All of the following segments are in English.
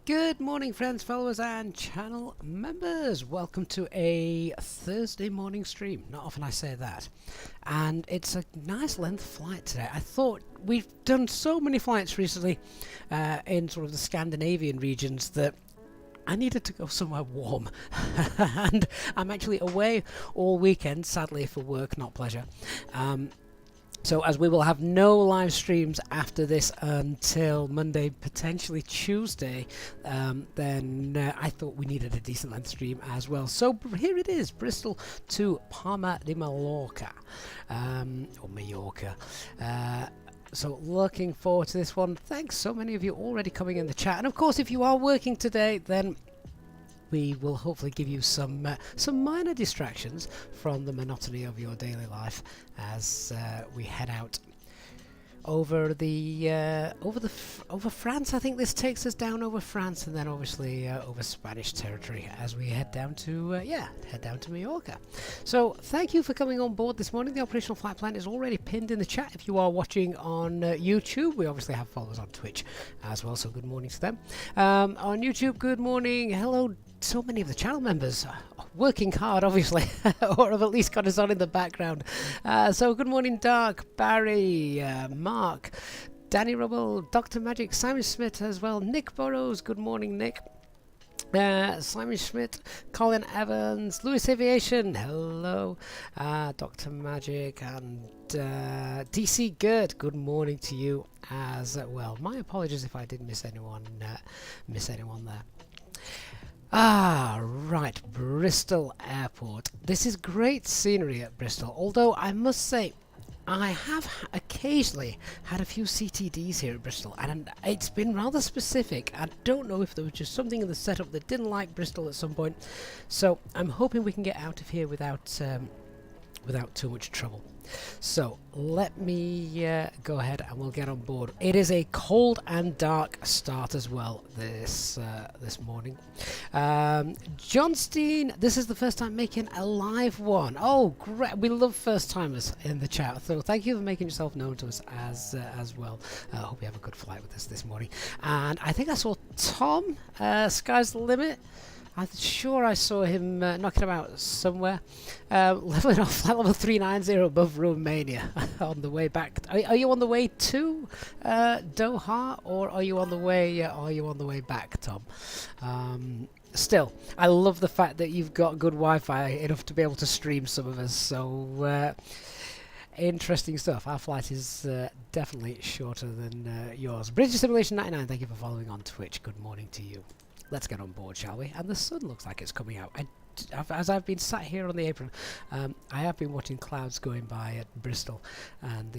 Good morning, friends, followers and channel members. Welcome to a Thursday morning stream. Not often I say that. And it's a nice length flight today. I thought we've done so many flights recently in sort of the Scandinavian regions that I needed to go somewhere warm. And I'm actually away all weekend, sadly for work, not pleasure. So as we will have no live streams after this until Monday, potentially Tuesday, then I thought we needed a decent length stream as well. So here it is, Bristol to Palma de Mallorca, or Mallorca. So looking forward to this one. Thanks so many of you already coming in the chat. And of course, if you are working today, then we will hopefully give you some minor distractions from the monotony of your daily life as we head out over France. I think this takes us down over France and then obviously over Spanish territory as we head down to head down to Mallorca. So thank you for coming on board this morning. The operational flight plan is already pinned in the chat if you are watching on YouTube. We obviously have followers on Twitch as well, so good morning to them. On YouTube, good morning. Hello so many of the channel members working hard, obviously, or have at least got us on in the background. So good morning, Dark, Barry, Mark, Danny Rubble, Dr. Magic, Simon Smith as well, Nick Burrows, good morning, Nick. Simon Schmidt, Colin Evans, Lewis Aviation, hello, Dr. Magic, and DC Gert, good morning to you as well. My apologies if I did miss anyone there. Right, Bristol Airport. This is great scenery at Bristol, although I must say I have occasionally had a few CTDs here at Bristol, and it's been rather specific. I don't know if there was just something in the setup that didn't like Bristol at some point, so I'm hoping we can get out of here without too much trouble. So let me go ahead and we'll get on board. It is a cold and dark start as well this morning. John Steen, this is the first time making a live one. Oh, great! We love first timers in the chat, so thank you for making yourself known to us as well. I hope you have a good flight with us this morning. And I think I saw Tom. Sky's the limit. I'm sure I saw him knocking about somewhere, leveling off flight level 390 above Romania on the way back. Are you on the way to Doha, or are you on the way back, Tom? Still, I love the fact that you've got good Wi-Fi enough to be able to stream some of us. So interesting stuff. Our flight is definitely shorter than yours. British Simulation 99, thank you for following on Twitch. Good morning to you. Let's get on board, shall we? And the sun looks like it's coming out. As I've been sat here on the apron, I have been watching clouds going by at Bristol, and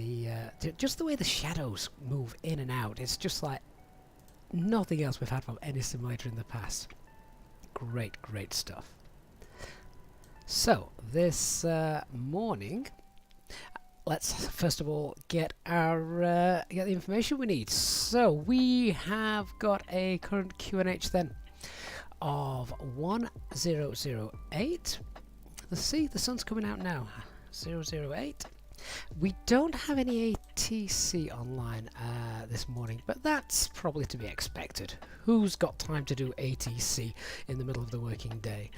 just the way the shadows move in and out, it's just like nothing else we've had from any simulator in the past. Great stuff. So this morning, let's first of all get the information we need. So we have got a current QNH then of 1008. Let's see, the sun's coming out now. 008. We don't have any ATC online this morning, but that's probably to be expected. Who's got time to do ATC in the middle of the working day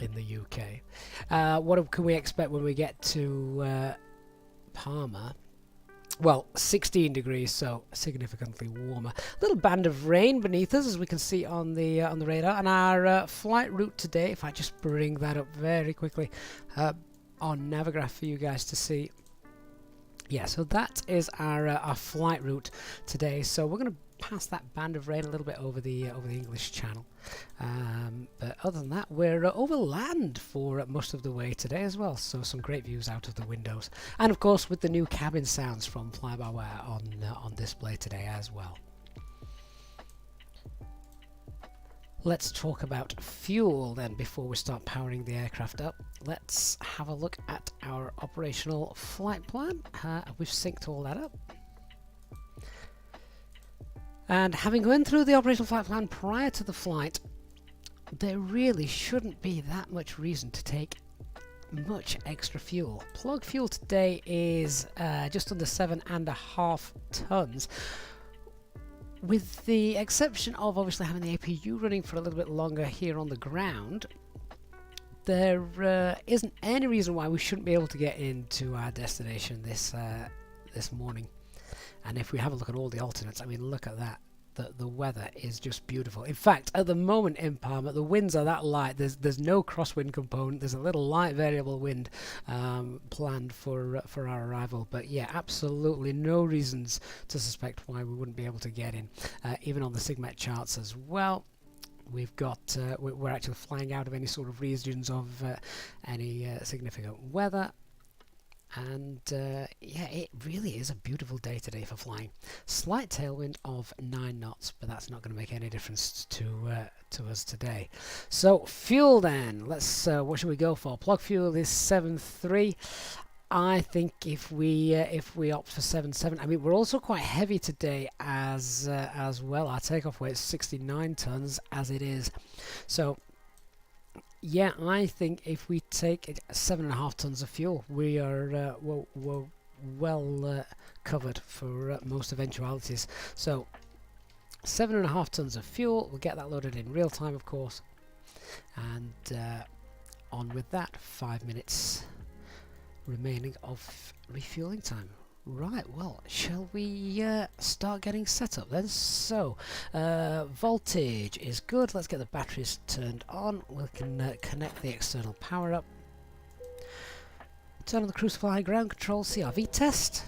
in the UK? What can we expect when we get to Palma? Well, 16 degrees, so significantly warmer. A little band of rain beneath us, as we can see on the radar. And our flight route today, if I just bring that up very quickly on Navigraph for you guys to see. Yeah, so that is our flight route today. So we're going to pass that band of rain a little bit over the English Channel, but other than that, we're over land for most of the way today as well. So some great views out of the windows, and of course with the new cabin sounds from FlyByWire on display today as well. Let's talk about fuel then before we start powering the aircraft up. Let's have a look at our operational flight plan. We've synced all that up. And having gone through the operational flight plan prior to the flight, there really shouldn't be that much reason to take much extra fuel. Plug fuel today is just under 7.5 tons, with the exception of obviously having the APU running for a little bit longer here on the ground. There isn't any reason why we shouldn't be able to get into our destination this morning. And if we have a look at all the alternates, I mean, look at that. The weather is just beautiful. In fact, at the moment in Palma, the winds are that light. There's no crosswind component. There's a little light variable wind planned for our arrival. But yeah, absolutely no reasons to suspect why we wouldn't be able to get in, even on the SIGMET charts as well. We've got we're actually flying out of any sort of regions of any significant weather. And yeah, it really is a beautiful day today for flying. Slight tailwind of 9 knots, but that's not going to make any difference to us today. So fuel then, let's what should we go for? Plug fuel is 7.3. I think if we opt for 7.7, I mean, we're also quite heavy today as well. Our takeoff weight is 69 tons as it is. So yeah, I think if we take 7.5 tons of fuel, we are well covered for most eventualities. So 7.5 tons of fuel. We'll get that loaded in real time, of course. And on with that. 5 minutes remaining of refueling time. Right, well, shall we start getting set up then? So, voltage is good. Let's get the batteries turned on. We can connect the external power up. Turn on the cruise supply, ground control, CRV test.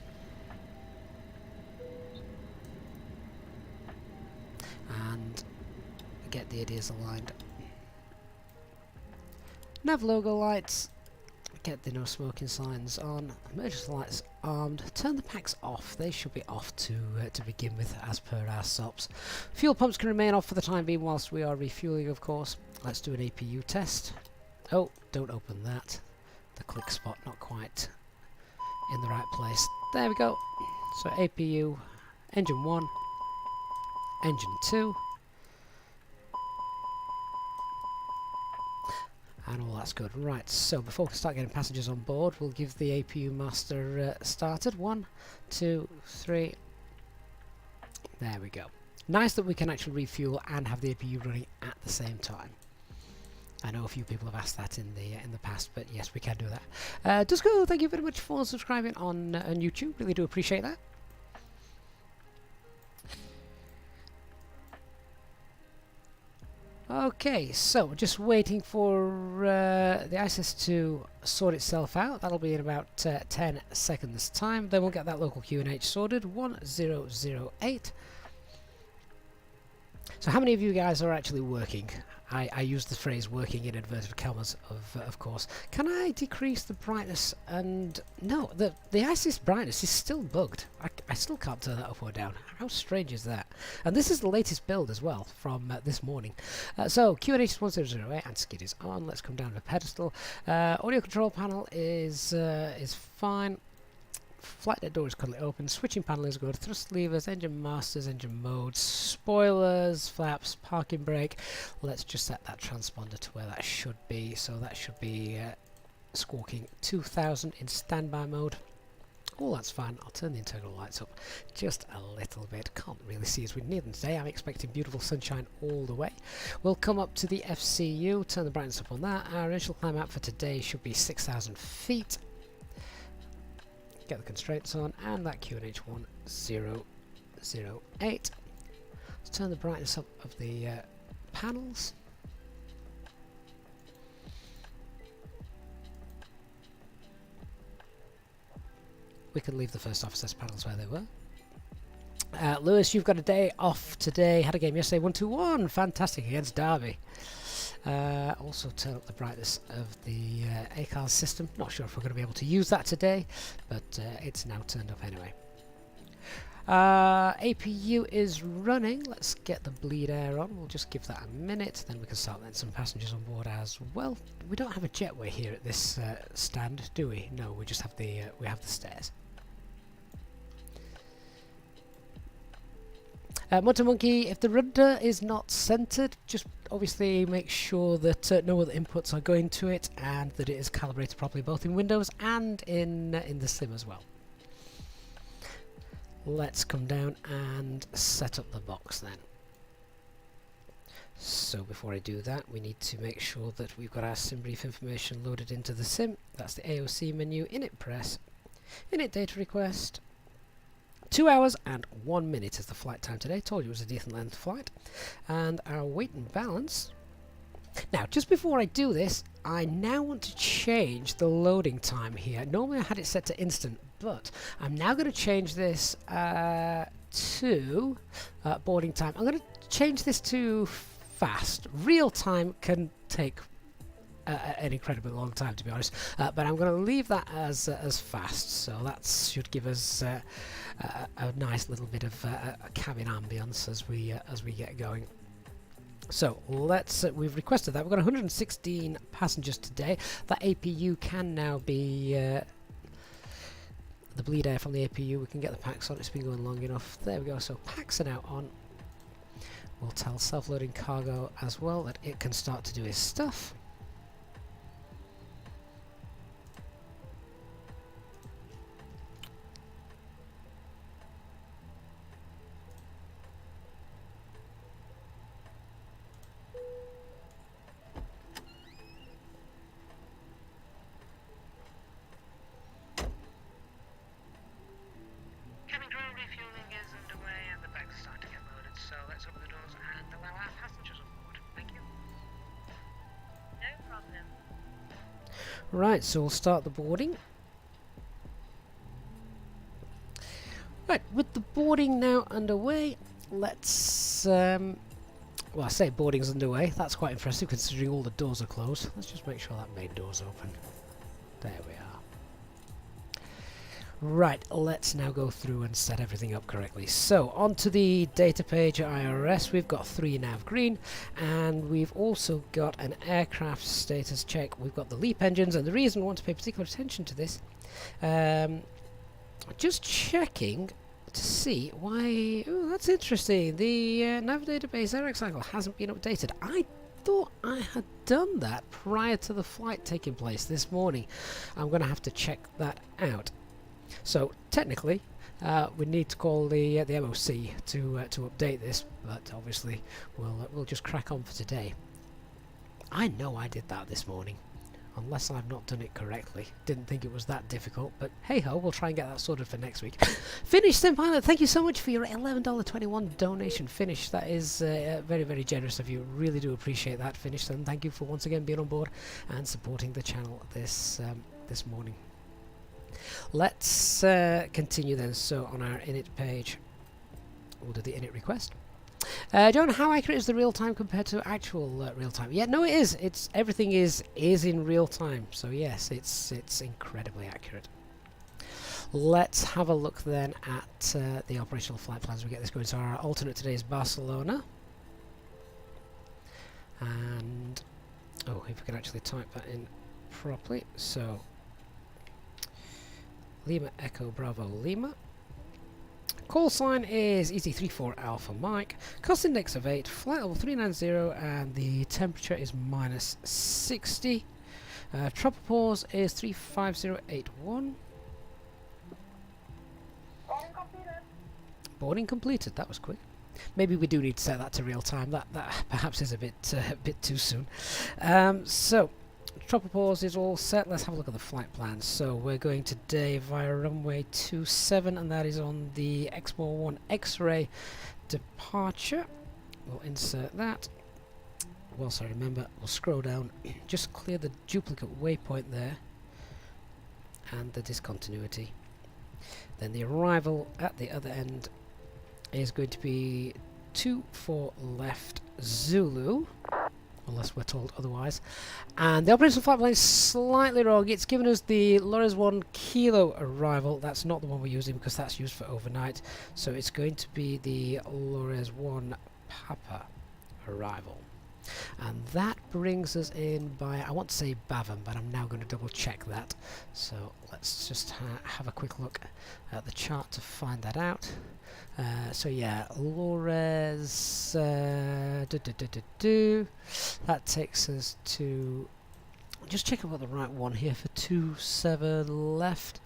And get the ideas aligned. Nav logo lights. Get the no smoking signs on. Emergency lights armed. Turn the packs off. They should be off to begin with, as per our SOPs. Fuel pumps can remain off for the time being whilst we are refueling, of course. Let's do an APU test. Oh, don't open that. The click spot not quite in the right place. There we go. So APU, engine 1, engine 2. And all that's good. Right, so before we start getting passengers on board, we'll give the APU master started. 1, 2, 3. There we go. Nice that we can actually refuel and have the APU running at the same time. I know a few people have asked that in the past, but yes, we can do that. Dusko, thank you very much for subscribing on YouTube. Really do appreciate that. Okay, so just waiting for the ISIS to sort itself out. That'll be in about 10 seconds time. Then we'll get that local QNH sorted. 1008. So how many of you guys are actually working? I use the phrase working in inverted commas, of course. Can I decrease the brightness? And no, the ISIS brightness is still bugged. I still can't turn that up or down. How strange is that? And this is the latest build as well from this morning. So QNH 1008 and skid is on. Let's come down to the pedestal. Audio control panel is fine. Flight deck door is currently open. Switching panel is good. Thrust levers, engine masters, engine modes, spoilers, flaps, parking brake. Let's just set that transponder to where that should be. So that should be squawking 2000 in standby mode. Oh, that's fine. I'll turn the internal lights up just a little bit. Can't really see as we near them today. I'm expecting beautiful sunshine all the way. We'll come up to the FCU, turn the brightness up on that. Our initial climb out for today should be 6,000 feet. Get the constraints on, and that QNH 1008. Let's turn the brightness up of the panels. We can leave the first officer's panels where they were. Lewis, you've got a day off today. Had a game yesterday, 1-2-1. Fantastic against Derby. Also turn up the brightness of the ACARS system. Not sure if we're going to be able to use that today, but it's now turned up anyway. APU is running. Let's get the bleed air on. We'll just give that a minute, then we can start letting some passengers on board as well. We don't have a jetway here at this stand, do we? No, we just have the stairs. Motor Monkey, if the rudder is not centered, just obviously make sure that no other inputs are going to it and that it is calibrated properly both in Windows and in the sim as well. Let's come down and set up the box then. So before I do that, we need to make sure that we've got our sim brief information loaded into the sim. That's the AOC menu, init press, init data request. 2 hours and 1 minute is the flight time today. Told you it was a decent length flight. And our weight and balance. Now, just before I do this, I now want to change the loading time here. Normally I had it set to instant, but I'm now going to change this to boarding time. I'm going to change this to fast. Real time can take an incredibly long time, to be honest, but I'm going to leave that as fast, so that should give us a nice little bit of a cabin ambience as we get going. So let's we've requested that. We've got 116 passengers today. That APU can now be the bleed air from the APU. We can get the packs on. It's been going long enough. There we go. So packs are now on. We'll tell self-loading cargo as well that it can start to do its stuff. Right, so we'll start the boarding. Right, with the boarding now underway, let's well, I say boarding's underway. That's quite impressive considering all the doors are closed. Let's just make sure that main door's open. There we are. Right, let's now go through and set everything up correctly. So, onto the data page at IRS, we've got 3 nav green, and we've also got an aircraft status check. We've got the LEAP engines, and the reason I want to pay particular attention to this, just checking to see why. Oh, that's interesting. The nav database error cycle hasn't been updated. I thought I had done that prior to the flight taking place this morning. I'm going to have to check that out. So technically, we need to call the MOC to update this, but obviously we'll just crack on for today. I know I did that this morning, unless I've not done it correctly. Didn't think it was that difficult, but hey ho, we'll try and get that sorted for next week. Finish Sim Pilot, thank you so much for your $11.21 donation. Finish, that is very, very generous of you. Really do appreciate that, Finish, and thank you for once again being on board and supporting the channel this morning. Let's continue then. So on our init page, we'll do the init request. John, how accurate is the real time compared to actual real time? Yeah, no, it is. Everything is in real time. So yes, it's incredibly accurate. Let's have a look then at the operational flight plans. We get this going. So our alternate today is Barcelona, and oh, if we can actually type that in properly. So Lima Echo Bravo Lima. Call sign is EZ34 Alpha Mike. Cost index of 8. Flight level 390, and the temperature is -60. Tropopause is 35081. Boarding completed. That was quick. Maybe we do need to set that to real time. That perhaps is a bit too soon. So. Tropopause is all set. Let's have a look at the flight plans. So we're going today via runway 27, and that is on the Exmore 1 X-ray departure. We'll insert that. Whilst I remember, we'll scroll down, just clear the duplicate waypoint there and the discontinuity. Then the arrival at the other end is going to be 24 left Zulu, unless we're told otherwise. And the operational flight plan is slightly wrong. It's given us the Lores 1 Kilo arrival. That's not the one we're using because that's used for overnight. So it's going to be the Lores 1 Papa arrival. And that brings us in by, I want to say Bavum, but I'm now going to double check that. So let's just have a quick look at the chart to find that out. So yeah, Lores, that takes us to, just check I've got the right one here for 27 left.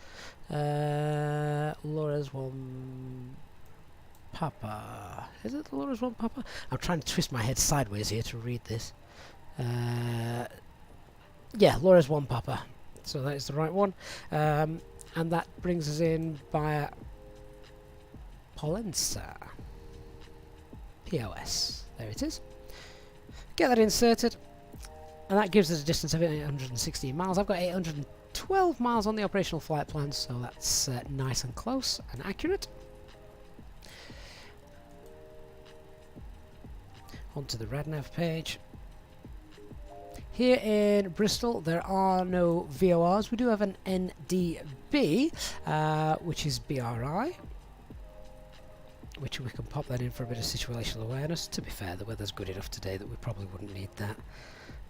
Lores 1 Papa. Is it the Lores 1 Papa? I'm trying to twist my head sideways here to read this. Yeah, Lores 1 Papa. So that is the right one. And that brings us in by Polensa. POS. There it is. Get that inserted. And that gives us a distance of 816 miles. I've got 812 miles on the operational flight plan, so that's nice and close and accurate. Onto the RadNav page. Here in Bristol, there are no VORs. We do have an NDB, which is BRI, which we can pop that in for a bit of situational awareness. To be fair, the weather's good enough today that we probably wouldn't need that.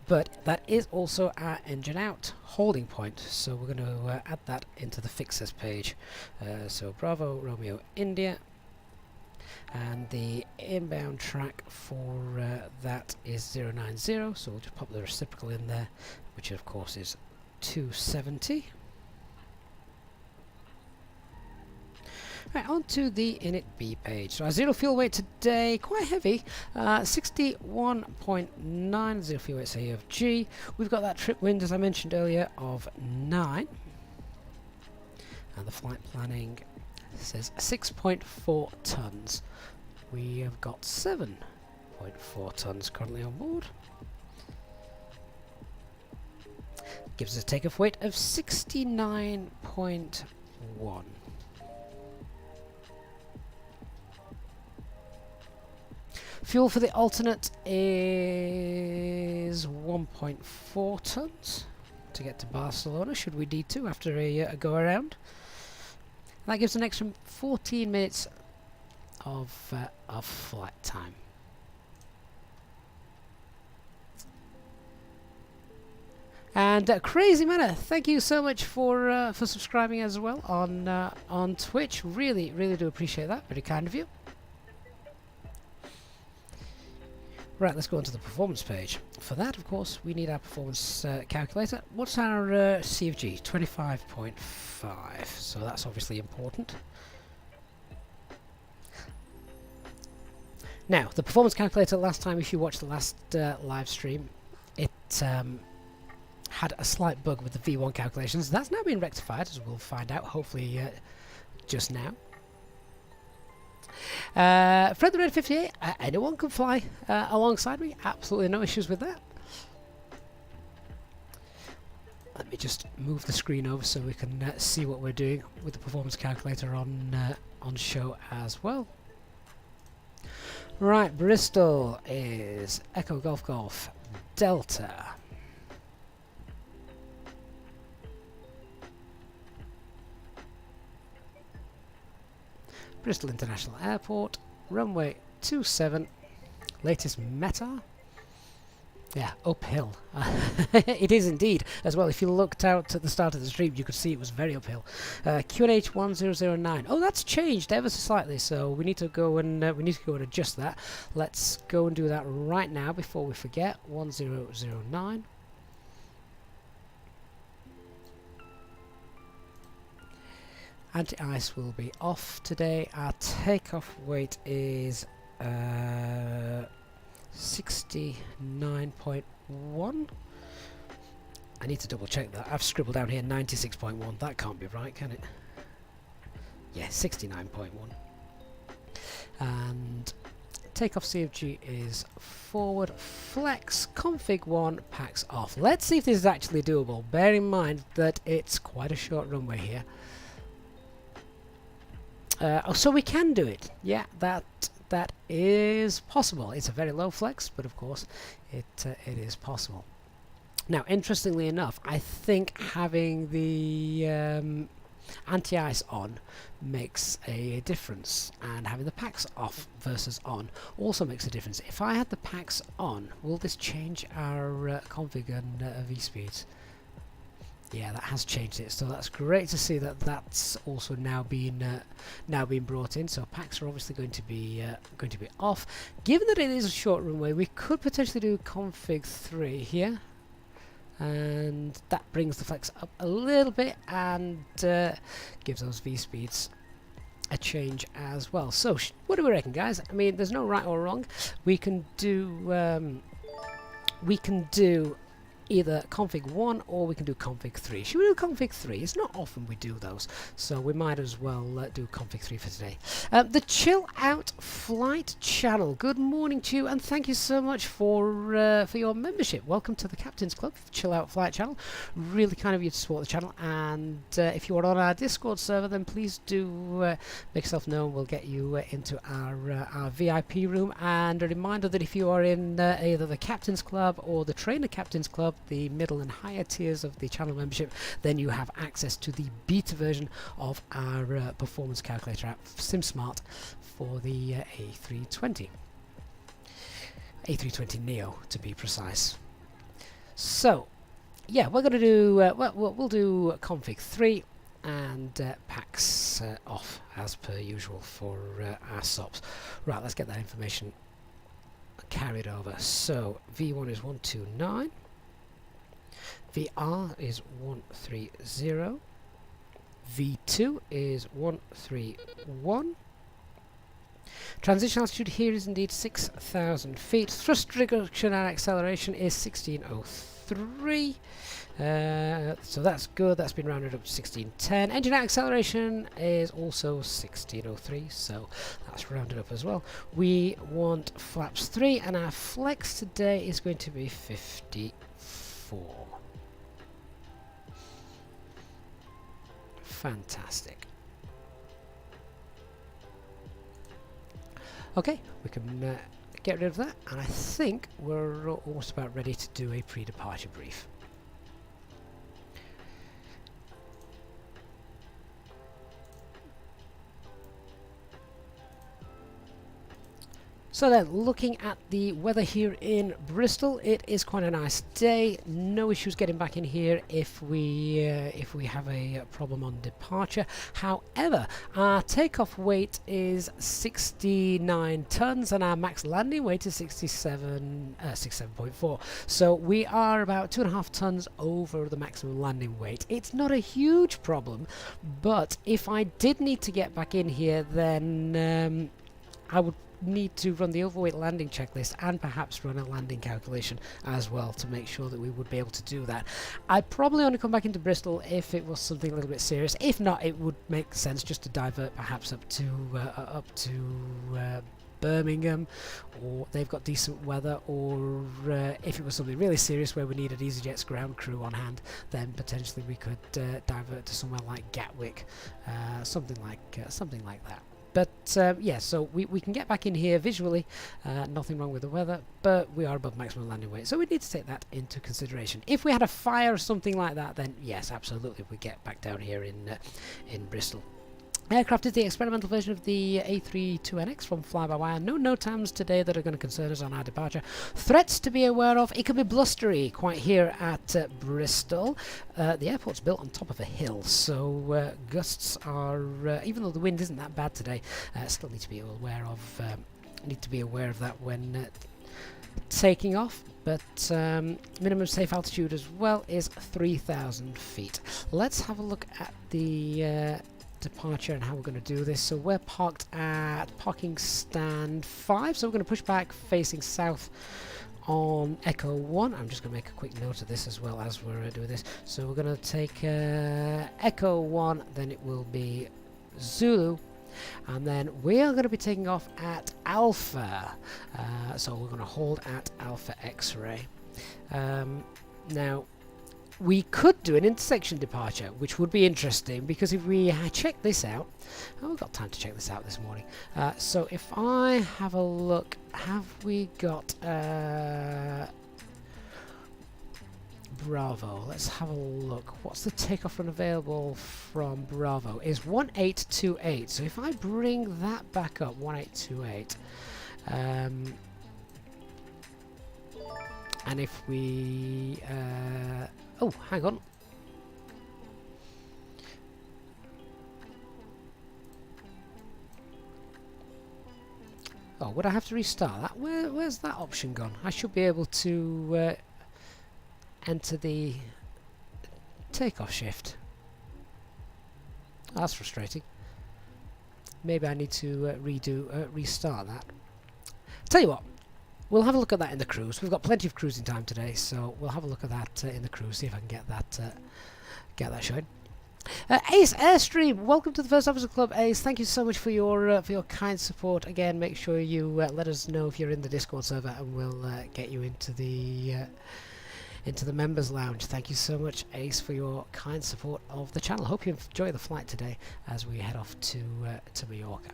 But that is also our engine out holding point, so we're going to add that into the fixes page. So Bravo Romeo India, and the inbound track for that is 090, so we'll just pop the reciprocal in there, which of course is 270. Right, on to the init B page. So our zero fuel weight today, quite heavy, 61.9 zero fuel weight AFG. We've got that trip wind, as I mentioned earlier, of 9. And the flight planning says 6.4 tons. We have got 7.4 tons currently on board. Gives us a takeoff weight of 69.1. Fuel for the alternate is 1.4 tons to get to Barcelona, should we need to, after a go around. That gives an extra 14 minutes of flight time. And Crazy Manor, thank you so much for subscribing as well on Twitch. Really do appreciate that. Very kind of you. Right, let's go on to the performance page. For that, of course, we need our performance calculator. What's our CFG? 25.5. So that's obviously important. Now, the performance calculator last time, if you watched the last live stream, it had a slight bug with the V1 calculations. That's now been rectified, as we'll find out, hopefully just now. Fred the Red 58, anyone can fly alongside me, absolutely no issues with that. Let me just move the screen over so we can see what we're doing with the performance calculator on show as well. Right, Bristol is Echo Golf Golf Delta. Bristol International Airport, runway 27, latest METAR. Yeah, uphill. It is indeed, as well. If you looked out at the start of the stream, you could see it was very uphill. QNH 1009. Oh, that's changed ever so slightly, so we need to go and adjust that. Let's go and do that right now before we forget. 1009. Anti-ice will be off today. Our takeoff weight is 69.1. I need to double check that. I've scribbled down here 96.1. That can't be right, can it? Yeah, 69.1. And takeoff CFG is forward, flex, config 1, packs off. Let's see if this is actually doable. Bear in mind that it's quite a short runway here. Oh, so we can do it. Yeah, that is possible. It's a very low flex, but of course it is possible. Now, interestingly enough, I think having the anti-ice on makes a difference, and having the packs off versus on also makes a difference. If I had the packs on, will this change our config and V-speeds? Yeah, that has changed it, so that's great to see that that's also now been brought in. So packs are obviously going to be off. Given that it is a short runway, we could potentially do config 3 here, and that brings the flex up a little bit and gives those V speeds a change as well. So what do we reckon, guys? I mean, there's no right or wrong. We can do either config 1 or we can do config 3. Should we do config 3? It's not often we do those, so we might as well do config 3 for today. The Chill Out Flight channel. Good morning to you, and thank you so much for your membership. Welcome to the Captain's Club, Chill Out Flight channel. Really kind of you to support the channel, and if you are on our Discord server, then please do make yourself known. We'll get you into our VIP room. And a reminder that if you are in either the Captain's Club or the Trainer Captain's Club, the middle and higher tiers of the channel membership, then you have access to the beta version of our performance calculator app, SimSmart, for the A320 Neo to be precise. So yeah, we're going to do we'll do config 3 and packs off as per usual for our SOPs. Right, let's get that information carried over. So V1 is 129. VR is 130, V2 is 131. Transition altitude here is indeed 6,000 feet. Thrust reduction and acceleration is 1603. So that's good. That's been rounded up to 1610. Engine acceleration is also 1603, so that's rounded up as well. We want flaps 3, and our flex today is going to be 54. Fantastic. Okay, we can get rid of that, and I think we're almost about ready to do a pre-departure brief. So then, looking at the weather here in Bristol, it is quite a nice day. No issues getting back in here if we have a problem on departure. However, our takeoff weight is 69 tons and our max landing weight is 67.4. So we are about 2.5 tons over the maximum landing weight. It's not a huge problem, but if I did need to get back in here, then I would need to run the overweight landing checklist and perhaps run a landing calculation as well to make sure that we would be able to do that. I'd probably only come back into Bristol if it was something a little bit serious. If not, it would make sense just to divert perhaps up to Birmingham, or they've got decent weather, or if it was something really serious where we needed EasyJet's ground crew on hand, then potentially we could divert to somewhere like Gatwick, something like that. But yeah, so we can get back in here visually, nothing wrong with the weather, but we are above maximum landing weight, so we need to take that into consideration. If we had a fire or something like that, then yes, absolutely, we get back down here in Bristol. Aircraft is the experimental version of the A320NX from FlyByWire. No NOTAMs today that are going to concern us on our departure. Threats to be aware of: it can be blustery quite here at Bristol. The airport's built on top of a hill, so gusts are, even though the wind isn't that bad today, still need to be aware of that when taking off. But minimum safe altitude as well is 3,000 feet. Let's have a look at the departure and how we're going to do this. So we're parked at parking stand 5, so we're going to push back facing south on Echo 1. I'm just going to make a quick note of this as well as we're doing this. So we're going to take Echo 1, then it will be Zulu, and then we are going to be taking off at Alpha. So we're going to hold at Alpha X-ray. Now, we could do an intersection departure, which would be interesting, because if we check this out, we've got time to check this out this morning. So if I have a look, have we got Bravo? Let's have a look. What's the takeoff run available from Bravo? Is 1828. So if I bring that back up, 1828. And if we oh, hang on. Oh, would I have to restart that? Where's that option gone? I should be able to enter the takeoff shift. That's frustrating. Maybe I need to restart that. Tell you what. We'll have a look at that in the cruise. We've got plenty of cruising time today, so we'll have a look at that in the cruise, see if I can get that showing. Ace Airstream, welcome to the First Officer Club, Ace. Thank you so much for your kind support. Again, make sure you let us know if you're in the Discord server, and we'll get you into the members lounge. Thank you so much, Ace, for your kind support of the channel. Hope you enjoy the flight today as we head off to Mallorca.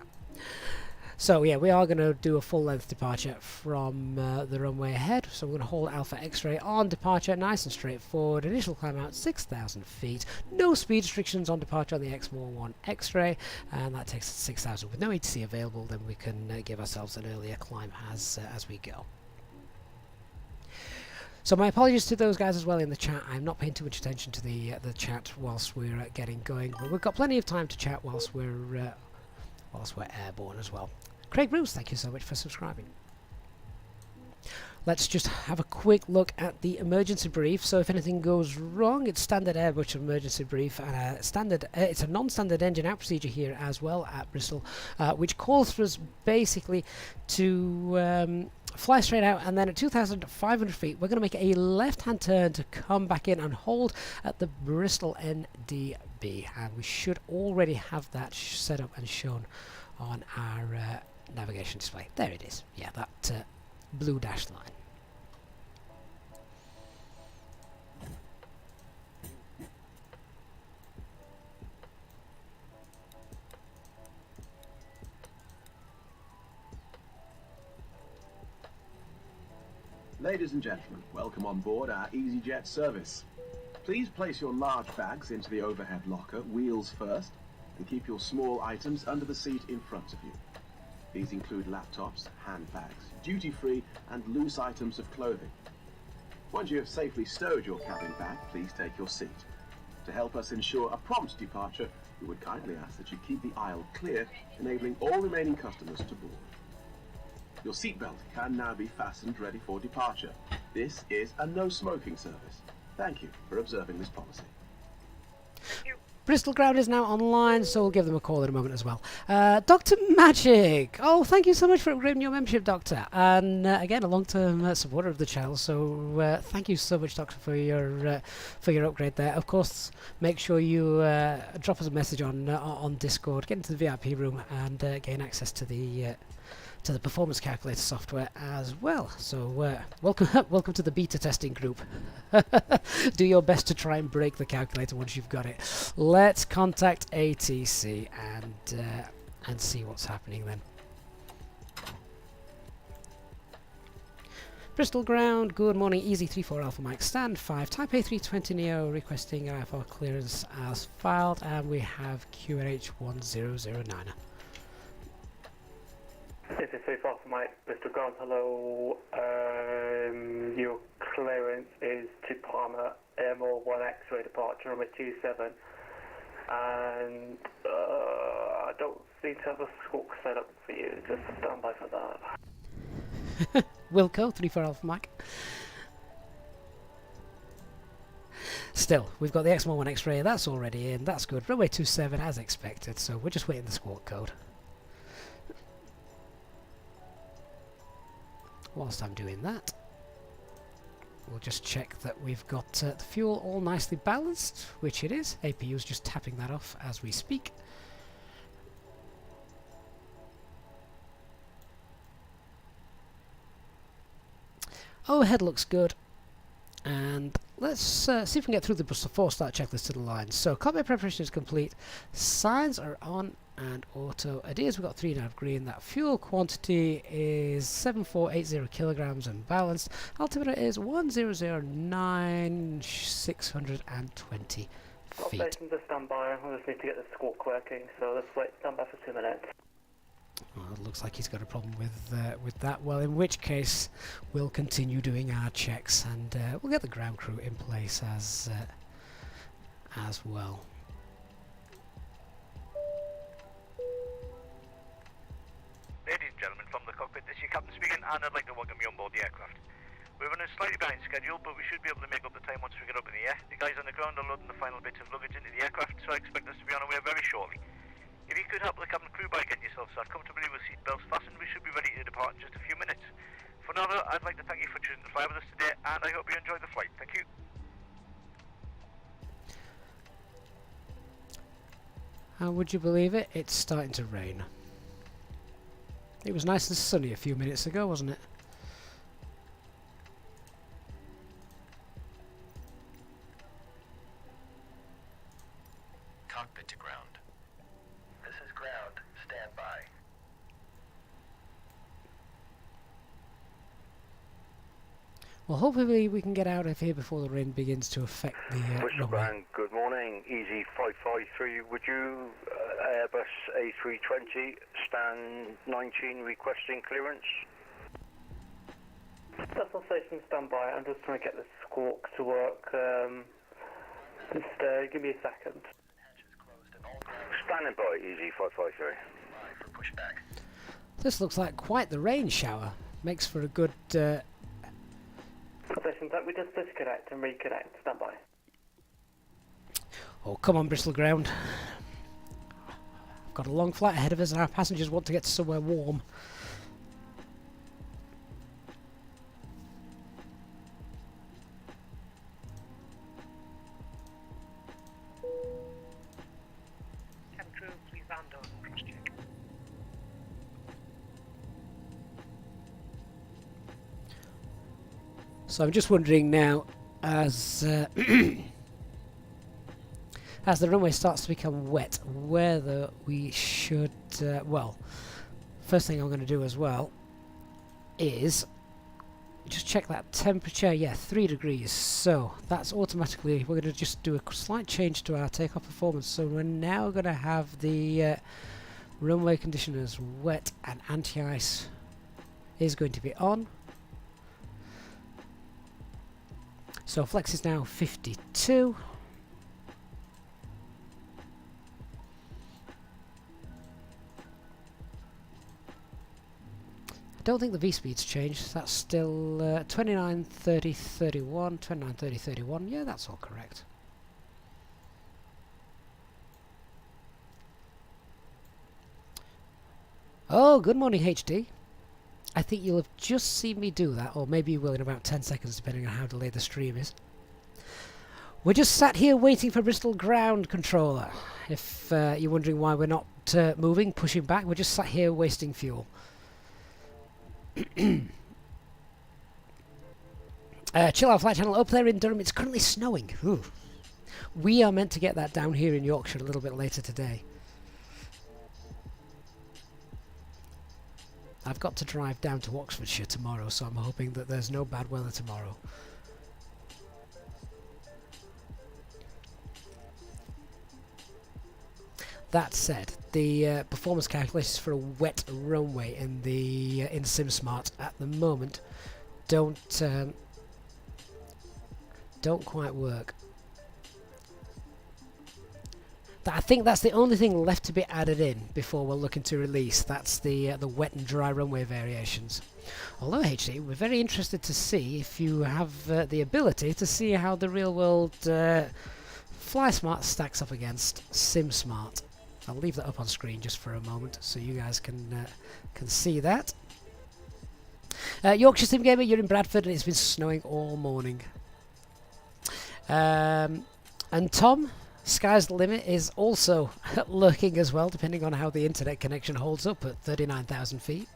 So yeah, we are going to do a full length departure from the runway ahead. So we're going to hold Alpha X-ray on departure, nice and straightforward. Initial climb out 6,000 feet. No speed restrictions on departure on the X-1 X-ray, and that takes us to 6,000 with no ATC available. Then we can give ourselves an earlier climb as we go. So my apologies to those guys as well in the chat. I'm not paying too much attention to the chat whilst we're getting going, but we've got plenty of time to chat whilst we're airborne as well. Craig Bruce, thank you so much for subscribing. Let's just have a quick look at the emergency brief. So if anything goes wrong, it's standard Airbus emergency brief, and it's a non-standard engine out procedure here as well at Bristol, which calls for us basically to fly straight out, and then at 2,500 feet we're going to make a left-hand turn to come back in and hold at the Bristol NDB, and we should already have that set up and shown on our navigation display. There it is. Yeah, that blue dashed line. Ladies and gentlemen, welcome on board our EasyJet service. Please place your large bags into the overhead locker, wheels first, and keep your small items under the seat in front of you. These include laptops, handbags, duty-free and loose items of clothing. Once you have safely stowed your cabin bag, please take your seat. To help us ensure a prompt departure, we would kindly ask that you keep the aisle clear, enabling all remaining customers to board. Your seatbelt can now be fastened ready for departure. This is a no-smoking service. Thank you for observing this policy. Bristol Ground is now online, so we'll give them a call in a moment as well. Dr. Magic! Oh, thank you so much for upgrading your membership, Doctor. And again, a long-term supporter of the channel, so thank you so much, Doctor, for your upgrade there. Of course, make sure you drop us a message on Discord, get into the VIP room, and gain access to the performance calculator software as well. So welcome to the beta testing group. Do your best to try and break the calculator once you've got it. Let's contact ATC and see what's happening then. Bristol Ground, good morning. Easy 34 Alpha Mike, stand 5. Type A320neo requesting IFR clearance as filed, and we have QNH 1009. This is 34 Alpha Mike, Bristol Ground, hello. Your clearance is to Palma, Airmore 1 X-ray departure, number 27. And I don't seem to have a squawk set up for you, just stand by for that. Wilco, 34 Alpha Mike. Still, we've got the X-More 1 X-ray, that's already in, that's good. Runway 27 as expected, so we're just waiting the squawk code. Whilst I'm doing that, we'll just check that we've got the fuel all nicely balanced, which it is. APU's just tapping that off as we speak. Overhead looks good, and let's see if we can get through the 4-star checklist to the line. So cockpit preparation is complete, signs are on and auto. Ideas, we've got 3 nav green. That fuel quantity is 7480 kilograms and balanced. Altimeter is 1009,620 feet. Stations are standby. I just need to get the squawk working, so let's wait standby for 2 minutes. Well, it looks like he's got a problem with that. Well, in which case we'll continue doing our checks, and we'll get the ground crew in place as well. Ladies and gentlemen, from the cockpit, this is your captain speaking, and I'd like to welcome you on board the aircraft. We're running slightly behind schedule, but we should be able to make up the time once we get up in the air. The guys on the ground are loading the final bits of luggage into the aircraft, so I expect us to be on our way very shortly. If you could help the cabin crew by getting yourself sat comfortably with seat belts fastened, we should be ready to depart in just a few minutes. For now, though, I'd like to thank you for choosing to fly with us today, and I hope you enjoyed the flight. Thank you. And would you believe it? It's starting to rain. It was nice and sunny a few minutes ago, wasn't it? Cockpit to ground. This is ground. Stand by. Well, hopefully we can get out of here before the rain begins to affect the runway. Good morning, Easy 553. Would you Airbus A320 stand 19 requesting clearance? Bristol Station standby. I'm just trying to get the squawk to work. Just give me a second. Standing by, Easy 553. For pushback. This looks like quite the rain shower. Makes for a good... Station, we just disconnect and reconnect. Standby. Oh, come on, Bristol Ground. I've got a long flight ahead of us and our passengers want to get to somewhere warm. Cabin crew, please land on cross-check. So I'm just wondering now, as as the runway starts to become wet, whether we should, well, first thing I'm going to do as well is just check that temperature. Yeah, 3 degrees. So that's automatically, we're going to just do a slight change to our takeoff performance. So we're now going to have the runway conditioners wet, and anti-ice is going to be on. So flex is now 52. I don't think the V-speed's changed. That's still 29, 30, 31, 29, 30, 31. Yeah, that's all correct. Oh, good morning, HD. I think you'll have just seen me do that, or maybe you will in about 10 seconds, depending on how delayed the stream is. We're just sat here waiting for Bristol ground controller. If you're wondering why we're not moving, pushing back, we're just sat here wasting fuel. Chill out flight channel up there in Durham. It's currently snowing. Ooh. We are meant to get that down here in Yorkshire a little bit later today. I've got to drive down to Oxfordshire tomorrow, so I'm hoping that there's no bad weather tomorrow. That said, the performance calculations for a wet runway in the in SimSmart at the moment don't quite work. I think that's the only thing left to be added in before we're looking to release. That's the wet and dry runway variations. Although HD, we're very interested to see if you have the ability to see how the real world FlySmart stacks up against SimSmart. I'll leave that up on screen just for a moment so you guys can see that. Yorkshire Sim Gamer, you're in Bradford and it's been snowing all morning. And Tom, Sky's the Limit is also lurking as well, depending on how the internet connection holds up at 39,000 feet.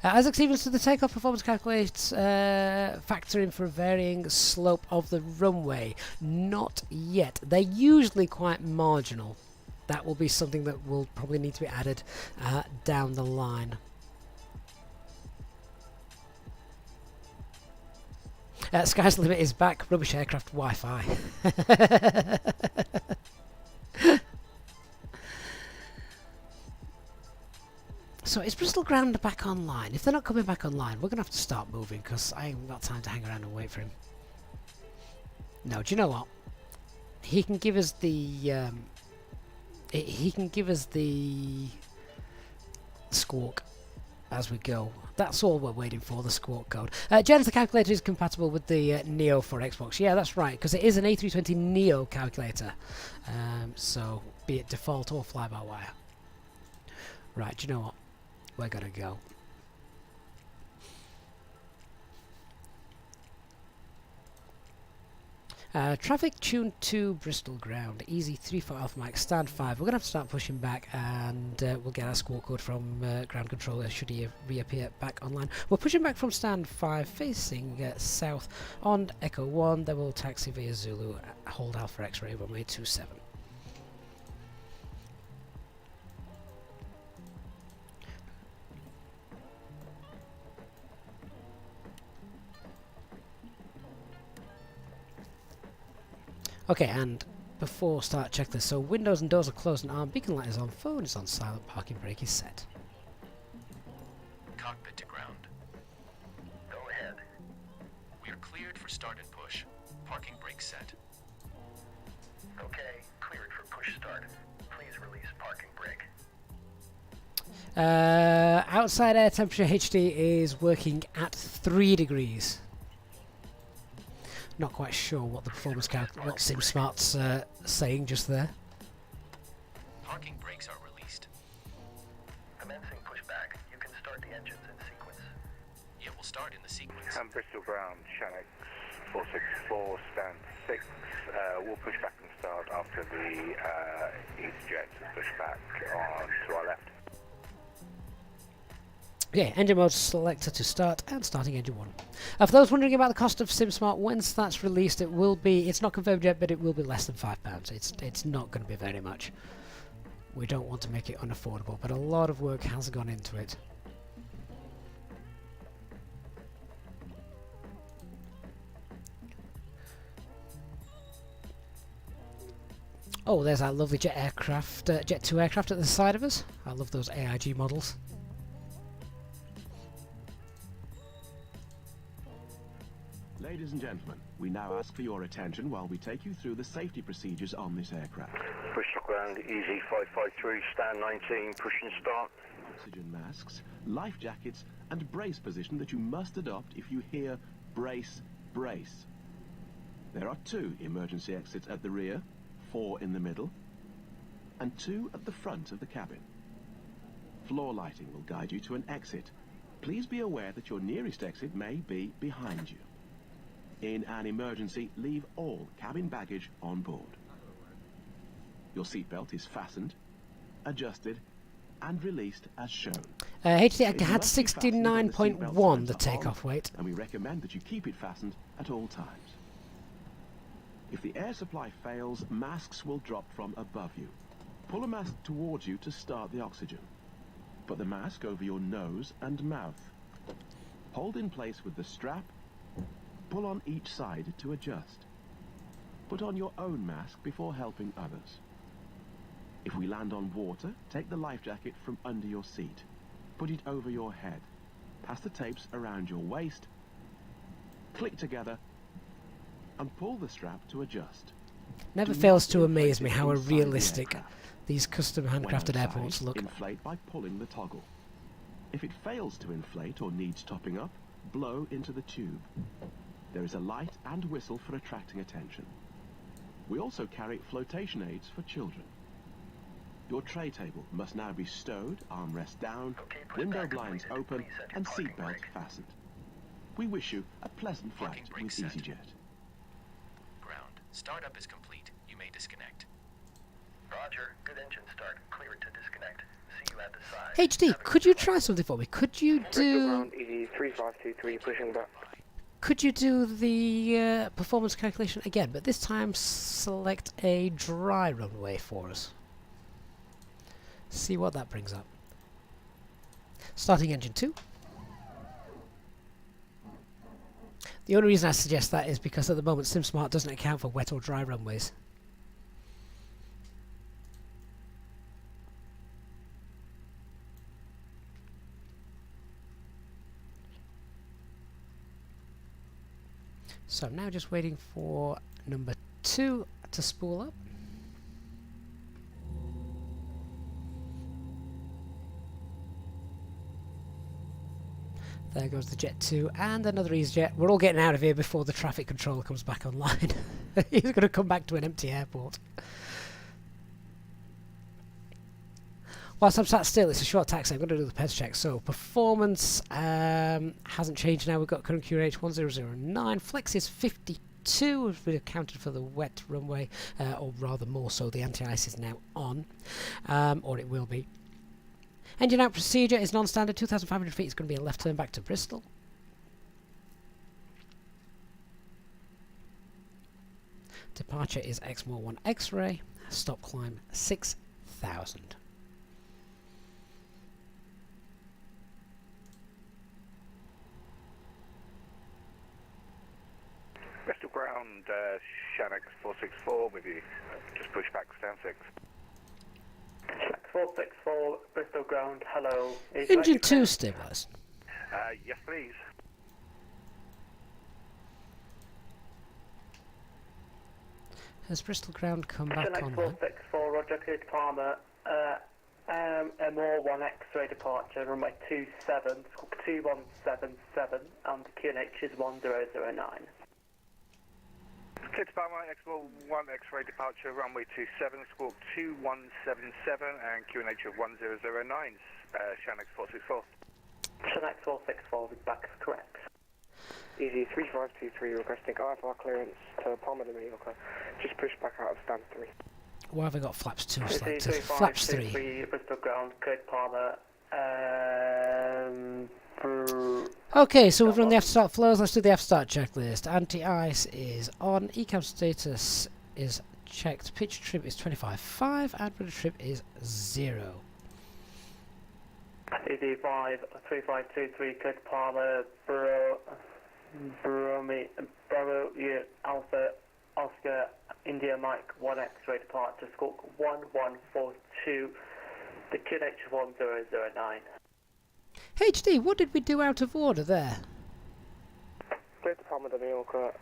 Isaac Stevens, to the takeoff performance calculates factor in for a varying slope of the runway. Not yet. They're usually quite marginal. That will be something that will probably need to be added down the line. Sky's the Limit is back. Rubbish aircraft Wi-Fi. So is Bristol ground back online? If they're not coming back online, we're going to have to start moving because I ain't got time to hang around and wait for him. No, do you know what? He can give us the squawk as we go. That's all we're waiting for, the squawk code. Jens, the calculator is compatible with the Neo for Xbox. Yeah, that's right, because it is an A320 Neo calculator. So, be it default or fly-by-wire. Right, do you know what? We're going to go. Traffic tuned to Bristol ground. Easy 3 Alpha Mike, stand 5. We're going to have to start pushing back and we'll get our squawk code from ground controller should he reappear back online. We're pushing back from stand 5 facing south on Echo 1. Then we'll taxi via Zulu, hold Alpha X-ray runway 27. Okay, and before start, check this. So windows and doors are closed and arm beacon light is on, phone is on silent, parking brake is set. Cockpit to ground. Go ahead. We are cleared for start and push. Parking brake set. Okay, cleared for push start. Please release parking brake. Outside air temperature HD is working at 3 degrees. Not quite sure what the performance what SimSmart's saying just there. Parking brakes are released. Commencing pushback. You can start the engines in sequence. It will start in the sequence. And Bristol ground, Shannock 464, stand 6. We'll push back and start after the EasyJet has pushed back on to our left. Okay, engine mode selector to start and starting engine 1. For those wondering about the cost of SimSmart, once that's released, it will be, it's not confirmed yet, but it will be less than £5. It's not going to be very much. We don't want to make it unaffordable, but a lot of work has gone into it. Oh, there's our lovely jet aircraft, Jet 2 aircraft at the side of us. I love those AIG models. Ladies and gentlemen, we now ask for your attention while we take you through the safety procedures on this aircraft. Bristol ground, easy 553, stand 19, push and start. Oxygen masks, life jackets, and brace position that you must adopt if you hear brace, brace. There are 2 emergency exits at the rear, 4 in the middle, and 2 at the front of the cabin. Floor lighting will guide you to an exit. Please be aware that your nearest exit may be behind you. In an emergency, leave all cabin baggage on board. Your seatbelt is fastened, adjusted, and released as shown. HD, I It had must be fastened when the 69.1 seatbelt the signs are on, takeoff weight. and we recommend that you keep it fastened at all times. If the air supply fails, masks will drop from above you. Pull a mask towards you to start the oxygen. Put the mask over your nose and mouth. Hold in place with the strap. Pull on each side to adjust. Put on your own mask before helping others. If we land on water, take the life jacket from under your seat. Put it over your head. Pass the tapes around your waist. Click together and pull the strap to adjust. Never Do fails not to amaze inflate me it how inside the realistic aircraft. these custom When handcrafted outside, airports look. inflate by pulling the toggle. If it fails to inflate or needs topping up, blow into the tube. There is a light and whistle for attracting attention. We also carry flotation aids for children. Your tray table must now be stowed, armrest down, window blinds open, and seatbelt fastened. We wish you a pleasant flight Parking brake with set. EasyJet. Ground. Startup is complete. You may disconnect. Roger. Good engine start. Clear to disconnect. See you at the side. HD, could you try something for me? Could you do... easy 3523, pushing back. Could you do the performance calculation again, but this time select a dry runway for us? See what that brings up. Starting engine 2. The only reason I suggest that is because at the moment SimSmart doesn't account for wet or dry runways. So I'm now just waiting for number 2 to spool up. There goes the Jet 2 and another EasyJet. We're all getting out of here before the traffic controller comes back online. He's going to come back to an empty airport. Whilst I'm sat still, it's a short taxi. I'm going to do the PES check. So performance hasn't changed now. We've got current QRH 1009. Flex is 52. We've accounted for the wet runway, or rather more so. The anti-ice is now on, or it will be. Engine out procedure is non-standard. 2,500 feet is going to be a left turn back to Bristol. Departure is Exmoor 1 X-ray. Stop climb 6,000. Bristol ground, Shannox 464 with you. Just push back, stand 6. 464, Bristol ground, hello. Engine 2 stabilised. Yes, please. Has Bristol ground come back Shannox on? 464, Roger, clear to Palma. MO1 X-ray departure, runway 27, 2177, and the QNH is 1009. Clear to Palma, X1 X-ray departure, runway 27, squawk 2177, and QNH of 1009, Shannox 464. Shannox 464 is back, correct. Easy 3523 requesting IFR clearance to Palma de Mallorca. Just push back out of stand 3. Why have I got flaps 2 selected? 3523 Flaps 3. Bristol ground, clear to Palma. Okay, so we've run the after-start flows. Let's do the after-start checklist. Anti-ice is on. ECAM status is checked. Pitch trip is 25.5 and rudder trip is 0. ED 3523 clear to Palma. Bravo Alpha Oscar India Mike 1 X-ray departure, squawk 1142, the QNH 1009. HD, what did we do out of order there? Clear to Palma de Mallorca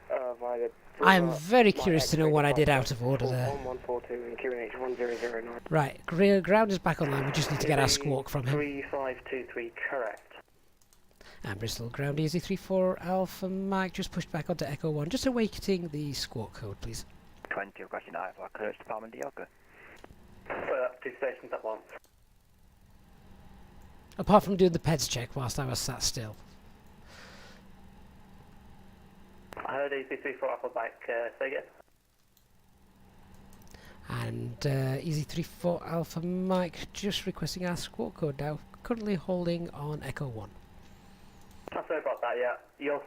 via the... I'm very curious to know what I did out of order there. 1142 and QNH 1009. Right, ground is back online, we just need to get our squawk from him. 3523, correct. And Bristol, ground easy 34 Alpha Mike, just pushed back onto Echo 1, just awaiting the squawk code, please. 20, requesting IFR clearance to Palma de Mallorca. Up 2 stations at once. Apart from doing the PEDS check whilst I was sat still. I heard EC34 Alpha Mike, say again. And Easy 34 Alpha Mike, just requesting our squawk code now, currently holding on Echo 1. I'm sorry about that, yeah. Your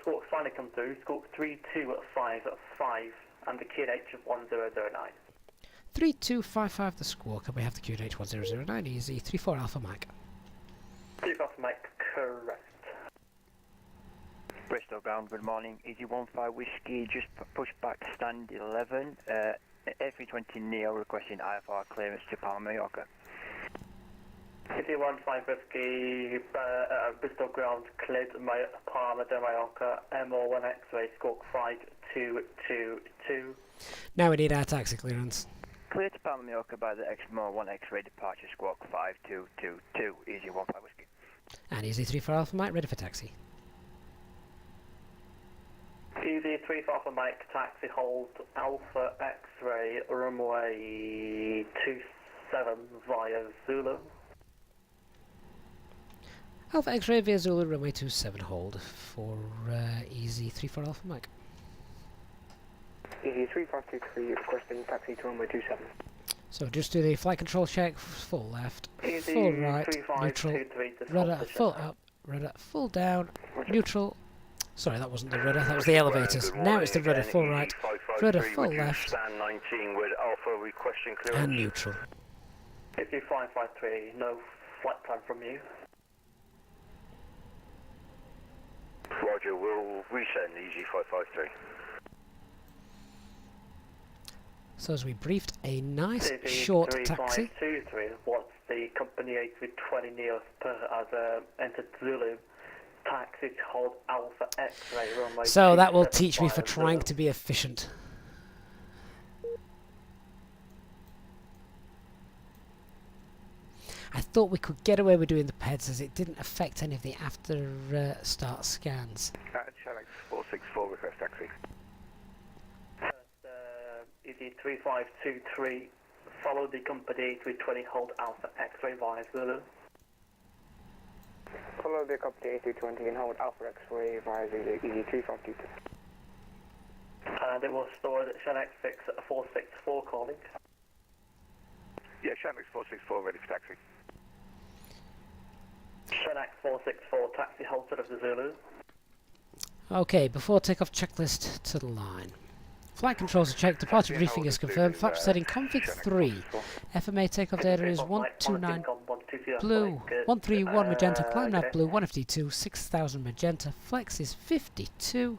squawk's finally come through, squawk 3255, and the QNH of 1009. 3255 the squawk, and we have the QNH 1009, Easy 34 Alpha Mike. 34 Alpha Mike, correct. Bristol ground, good morning. Easy 15 Whiskey, just push back stand 11. A320 Neo requesting IFR clearance to Palma, Mallorca. Easy 15 Whiskey, Bristol ground, cleared Palma de Mallorca, MO1 X-ray, squawk 5222. Now we need our taxi clearance. Clear to Palma, Mallorca by the XMO1 X-ray departure squawk 5222. Easy 15 Whiskey. And Easy 34 Alpha Mike, ready for taxi. Easy 34 Alpha Mike, taxi hold Alpha X-ray, runway 27 via Zulu. Alpha X-ray via Zulu, runway 27 hold for Easy 34 Alpha Mike. Easy 3523 requesting taxi to runway 27. So just do the flight control check, full left, Easy full right, 3523, neutral, rudder, full up, rudder, full down, neutral. Sorry, that wasn't the rudder, that was the elevators. Now it's the rudder, full right, rudder, full left, Stand 19 with Alpha requesting clearance. and neutral. Easy 553, no flight plan from you. Roger, we'll resend Easy 553. So as we briefed, a nice short taxi. 3523, what's the company A320 Neo has entered Zulu? Taxi to hold Alpha X-ray runway. So that will teach me for trying to be efficient. I thought we could get away with doing the PEDs as it didn't affect any of the after start scans. Channel 464 request taxi. Easy 3523, follow the company A320 hold Alpha X-ray via Zulu. Follow the company A320 and hold Alpha X-ray via Zulu, Easy 3522. And it will store at Channel 464 calling. Yeah, Channel 464 ready for taxi. Channel 464, taxi hold out of the Zulu. Okay, before takeoff checklist to the line. Flight controls are checked, departure briefing is confirmed, flap setting config 3. FMA takeoff data is 129 blue, 131 magenta, climb nav blue, 152, 6000 magenta, flex is 52.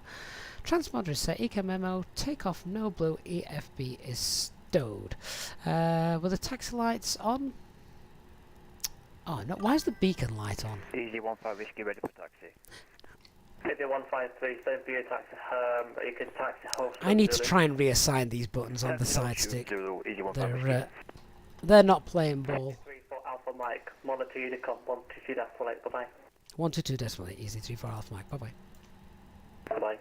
Transponder is set, ECA memo, takeoff no blue, EFB is stowed. Were the taxi lights on? Oh no, why is the beacon light on? Easy 15 Whiskey ready for taxi. Easy 153, same for your taxi, you can taxi host. I need to try and reassign these buttons on the side stick. They're not playing ball. 34 Alpha Mike, monitor Unicom, 122 decimal 8, bye-bye. 122 decimal 8, Easy 34 Alpha Mike, bye-bye. Bye-bye.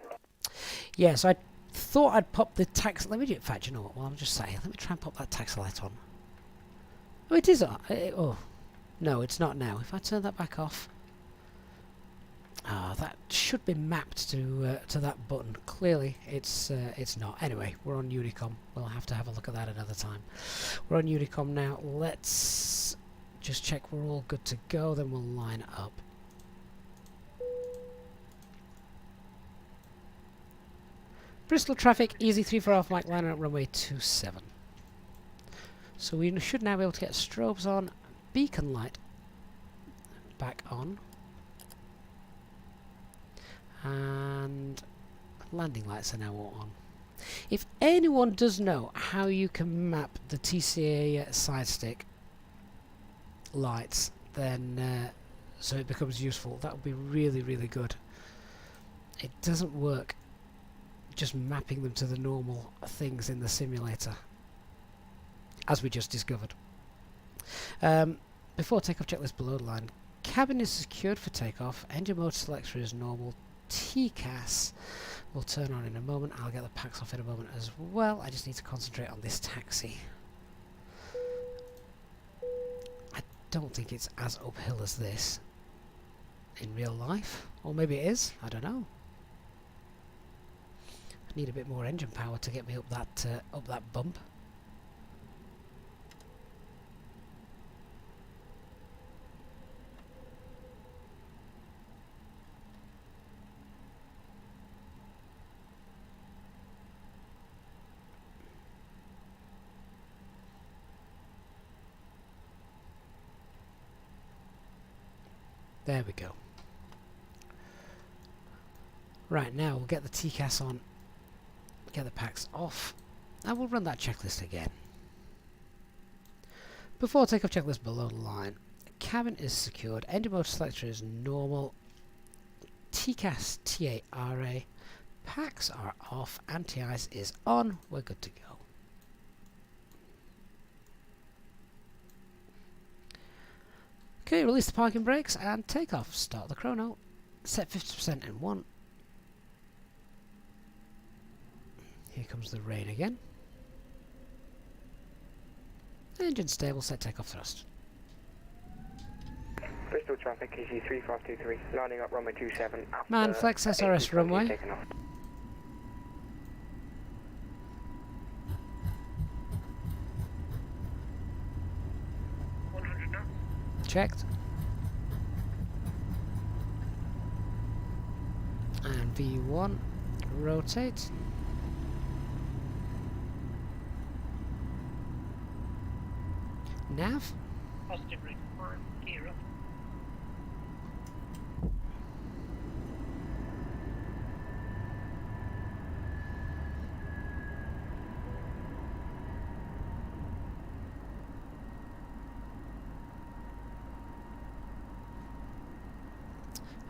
Yeah, so I thought I'd pop the taxi... Let me do it, in fact, you know what, while I'm just sat here, let me try and pop that taxi light on. Oh, it is on. Oh, no, it's not now. If I turn that back off... Ah, that should be mapped to that button. Clearly, it's not. Anyway, we're on Unicom. We'll have to have a look at that another time. We're on Unicom now. Let's just check we're all good to go. Then we'll line up. Bristol traffic, easy 34 Alpha Mike, line up runway 27. So we should now be able to get strobes on, beacon light back on. And landing lights are now all on. If anyone does know how you can map the TCA side stick lights, then so it becomes useful, that would be really, really good. It doesn't work just mapping them to the normal things in the simulator, as we just discovered. Before takeoff, checklist below the line. Cabin is secured for takeoff. Engine mode selector is normal. TCAS will turn on in a moment. I'll get the packs off in a moment as well. I just need to concentrate on this taxi. I don't think it's as uphill as this in real life. Or maybe it is. I don't know. I need a bit more engine power to get me up that bump. There we go. Right, now we'll get the TCAS on, get the packs off, and we'll run that checklist again. Before takeoff, checklist below the line. Cabin is secured, engine mode selector is normal, TCAS TARA, packs are off, anti-ice is on, we're good to go. Okay, release the parking brakes and take off. Start the chrono. Set 50% in 1. Here comes the rain again. Engine stable, set takeoff thrust. Bristol traffic, EG 3523, lining up runway 27. Man, flex SRS runway. 100 knots. Checked. And V1, rotate. Nav. Positive ring climb, gear up.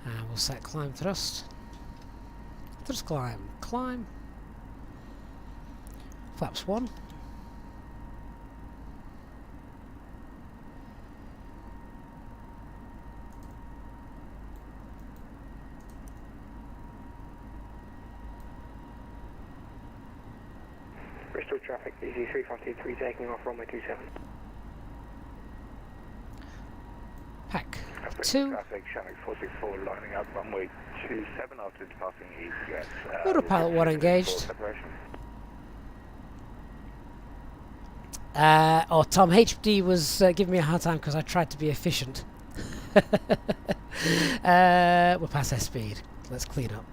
And we'll set climb thrust. Thrust climb, climb. Flaps 1. Bristol traffic, EG 3523, taking off runway 27. Pack Bristol 2. traffic, Channel 464, lining up runway 27 after departing EasyJet. Autopilot 1 engaged. Tom HD was giving me a hard time because I tried to be efficient. We're past S speed. Let's clean up.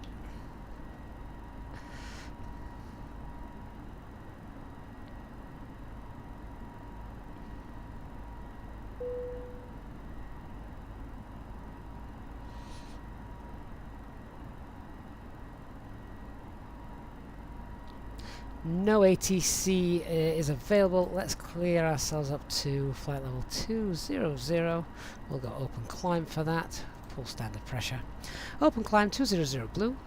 No ATC is available. Let's clear ourselves up to flight level 200. We'll go open climb for that. Full standard pressure. Open climb 200 blue.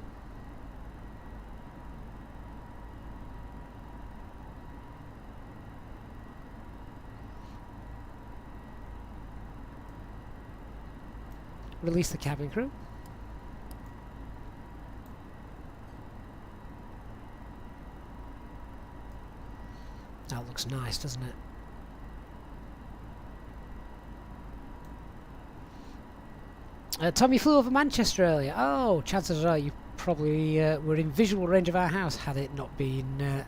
Release the cabin crew. That looks nice, doesn't it? Tom, you flew over Manchester earlier. Oh, chances are you probably were in visual range of our house had it not been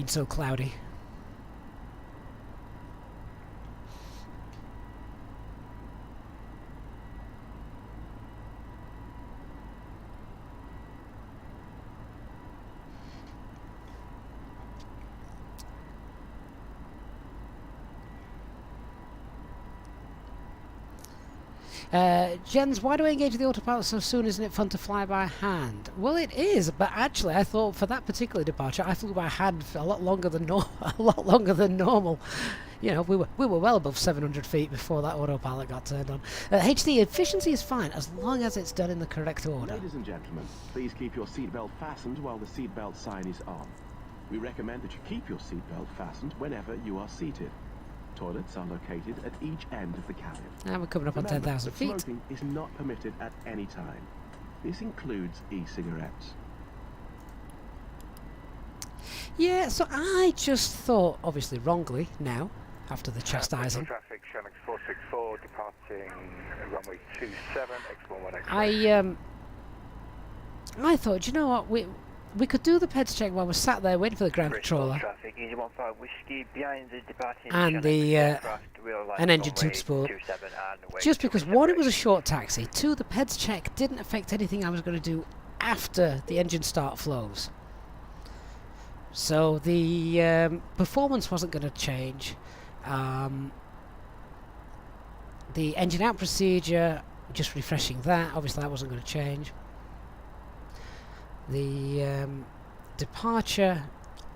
so cloudy. Jens, why do I engage the autopilot so soon? Isn't it fun to fly by hand? Well, it is, but actually, I thought for that particular departure, I flew by hand for a lot longer than normal. You know, we were well above 700 feet before that autopilot got turned on. HD, efficiency is fine as long as it's done in the correct order. Ladies and gentlemen, please keep your seatbelt fastened while the seatbelt sign is on. We recommend that you keep your seatbelt fastened whenever you are seated. Toilets are located at each end of the cabin. And we're coming up on Remember, 10,000 feet. Smoking is not permitted at any time. This includes e-cigarettes. Yeah, so I just thought, obviously wrongly now, after the chastising, Traffic, Shannon 464, departing runway 27, X11X. I thought, you know what, we could do the PEDS check while we're sat there waiting for the ground Bristol controller traffic, easy 15 whiskey, behind the departing and the an engine tube sport. Just because one, it was a short taxi, two, the PEDS check didn't affect anything I was going to do after the engine start flows. So the performance wasn't going to change. The engine out procedure, just refreshing that, obviously that wasn't going to change. The departure,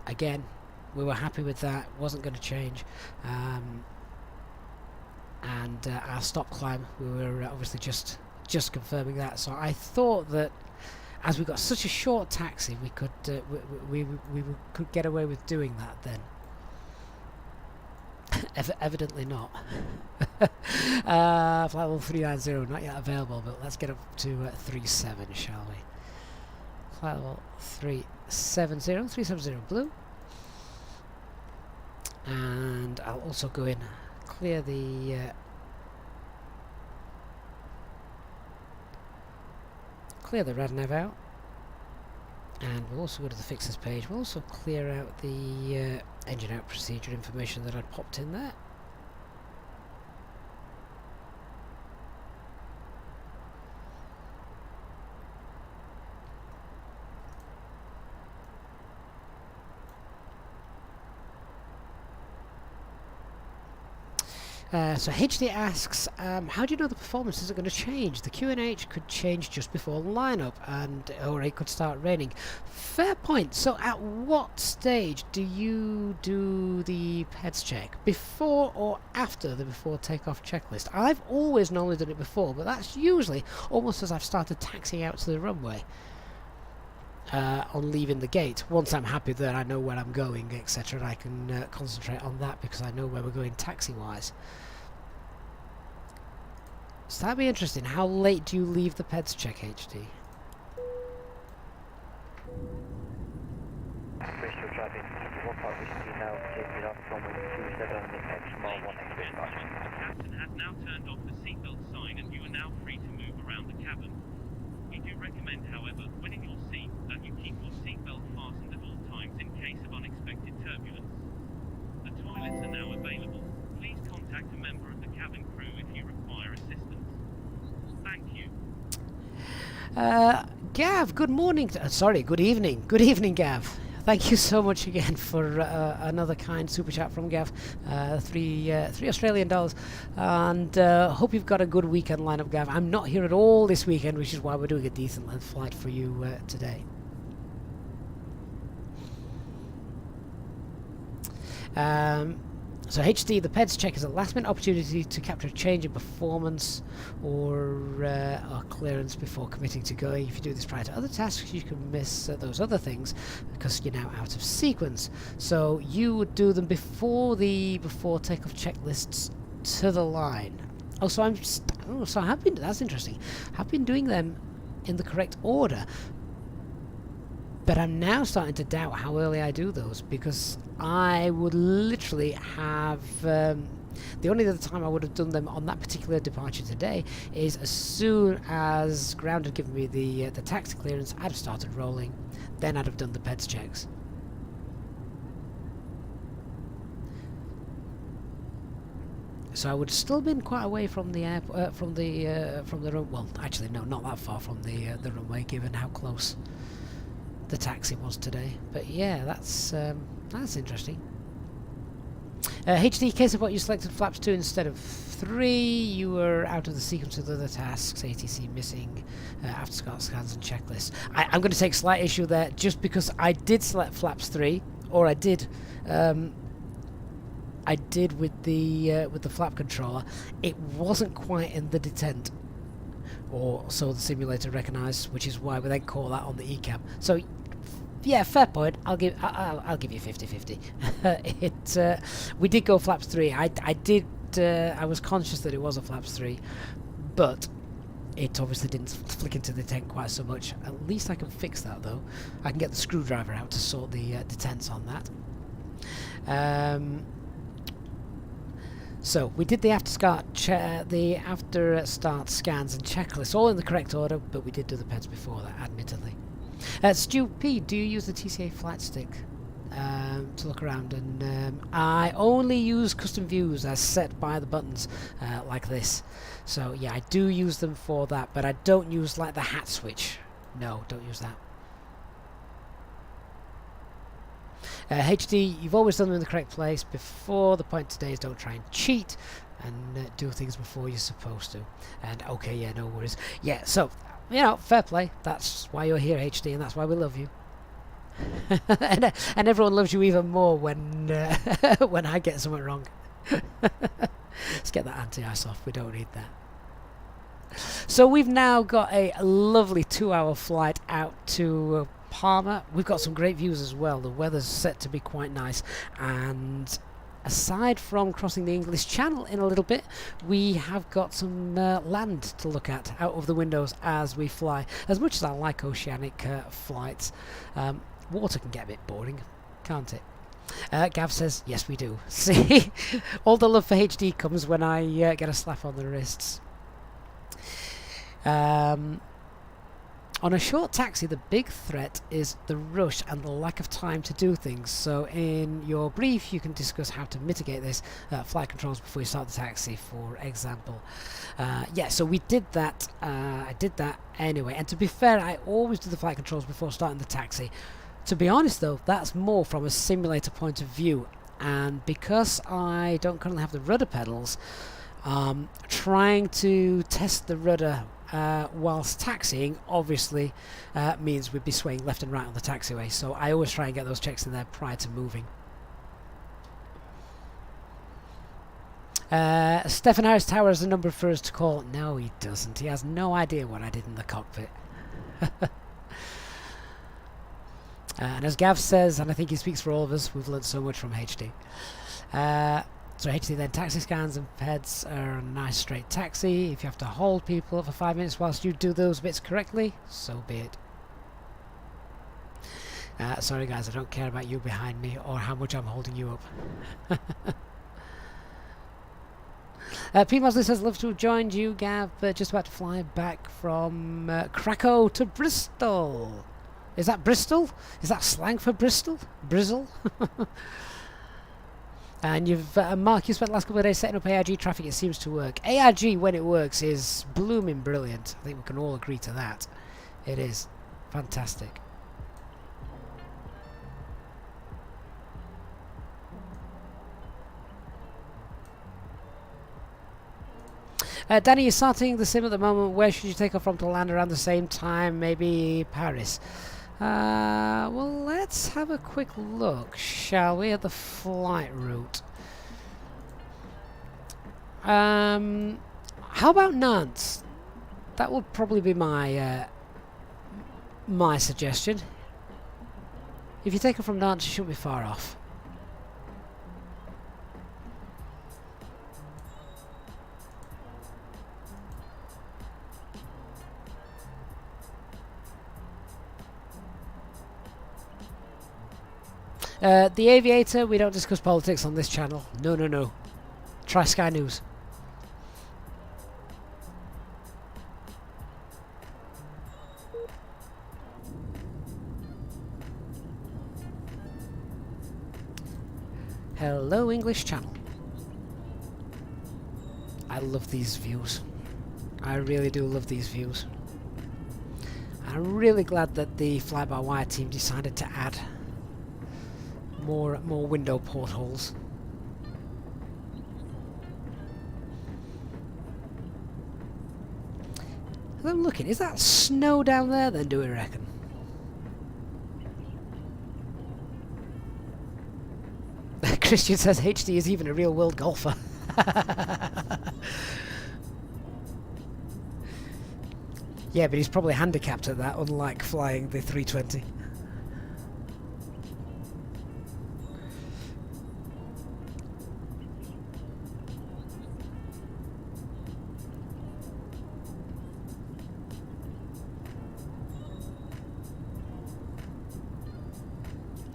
again, we were happy with that, wasn't going to change. And our stop climb, we were obviously just confirming that. So I thought that as we got such a short taxi, we could could get away with doing that then. Evidently not. Flight level 390 not yet available, but let's get up to 37, shall we? Flight level 370 blue. And I'll also go in, clear the red nav out, and we'll also go to the fixes page. We'll also clear out the engine out procedure information that I'd popped in there. So HD asks, how do you know the performance isn't going to change? The QNH could change just before lineup, or it could start raining. Fair point. So at what stage do you do the PEDS check? Before or after the before takeoff checklist? I've always normally done it before, but that's usually almost as I've started taxiing out to the runway. On leaving the gate. Once I'm happy that I know where I'm going, etc., I can concentrate on that because I know where we're going taxi-wise. So that'd be interesting. How late do you leave the PEDS check, HD? Bristol traffic, 15 whiskey now, taking off from 27 on the X11X departure. The captain has now turned off the seatbelt sign and you are now free to move around the cabin. We do recommend, however, when in your seat, that you keep your seatbelt fastened at all times in case of unexpected turbulence. The toilets are now available. Please contact a member of the cabin crew if you require assistance. Thank you. Gav, good morning. Good evening. Good evening, Gav. Thank you so much again for another kind super chat from Gav. $3 Australian, and hope you've got a good weekend lineup, Gav. I'm not here at all this weekend, which is why we're doing a decent length flight for you today. So HD, the PEDS check is a last-minute opportunity to capture a change in performance or clearance before committing to going. If you do this prior to other tasks, you can miss those other things because you're now out of sequence. So you would do them before the takeoff checklists to the line. Oh, so I have been. That's interesting. I've been doing them in the correct order. But I'm now starting to doubt how early I do those, because I would literally have... the only other time I would have done them on that particular departure today is as soon as ground had given me the taxi clearance, I'd have started rolling, then I'd have done the PEDS checks. So I would have still been quite away from the from the run. Well, actually, no, not that far from the runway, given how close the taxi was today. But yeah, that's interesting. HD, case of what you selected flaps 2 instead of 3. You were out of the sequence of other tasks. ATC missing. After scans and checklists. I'm going to take slight issue there, just because I did select flaps 3, or I did with the flap controller. It wasn't quite in the detent, or so the simulator recognised, which is why we then call that on the ECAM. So yeah, fair point. I'll give you 50-50. We did go flaps 3. I was conscious that it was a flaps 3, but it obviously didn't flick into the detent quite so much. At least I can fix that though. I can get the screwdriver out to sort the detents on that. So we did the after start scans and checklists, all in the correct order, but we did do the pets before that, admittedly. Stu P, do you use the TCA flight stick to look around? And I only use custom views as set by the buttons like this. So yeah, I do use them for that, but I don't use like the hat switch. No, don't use that. HD, you've always done them in the correct place before. The point today is don't try and cheat and do things before you're supposed to. And okay, yeah, no worries. Yeah, so, you know, fair play. That's why you're here, HD, and that's why we love you. and everyone loves you even more when when I get something wrong. Let's get that anti-ice off. We don't need that. So we've now got a lovely 2-hour flight out to Palma. We've got some great views as well. The weather's set to be quite nice, and aside from crossing the English Channel in a little bit, we have got some land to look at out of the windows as we fly. As much as I like oceanic flights, water can get a bit boring, can't it? Gav says, yes we do. See, all the love for HD comes when I get a slap on the wrists. On a short taxi, the big threat is the rush and the lack of time to do things. So in your brief, you can discuss how to mitigate this. Flight controls before you start the taxi, for example. Yeah, so we did that. I did that anyway. And to be fair, I always do the flight controls before starting the taxi. To be honest, though, that's more from a simulator point of view. And because I don't currently have the rudder pedals, trying to test the rudder whilst taxiing obviously means we'd be swaying left and right on the taxiway, so I always try and get those checks in there prior to moving. Stephen Harris Tower has a number for us to call. No, he doesn't. He has no idea what I did in the cockpit. And as Gav says, and I think he speaks for all of us, we've learned so much from HD. So HD then, taxi scans and peds are a nice straight taxi. If you have to hold people for 5 minutes whilst you do those bits correctly, so be it. Sorry guys, I don't care about you behind me or how much I'm holding you up. P. Mosley says, love to have joined you, Gav, but just about to fly back from Krakow to Bristol. Is that Bristol? Is that slang for Bristol? Brizzle? And you've, Mark, you spent the last couple of days setting up ARG traffic. It seems to work. ARG, when it works, is blooming brilliant. I think we can all agree to that. It is. Fantastic. Danny, you're starting the sim at the moment. Where should you take off from to land around the same time? Maybe Paris. Well, let's have a quick look, shall we, at the flight route. How about Nantes? That would probably be my my suggestion. If you take her from Nantes, you shouldn't be far off. The Aviator, we don't discuss politics on this channel. No, no, no. Try Sky News. Hello, English Channel. I love these views. I really do love these views. I'm really glad that the FlyByWire team decided to add more window portholes. I'm looking. Is that snow down there then, do we reckon? Christian says HD is even a real world golfer. Yeah, but he's probably handicapped at that, unlike flying the 320.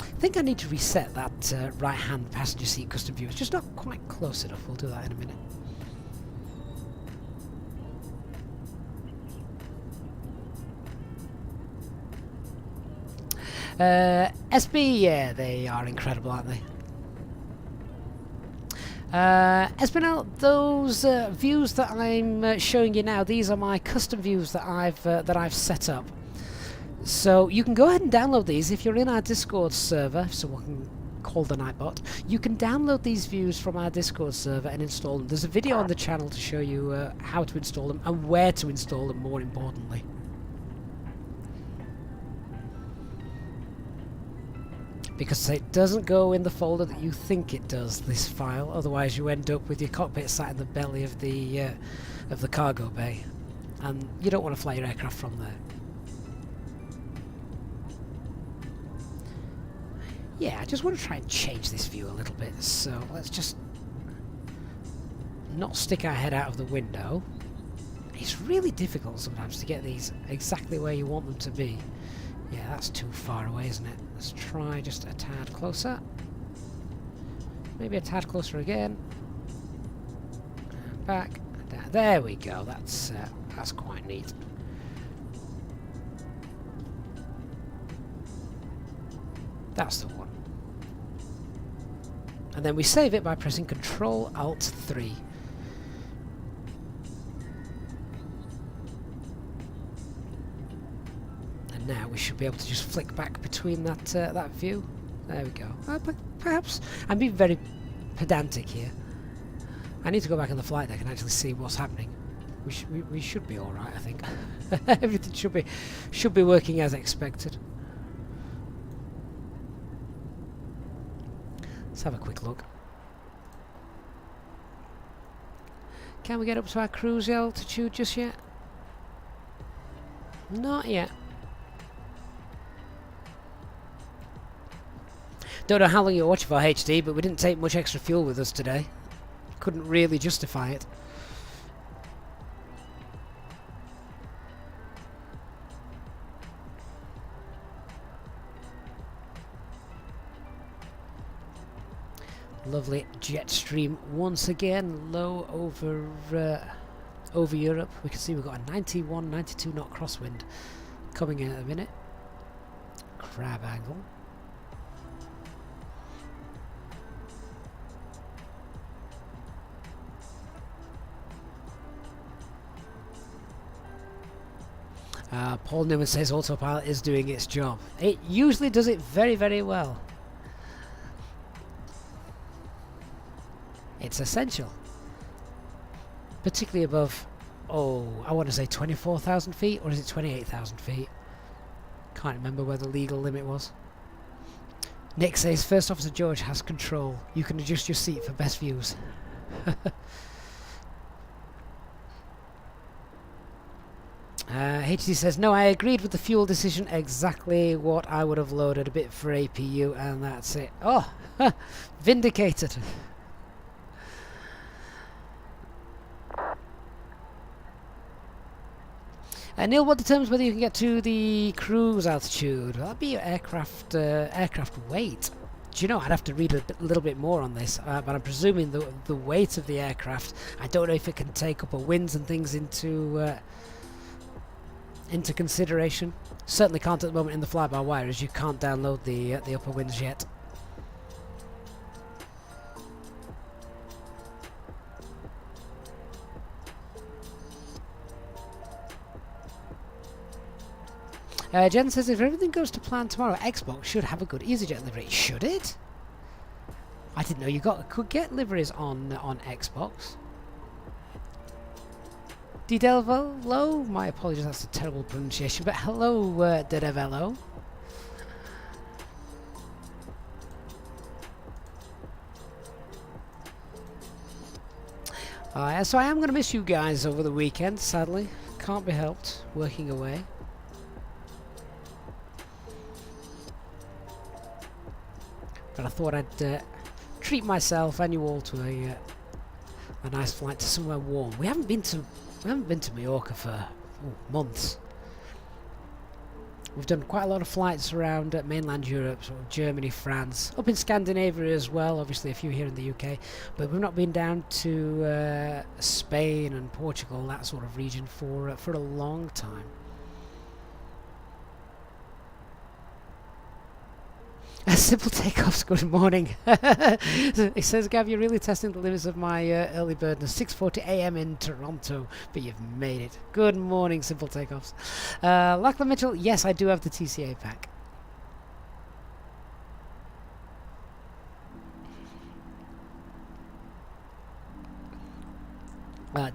I think I need to reset that right-hand passenger seat custom view. It's just not quite close enough. We'll do that in a minute. SB, yeah, they are incredible, aren't they? Espinel, those views that I'm showing you now, these are my custom views that I've set up. So you can go ahead and download these if you're in our Discord server, if someone can call the Nightbot. You can download these views from our Discord server and install them. There's a video on the channel to show you how to install them and where to install them, more importantly. Because it doesn't go in the folder that you think it does, this file, otherwise you end up with your cockpit sat in the belly of the cargo bay, and you don't want to fly your aircraft from there. Yeah, I just want to try and change this view a little bit, so let's just not stick our head out of the window. It's really difficult sometimes to get these exactly where you want them to be. Yeah, that's too far away, isn't it? Let's try just a tad closer. Maybe a tad closer again. And back. And down. There we go. That's quite neat. That's the one. And then we save it by pressing Control-Alt-3. And now we should be able to just flick back between that view. There we go. Perhaps I'm being very pedantic here. I need to go back on the flight deck and actually see what's happening. We should be all right, I think. Everything should be working as expected. Let's have a quick look. Can we get up to our cruise altitude just yet? Not yet. Don't know how long you're watching for HD, but we didn't take much extra fuel with us today. Couldn't really justify it. Lovely jet stream once again, low over Europe. We can see we've got a 91, 92 knot crosswind coming in at a minute. Crab angle. Paul Newman says autopilot is doing its job. It usually does it very, very well. It's essential. Particularly above, oh, I want to say 24,000 feet, or is it 28,000 feet? Can't remember where the legal limit was. Nick says, First Officer George has control. You can adjust your seat for best views. HD says, no, I agreed with the fuel decision, exactly what I would have loaded, a bit for APU, and that's it. Oh, vindicated. Neil, what determines whether you can get to the cruise altitude? That'd be your aircraft weight. Do you know, I'd have to read a little bit more on this, but I'm presuming the weight of the aircraft, I don't know if it can take upper winds and things into consideration. Certainly can't at the moment in the fly-by-wire, as you can't download the upper winds yet. Jen says, if everything goes to plan tomorrow, Xbox should have a good EasyJet livery. Should it? I didn't know you could get liveries on Xbox. Didelvelo, my apologies, that's a terrible pronunciation, but hello, Didelvelo. So I am going to miss you guys over the weekend, sadly. Can't be helped, working away. But I thought I'd treat myself and you all to a nice flight to somewhere warm. We haven't been to Mallorca for months. We've done quite a lot of flights around mainland Europe, sort of Germany, France, up in Scandinavia as well, obviously a few here in the UK, but we've not been down to Spain and Portugal, that sort of region, for a long time. Simple Takeoffs, good morning. It says, Gav, you're really testing the limits of my early birdness. 6:40 AM in Toronto, but you've made it. Good morning, Simple Takeoffs. Lachlan Mitchell, yes, I do have the TCA pack.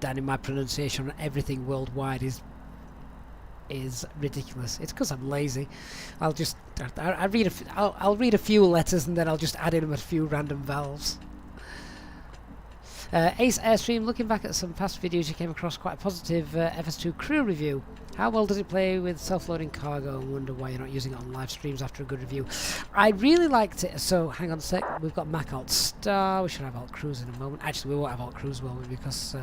Danny, my pronunciation on everything worldwide is ridiculous. It's because I'm lazy. I'll read a few letters and then I'll just add in a few random vowels. Ace Airstream, looking back at some past videos, you came across quite a positive FS2 crew review. How well does it play with self-loading cargo? I wonder why you're not using it on live streams after a good review. I really liked it. So hang on a sec. We've got Mac Alt Star. We should have Alt Cruise in a moment. Actually, we won't have Alt Cruise, will we? Because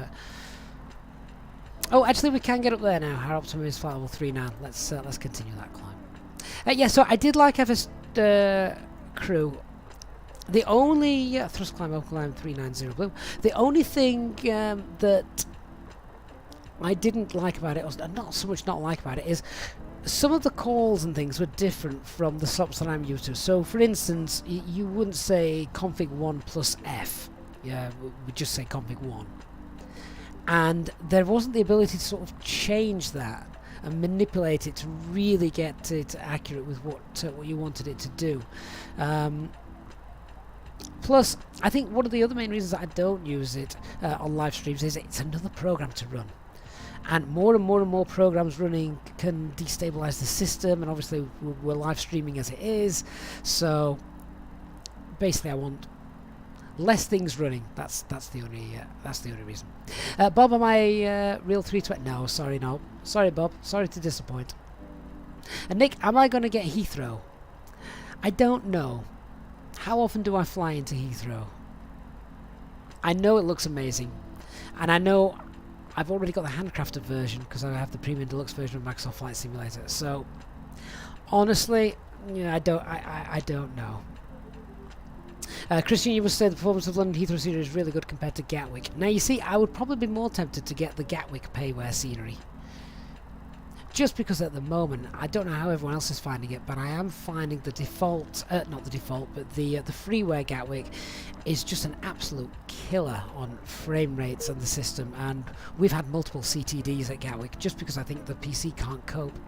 oh, actually, we can get up there now. Our optimum is flight level 39. Let's continue that climb. Yeah, so I did like FS crew. The only thrust climb, open climb 390 blue. The only thing that I didn't like about it, or not so much not like about it, is some of the calls and things were different from the stops that I'm used to. So, for instance, you wouldn't say config 1 plus F. Yeah, we just say config 1. And there wasn't the ability to sort of change that and manipulate it to really get it accurate with what you wanted it to do. Plus, I think one of the other main reasons that I don't use it on live streams is it's another program to run. And more programs running can destabilize the system, and obviously we're live streaming as it is. So basically, I want less things running. That's the only reason. Bob, am I real 320? No, sorry, Bob. Sorry to disappoint. And Nick, am I going to get Heathrow? I don't know. How often do I fly into Heathrow? I know it looks amazing, and I know I've already got the handcrafted version because I have the premium deluxe version of Microsoft Flight Simulator. So honestly, yeah, I don't know. Christian, you must say the performance of London Heathrow scenery is really good compared to Gatwick. Now you see, I would probably be more tempted to get the Gatwick payware scenery. Just because at the moment, I don't know how everyone else is finding it, but I am finding the default, not the default, but the freeware Gatwick is just an absolute killer on frame rates and the system, and we've had multiple CTDs at Gatwick just because I think the PC can't cope.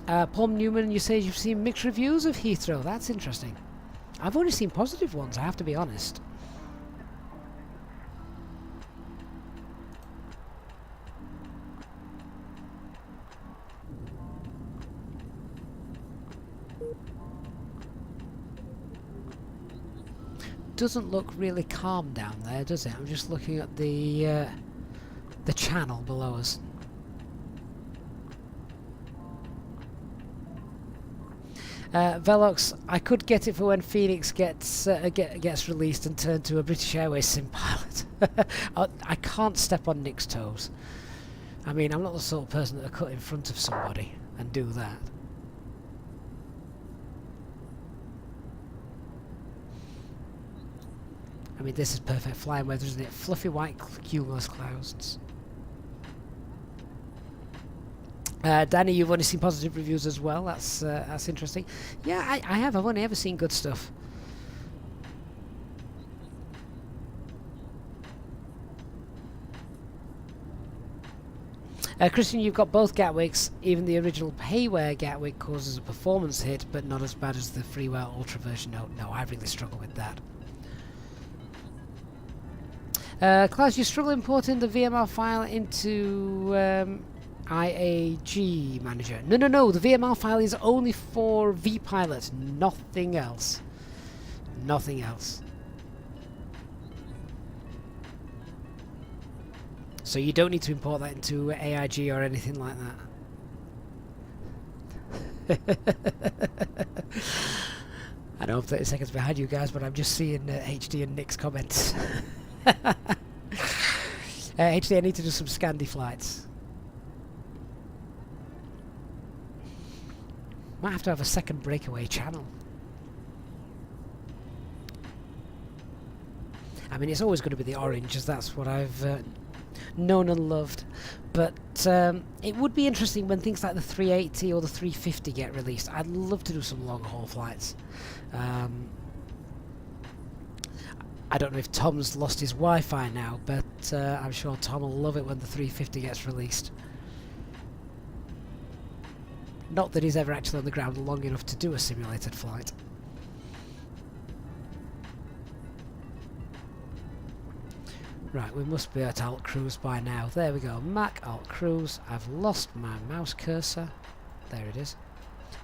Paul Newman, you say you've seen mixed reviews of Heathrow. That's interesting. I've only seen positive ones, I have to be honest. Doesn't look really calm down there, does it? I'm just looking at the channel below us. Velox, I could get it for when Phoenix gets released and turned to a British Airways sim pilot. I can't step on Nick's toes. I mean, I'm not the sort of person that will cut in front of somebody and do that. I mean, this is perfect flying weather, isn't it? Fluffy white cumulus clouds. Danny, you've only seen positive reviews as well. That's interesting. Yeah, I have. I've only ever seen good stuff. Christian, you've got both Gatwicks. Even the original payware Gatwick causes a performance hit, but not as bad as the freeware Ultra version. No, I really struggle with that. Klaus, you struggle importing the VMR file into IAG Manager. No, the VMR file is only for vPilot, nothing else. Nothing else. So you don't need to import that into AIG or anything like that. I know I'm 30 seconds behind you guys, but I'm just seeing HD and Nick's comments. HD, I need to do some Scandi flights. Might have to have a second breakaway channel. I mean, it's always going to be the orange, as that's what I've known and loved. But it would be interesting when things like the 380 or the 350 get released. I'd love to do some long haul flights. I don't know if Tom's lost his Wi-Fi now, but I'm sure Tom will love it when the 350 gets released. Not that he's ever actually on the ground long enough to do a simulated flight. Right, we must be at Alt Cruise by now. There we go. Mac Alt Cruise. I've lost my mouse cursor. There it is.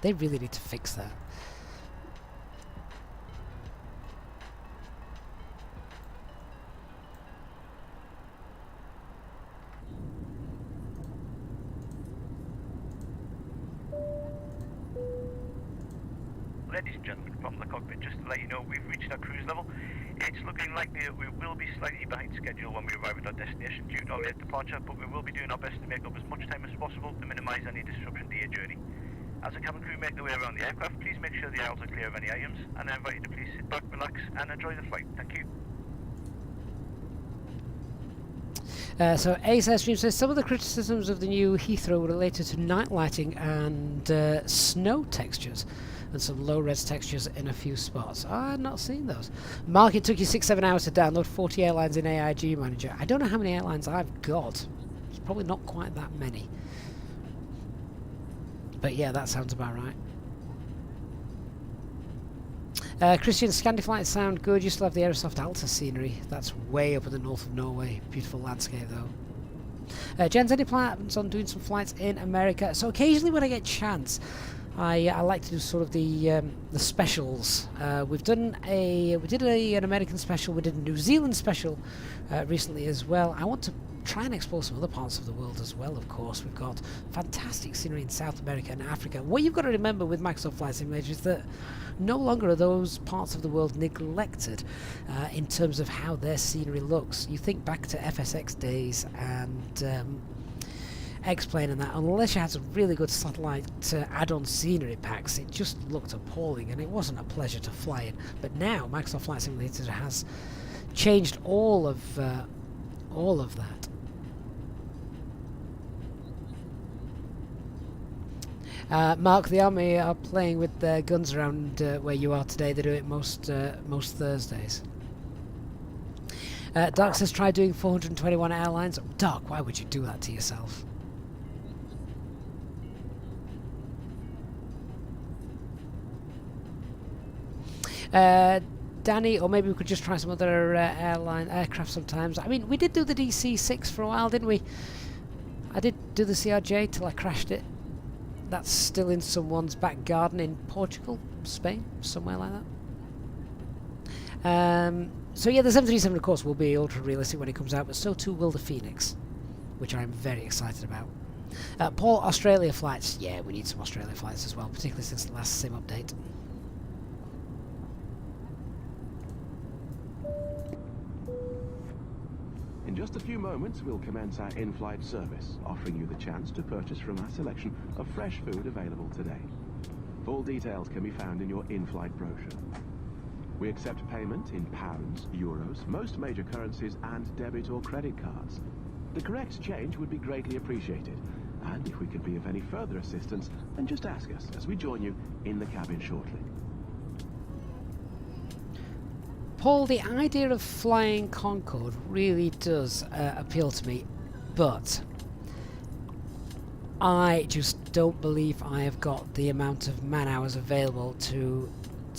They really need to fix that. Ladies and gentlemen, from the cockpit, just to let you know, we've reached our cruise level. It's looking likely that we will be slightly behind schedule when we arrive at our destination due to our late departure, but we will be doing our best to make up as much time as possible to minimise any disruption to your journey. As the cabin crew make their way around the aircraft, please make sure the aisles are clear of any items, and I invite you to please sit back, relax, and enjoy the flight. Thank you. So Ace Airstream says some of the criticisms of the new Heathrow were related to night lighting and snow textures and some low-res textures in a few spots. I've not seen those. Mark, it took you 6-7 hours to download 40 airlines in AIG Manager. I don't know how many airlines I've got. It's probably not quite that many. But yeah, that sounds about right. Christian, Scandi flights sound good. You still have the Aerosoft Alta scenery. That's way up in the north of Norway. Beautiful landscape though. Jen's, any plans on doing some flights in America? So occasionally when I get a chance, I like to do sort of the specials. We did an American special. We did a New Zealand special recently as well. I want to try and explore some other parts of the world as well. Of course, we've got fantastic scenery in South America and Africa. What you've got to remember with Microsoft Flight Simulator is that no longer are those parts of the world neglected in terms of how their scenery looks. You think back to FSX days and X-Plane and that, unless you had some really good satellite add-on scenery packs, it just looked appalling and it wasn't a pleasure to fly in. But now Microsoft Flight Simulator has changed all of that. Mark, the Army are playing with their guns around where you are today. They do it most Thursdays. Dark says try doing 421 airlines. Dark, why would you do that to yourself? Danny, or maybe we could just try some other aircraft sometimes. I mean, we did do the DC-6 for a while, didn't we? I did do the CRJ till I crashed it. That's still in someone's back garden in Portugal, Spain, somewhere like that. So yeah, the 737 of course will be ultra realistic when it comes out, but so too will the Phoenix, which I'm very excited about. Paul, Australia flights. Yeah, we need some Australia flights as well, particularly since the last SIM update. In just a few moments, we'll commence our in-flight service, offering you the chance to purchase from our selection of fresh food available today. Full details can be found in your in-flight brochure. We accept payment in pounds, euros, most major currencies, and debit or credit cards. The correct change would be greatly appreciated, and if we could be of any further assistance, then just ask us as we join you in the cabin shortly. Paul, the idea of flying Concorde really does appeal to me, but I just don't believe I have got the amount of man hours available to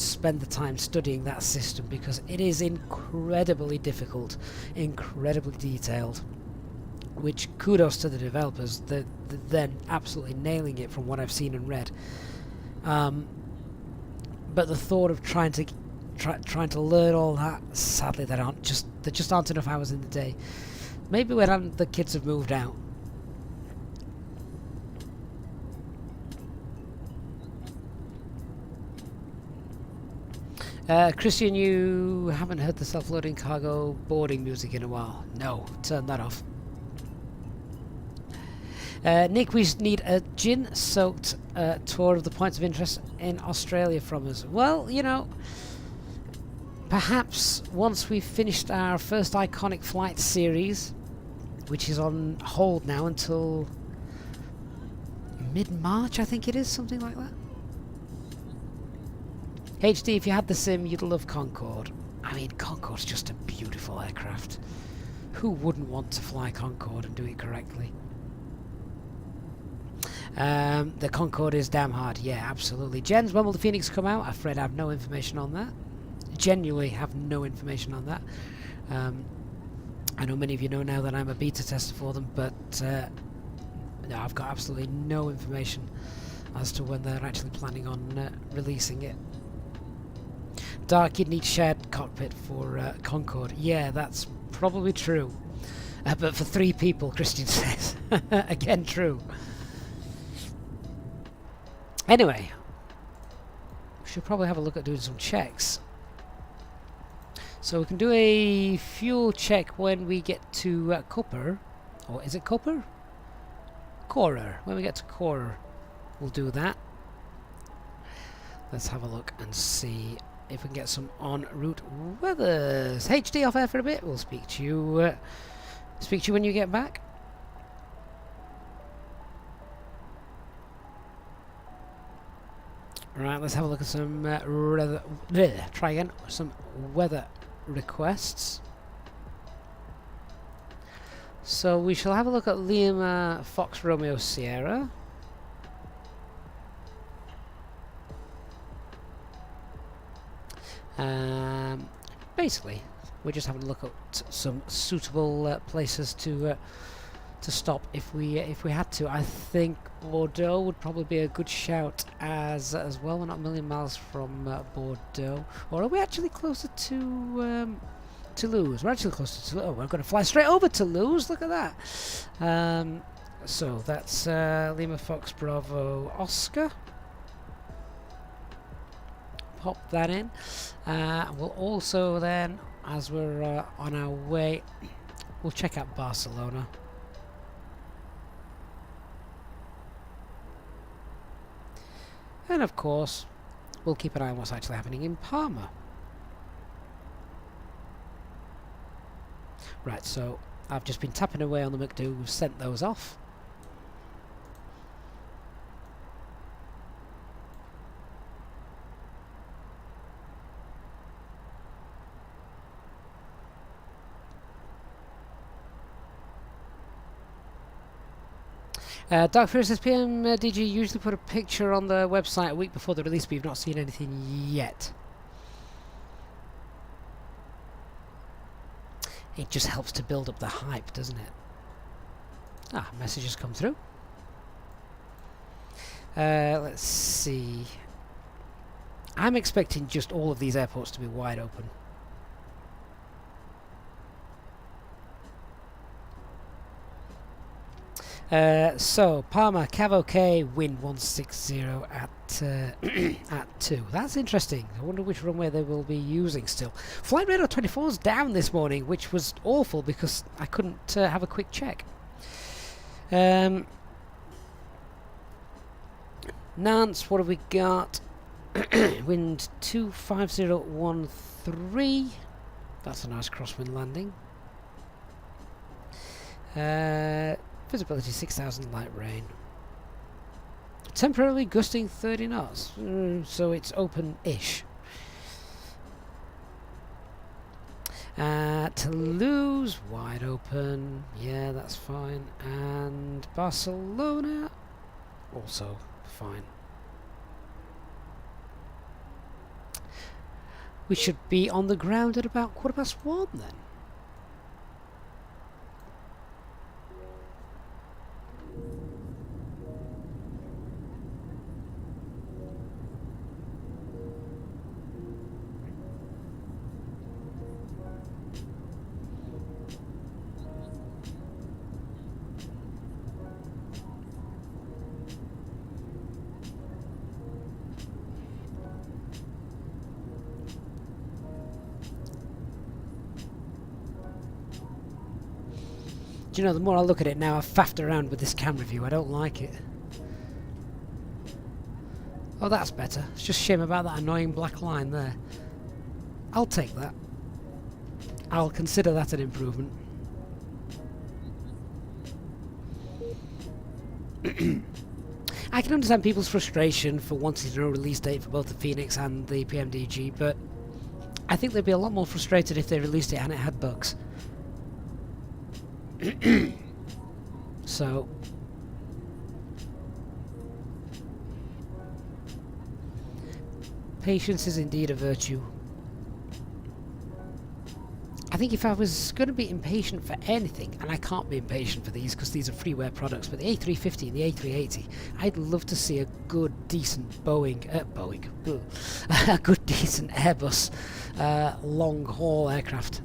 spend the time studying that system because it is incredibly difficult, incredibly detailed. Which kudos to the developers, they're then absolutely nailing it from what I've seen and read. But the thought of trying to learn all that, sadly, there just aren't enough hours in the day. Maybe when the kids have moved out. Christian, you haven't heard the self-loading cargo boarding music in a while. No, turn that off. Nick, we need a gin-soaked tour of the points of interest in Australia from us. Well, you know, perhaps once we've finished our first iconic flight series, which is on hold now until mid-March, I think it is, something like that. HD, if you had the sim, you'd love Concorde. I mean, Concorde's just a beautiful aircraft. Who wouldn't want to fly Concorde and do it correctly? The Concorde is damn hard. Yeah, absolutely. Jens, when will the Phoenix come out? I'm afraid I have no information on that. Genuinely have no information on that. I know many of you know now that I'm a beta tester for them, but no, I've got absolutely no information as to when they're actually planning on releasing it. Dark, you'd need shared cockpit for Concorde. Yeah, that's probably true. But for 3 people, Christian says. Again, true. Anyway, we should probably have a look at doing some checks. So we can do a fuel check when we get to Copper. Or is it Copper? Corer. When we get to Corer, we'll do that. Let's have a look and see if we can get some en route weathers. HD off air for a bit. We'll speak to you. Speak to you when you get back. Right, let's have a look at some try again. Some weather requests. So we shall have a look at Lima Fox Romeo Sierra. Basically, we're just having a look at some suitable places to stop if we had to. I think Bordeaux would probably be a good shout as well. We're not a million miles from Bordeaux, or are we actually closer to Toulouse? We're actually closer to Toulouse. Oh, we're going to fly straight over to Toulouse. Look at that. So that's Lima Fox Bravo Oscar. Pop that in. We'll also then, as we're on our way, we'll check out Barcelona. And of course, we'll keep an eye on what's actually happening in Palma. Right, so I've just been tapping away on the McDo. We've sent those off. Dark Fury says PM DG usually put a picture on the website a week before the release, but you've not seen anything yet. It just helps to build up the hype, doesn't it? Ah, messages come through. Let's see. I'm expecting just all of these airports to be wide open. So Palma, Cav OK, wind 160 at 2. That's interesting. I wonder which runway they will be using still. Flight Radar 24's down this morning, which was awful because I couldn't have a quick check. Nantes, what have we got? Wind 25013. That's a nice crosswind landing. Visibility 6,000, light rain. Temporarily gusting 30 knots, so it's open-ish. Toulouse, wide open, yeah, that's fine. And Barcelona, also fine. We should be on the ground at about 1:15 then. Do you know, the more I look at it now, I've faffed around with this camera view. I don't like it. Oh, that's better. It's just a shame about that annoying black line there. I'll take that. I'll consider that an improvement. I can understand people's frustration for wanting to know a release date for both the Phoenix and the PMDG, but I think they'd be a lot more frustrated if they released it and it had bugs. So patience is indeed a virtue. I think if I was going to be impatient for anything, and I can't be impatient for these because these are freeware products, but the A350 and the A380, I'd love to see a good decent a good decent Airbus long haul aircraft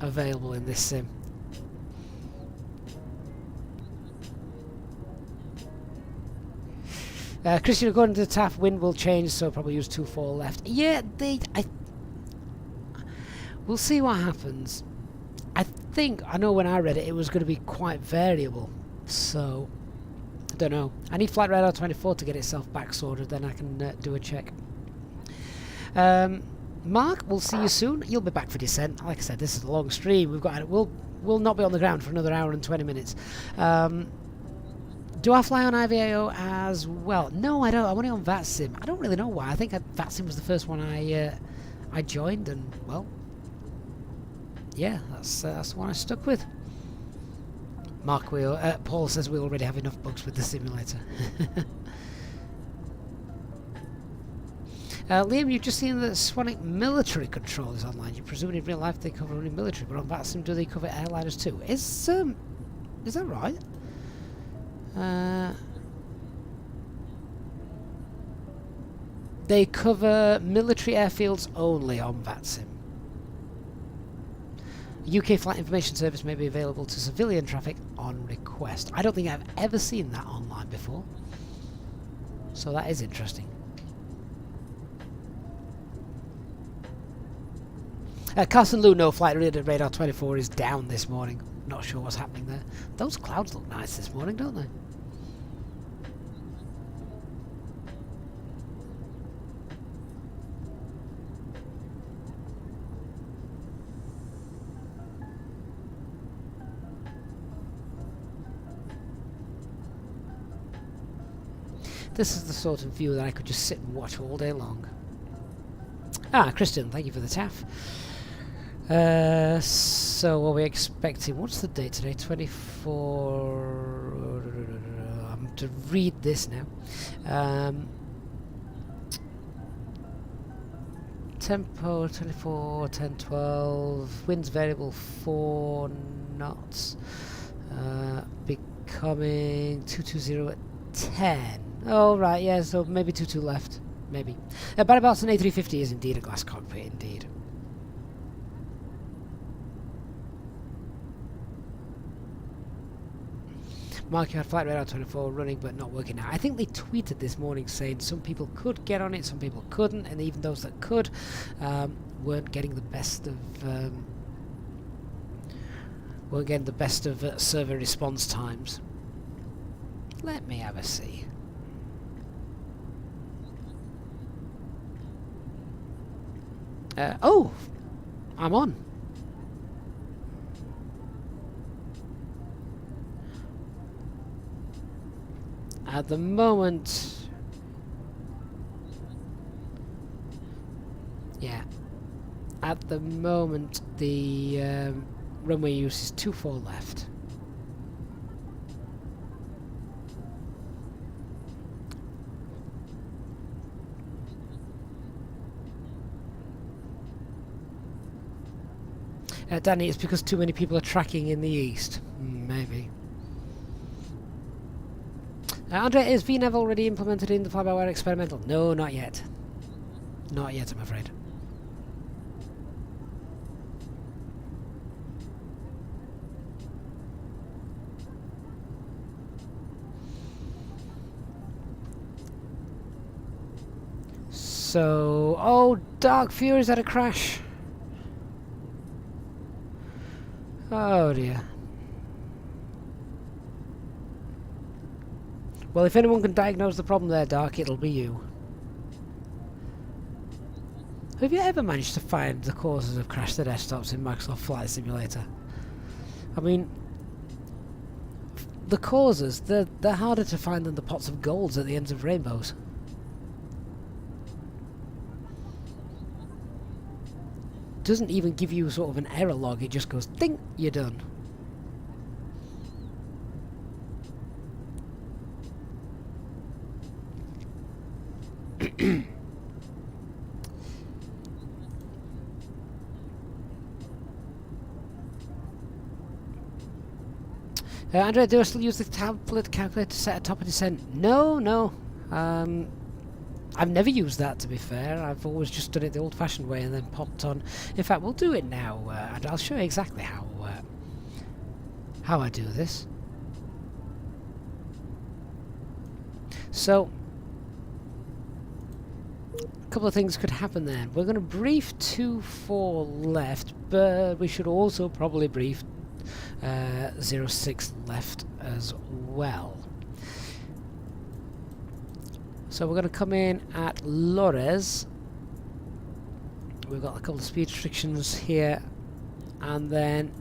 available in this sim. Christian, according to the TAF, wind will change, so probably use 2-4 left. Yeah, we'll see what happens. I know when I read it, it was going to be quite variable. So, I don't know. I need Flight Radar 24 to get itself back sorted, then I can do a check. Mark, we'll see you soon. You'll be back for descent. Like I said, this is a long stream. We'll not be on the ground for another hour and 20 minutes. Do I fly on IVAO as well? No, I don't. I'm only on VATSIM. I don't really know why. I think VATSIM was the first one I joined, and well, yeah, that's the one I stuck with. Paul says we already have enough bugs with the simulator. Liam, you've just seen that Sonic military controllers online. You presume in real life they cover only military, but on VATSIM do they cover airliners too? Is that right? They cover military airfields only on VATSIM. UK Flight Information Service may be available to civilian traffic on request. I don't think I've ever seen that online before. So that is interesting. Carson Lou, no, Flight Radar 24 is down this morning. Not sure what's happening there. Those clouds look nice this morning, don't they? This is the sort of view that I could just sit and watch all day long. Ah, Kristen, thank you for the TAF. So what are we expecting? What's the date today? 24... I'm to read this now. Tempo 24, 10, 12. Winds variable 4 knots. Becoming 220 at 10. Oh, right, yeah, so maybe 22 left. Maybe. But about an A350 is indeed a glass cockpit, indeed. Mark, you had Flight Radar 24 running but not working now. I think they tweeted this morning saying some people could get on it, some people couldn't, and even those that could weren't getting the best of server response times. Let me have a see. Oh, I'm on. At the moment, yeah. At the moment, the runway use is 24 left. Danny, it's because too many people are tracking in the east. Maybe. Andre, is VNAV already implemented in the FlyByWire experimental? No, not yet. Not yet, I'm afraid. So, oh, Dark Fury's had a crash. Oh dear. Well, if anyone can diagnose the problem there, Dark, it'll be you. Have you ever managed to find the causes of crash the desktops in Microsoft Flight Simulator? I mean, the causes, they're harder to find than the pots of golds at the ends of rainbows. Doesn't even give you sort of an error log, it just goes ding, you're done. Andrea, do I still use the tablet calculator to set a top of descent? No, no. I've never used that, to be fair. I've always just done it the old-fashioned way and then popped on. In fact, we'll do it now, and I'll show you exactly how I do this. So, a couple of things could happen then. We're going to brief 24 left, but we should also probably brief 06 left as well. So we're going to come in at Lores. We've got a couple of speed restrictions here, and then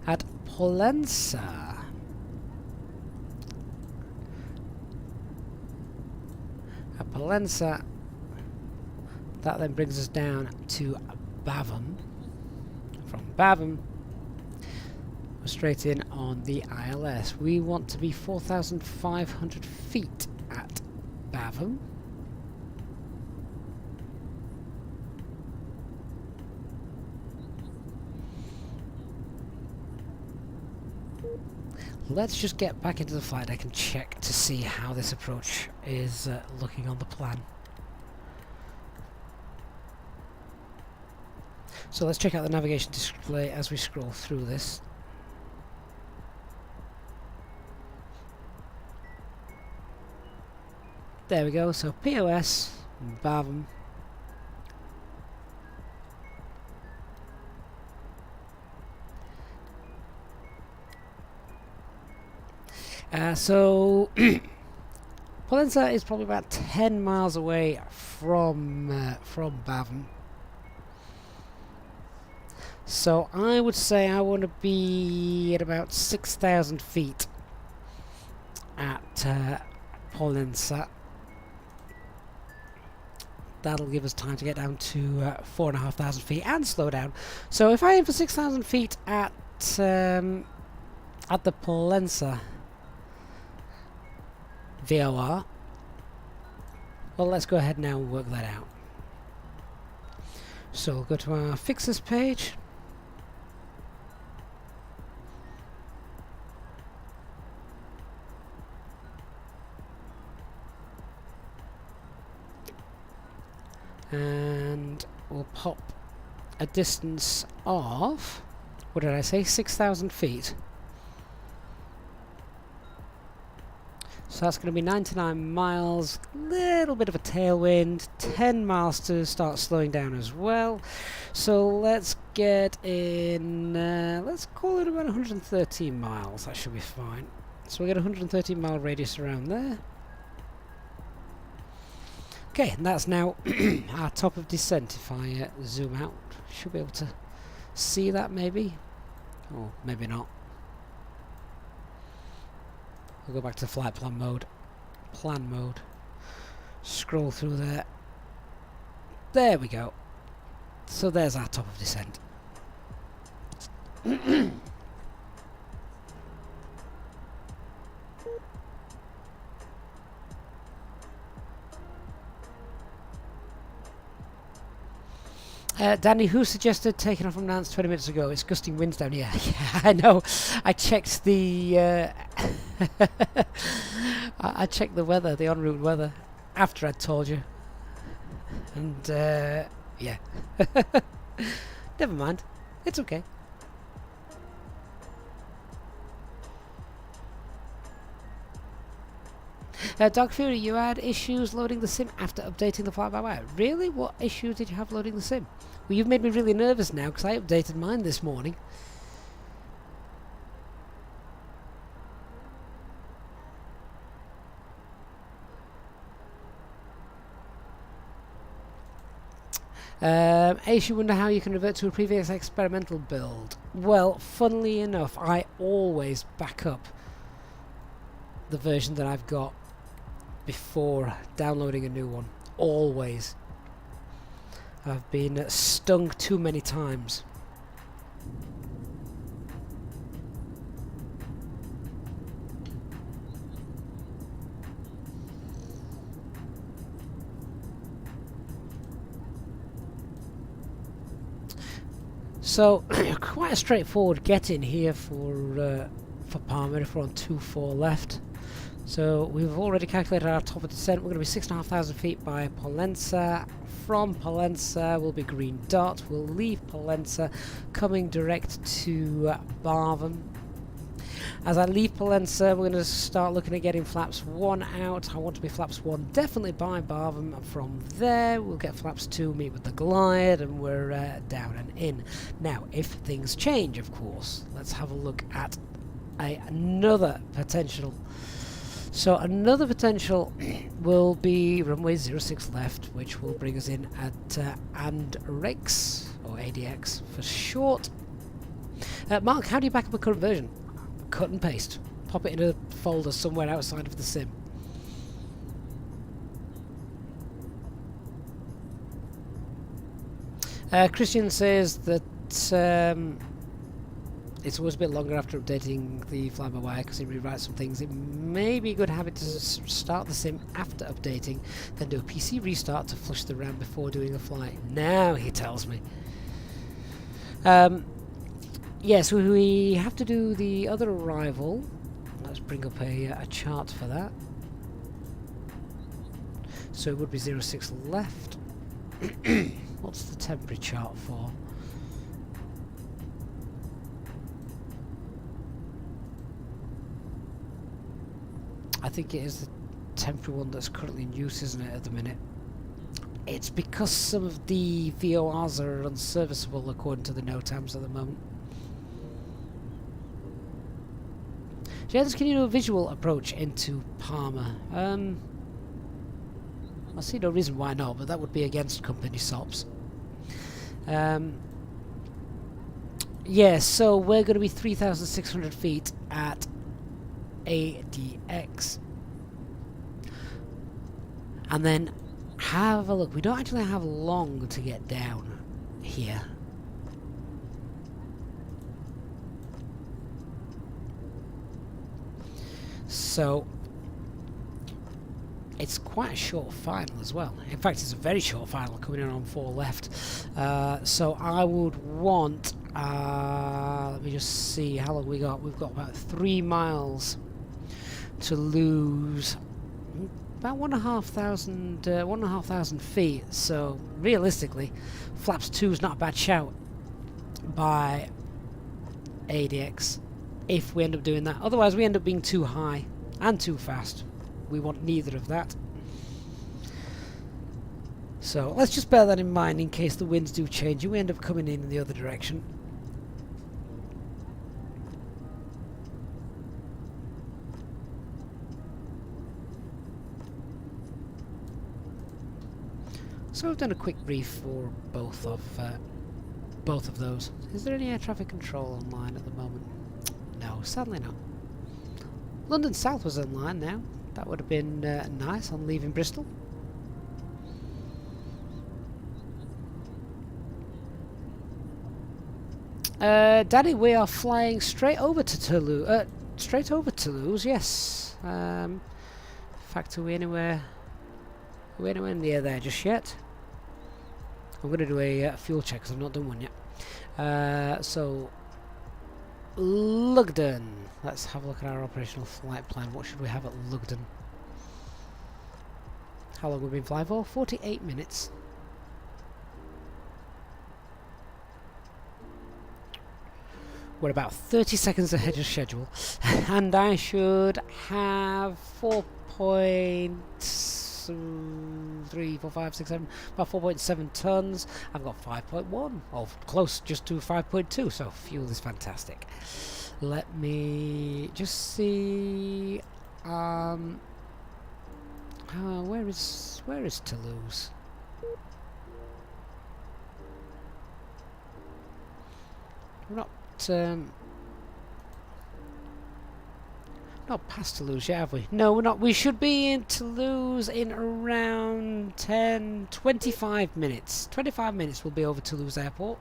at Pollensa. At Pollensa, that then brings us down to Bavum. From Bavum, we're straight in on the ILS. We want to be 4,500 feet at Bavum. Let's just get back into the flight deck and check to see how this approach is looking on the plan. So let's check out the navigation display as we scroll through this. There we go, so POS, Bavum. So Pollensa is probably about 10 miles away from Bavum. So I would say I want to be at about 6,000 feet at Pollensa. That'll give us time to get down to 4,500 feet and slow down. So if I aim for 6,000 feet at the Pollensa VOR, well, let's go ahead now and work that out. So we'll go to our fixes page. And we'll pop a distance of, what did I say, 6,000 feet. So that's going to be 99 miles, little bit of a tailwind, 10 miles to start slowing down as well. So let's get in, let's call it about 113 miles, that should be fine. So we'll get a 113 mile radius around there. Okay, and that's now our top of descent. If I zoom out, should be able to see that maybe, or maybe not. We'll go back to flight plan mode. Scroll through there. There we go. So there's our top of descent. Danny, who suggested taking off from Nance 20 minutes ago? It's gusting winds down here. Yeah, I know. I checked the I checked the weather, the en route weather, after I'd told you. And yeah. Never mind. It's okay. Dog Fury, you had issues loading the sim after updating the fly-by-wire. Really? What issues did you have loading the sim? Well, you've made me really nervous now because I updated mine this morning. Ace, you wonder how you can revert to a previous experimental build. Well, funnily enough, I always back up the version that I've got before downloading a new one. Always. I've been stung too many times. So quite a straightforward get in here for Palma if we're on 2-4 left. So we've already calculated our top of descent. We're going to be 6,500 feet by Pollensa. From Pollensa will be Green Dot. We'll leave Pollensa, coming direct to Barvam. As I leave Pollensa, we're going to start looking at getting flaps 1 out. I want to be flaps 1 definitely by Barvam. From there, we'll get flaps 2, meet with the glide, and we're down and in. Now, if things change, of course, let's have a look at another potential. So another potential will be runway 06 left, which will bring us in at ANDRX, or ADX for short. Mark, how do you back up a current version? Cut and paste. Pop it in a folder somewhere outside of the sim. Christian says that it's always a bit longer after updating the fly-by-wire because it rewrites some things. It may be a good habit to start the sim after updating, then do a PC restart to flush the RAM before doing a flight. Now he tells me. Yes, we have to do the other arrival. Let's bring up a chart for that. So it would be 06 left. What's the temporary chart for? I think it is the temporary one that's currently in use, isn't it, at the minute? It's because some of the VORs are unserviceable according to the NOTAMs at the moment. James, can you do a visual approach into Palma? I see no reason why not, but that would be against company SOPs. Yeah, so we're going to be 3,600 feet at ADX. And then have a look. We don't actually have long to get down here. So it's quite a short final as well. In fact, it's a very short final coming in on 4 left. So I would want, let me just see how long we got. We've got about 3 miles to lose. About 1,500 feet. So realistically, flaps 2 is not a bad shout by ADX if we end up doing that. Otherwise, we end up being too high and too fast. We want neither of that. So let's just bear that in mind in case the winds do change and we end up coming in the other direction. So I've done a quick brief for both of those. Is there any air traffic control online at the moment? No, sadly not. London South was online now. That would have been nice on leaving Bristol. Daddy, we are flying straight over to Toulouse. Straight over Toulouse, yes. In fact, are we anywhere near there just yet? I'm going to do a fuel check because I've not done one yet. So, Lugden. Let's have a look at our operational flight plan. What should we have at Lugden? How long have we been flying for? 48 minutes. We're about 30 seconds ahead of schedule, and I should have 4.3, 4, 5, 6, 7, about 4.7 tons. I've got 5.1, or close just to 5.2, so fuel is fantastic. Let me just see. Where is Toulouse? We're not past Toulouse yet, have we? No, we're not. We should be in Toulouse in around 25 minutes. 25 minutes we'll be over Toulouse Airport.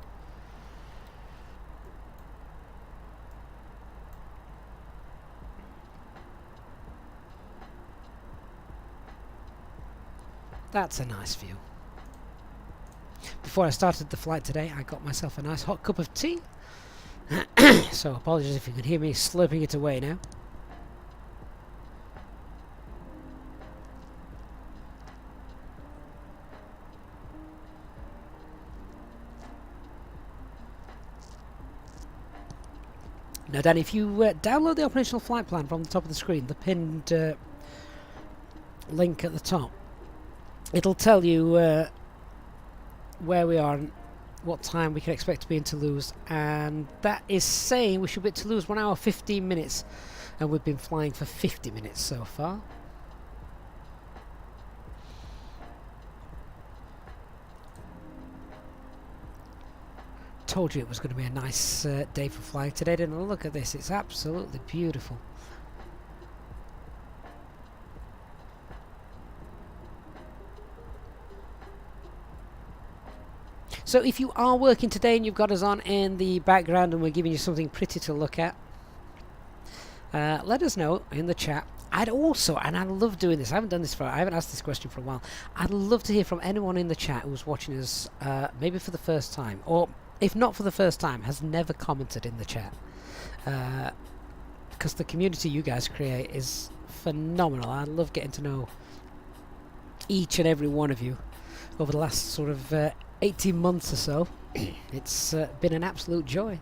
That's a nice view. Before I started the flight today, I got myself a nice hot cup of tea. So apologies if you can hear me slurping it away now. Now Dan, if you download the operational flight plan from the top of the screen, the pinned link at the top, it'll tell you where we are and what time we can expect to be in Toulouse, and that is saying we should be at Toulouse 1 hour 15 minutes, and we've been flying for 50 minutes so far. Told you it was going to be a nice day for flying today, didn't I? Look at this, it's absolutely beautiful. So if you are working today and you've got us on in the background and we're giving you something pretty to look at, let us know in the chat. I'd also, and I love doing this, I haven't asked this question for a while, I'd love to hear from anyone in the chat who's watching us maybe for the first time, or if not for the first time, has never commented in the chat. Because the community you guys create is phenomenal. I love getting to know each and every one of you over the last sort of 18 months or so. It's been an absolute joy,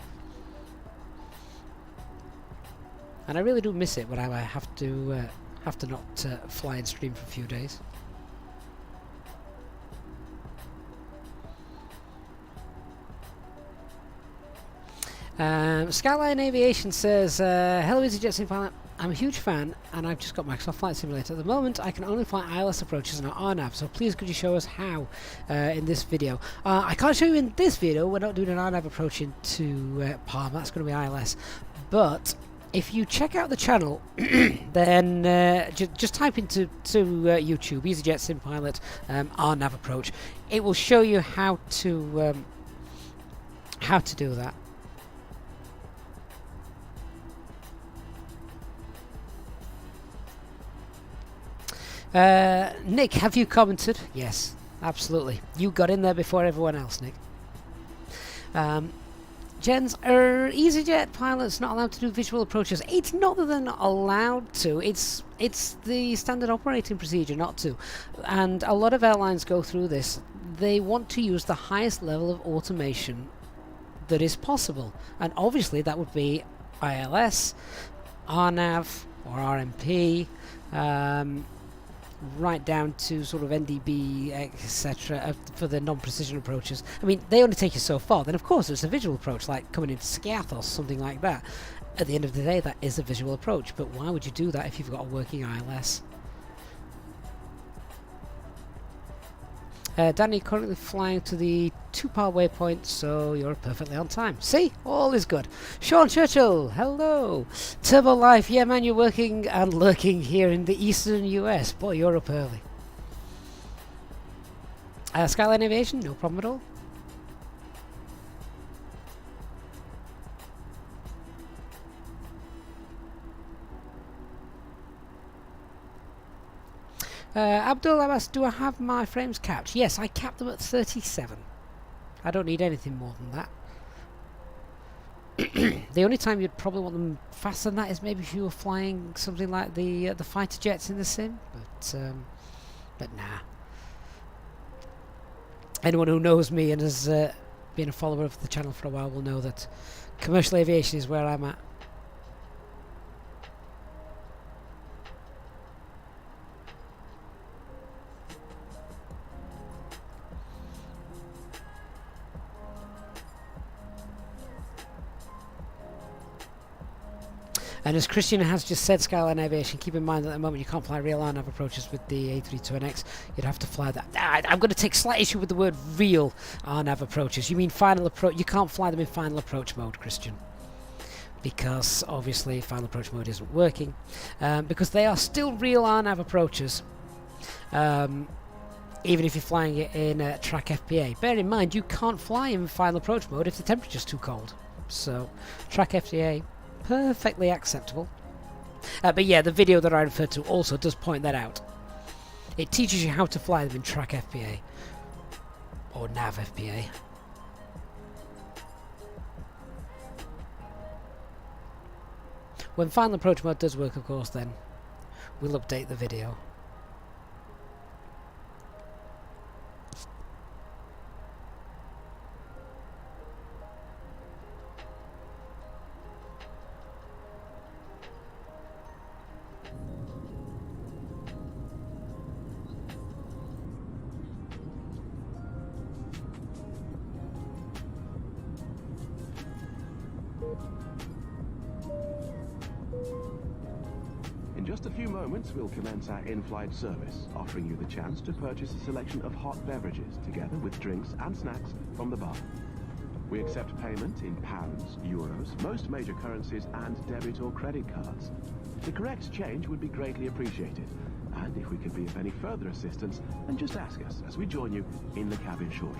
and I really do miss it when I have to not fly and stream for a few days. Skyline Aviation says, hello EasyJet Sim Pilot, I'm a huge fan and I've just got Microsoft Flight Simulator. At the moment I can only fly ILS approaches and not RNAV, so please could you show us how in this video. I can't show you in this video, we're not doing an RNAV approach into Palma, that's going to be ILS, but if you check out the channel then just type into YouTube EasyJet Sim Pilot RNAV approach. It will show you how to do that. Nick, have you commented? Yes, absolutely. You got in there before everyone else, Nick. Jens, are EasyJet pilots not allowed to do visual approaches? It's not that they're not allowed to, it's the standard operating procedure not to. And a lot of airlines go through this. They want to use the highest level of automation that is possible. And obviously that would be ILS, RNAV or RMP, right down to sort of NDB, etc. For the non-precision approaches. I mean, they only take you so far. Then of course it's a visual approach, like coming into Skiathos, something like that. At the end of the day, that is a visual approach. But why would you do that if you've got a working ILS? Danny, currently flying to the 2-par waypoint, so you're perfectly on time. See? All is good. Sean Churchill, hello. Turbo Life, yeah man, you're working and lurking here in the eastern US. Boy, you're up early. Skyline Aviation, no problem at all. Abdul Abbas, do I have my frames capped? Yes, I capped them at 37. I don't need anything more than that. The only time you'd probably want them faster than that is maybe if you were flying something like the fighter jets in the sim, but nah. Anyone who knows me and has been a follower of the channel for a while will know that commercial aviation is where I'm at. And as Christian has just said, Skyline Aviation, keep in mind that at the moment you can't fly real RNAV approaches with the A320NX. You'd have to fly that. I'm going to take slight issue with the word real RNAV approaches. You mean final approach? You can't fly them in final approach mode, Christian, because obviously final approach mode isn't working, because they are still real RNAV approaches, even if you're flying it in track FPA. Bear in mind, you can't fly in final approach mode if the temperature's too cold. So track FPA, perfectly acceptable. But yeah, the video that I referred to also does point that out. It teaches you how to fly them in track FPA or nav FPA. When final approach mode does work, of course, then we'll update the video. In just a few moments, we'll commence our in-flight service, offering you the chance to purchase a selection of hot beverages, together with drinks and snacks from the bar. We accept payment in pounds, euros, most major currencies, and debit or credit cards. The correct change would be greatly appreciated, and if we could be of any further assistance, then just ask us as we join you in the cabin shortly.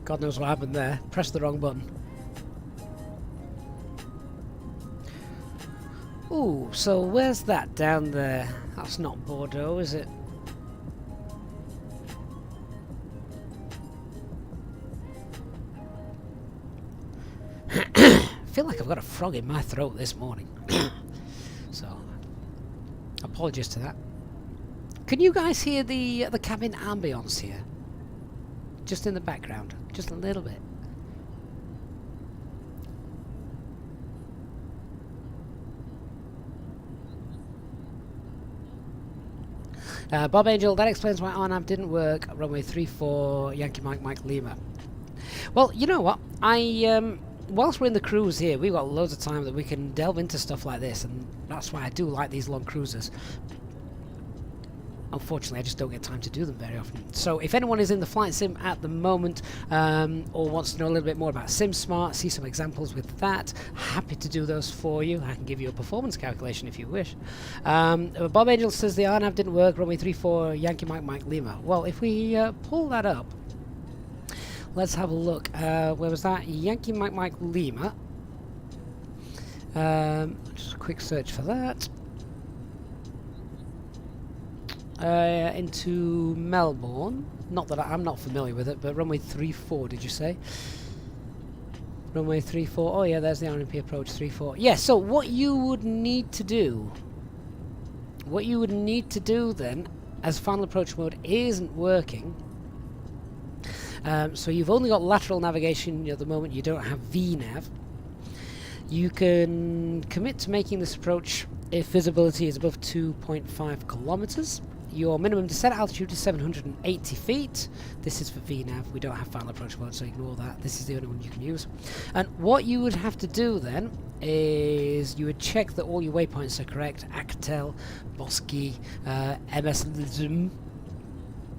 God knows what happened there. Pressed the wrong button. Ooh, so where's that down there? That's not Bordeaux, is it? I feel like I've got a frog in my throat this morning. So, apologies to that. Can you guys hear the cabin ambience here? Just in the background, just a little bit. Bob Angel, that explains why RNAV didn't work. Runway 34, Yankee Mike Mike Lima. Well, you know what? Whilst we're in the cruise here, we've got loads of time that we can delve into stuff like this, and that's why I do like these long cruises. Unfortunately, I just don't get time to do them very often. So if anyone is in the flight sim at the moment, or wants to know a little bit more about SimSmart, see some examples with that, happy to do those for you. I can give you a performance calculation if you wish. Bob Angel says the RNAV didn't work, runway 34, Yankee Mike Mike Lima. Well, if we pull that up, let's have a look. Where was that? Yankee Mike Mike Lima. Just a quick search for that. Into Melbourne. Not that I'm not familiar with it, but runway 34, did you say? Runway 34. Oh yeah, there's the RNP approach 34. Yeah, so what you would need to do then, as final approach mode isn't working, so you've only got lateral navigation at the moment, you don't have VNAV. You can commit to making this approach if visibility is above 2.5 kilometers. Your minimum descent altitude is 780 feet. This is for VNAV. We don't have final approach mode, so ignore that. This is the only one you can use. And what you would have to do then is you would check that all your waypoints are correct. Actel, Bosky, MSFS,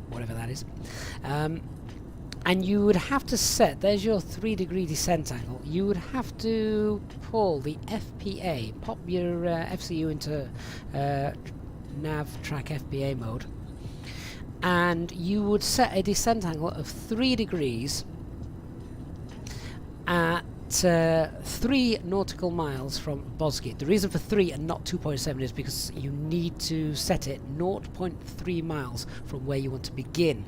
whatever that is. And you would have to set, there's your 3-degree descent angle, you would have to pull the FPA, pop your FCU into nav track FPA mode, and you would set a descent angle of 3 degrees at 3 nautical miles from Bosgate. The reason for 3 and not 2.7 is because you need to set it 0.3 miles from where you want to begin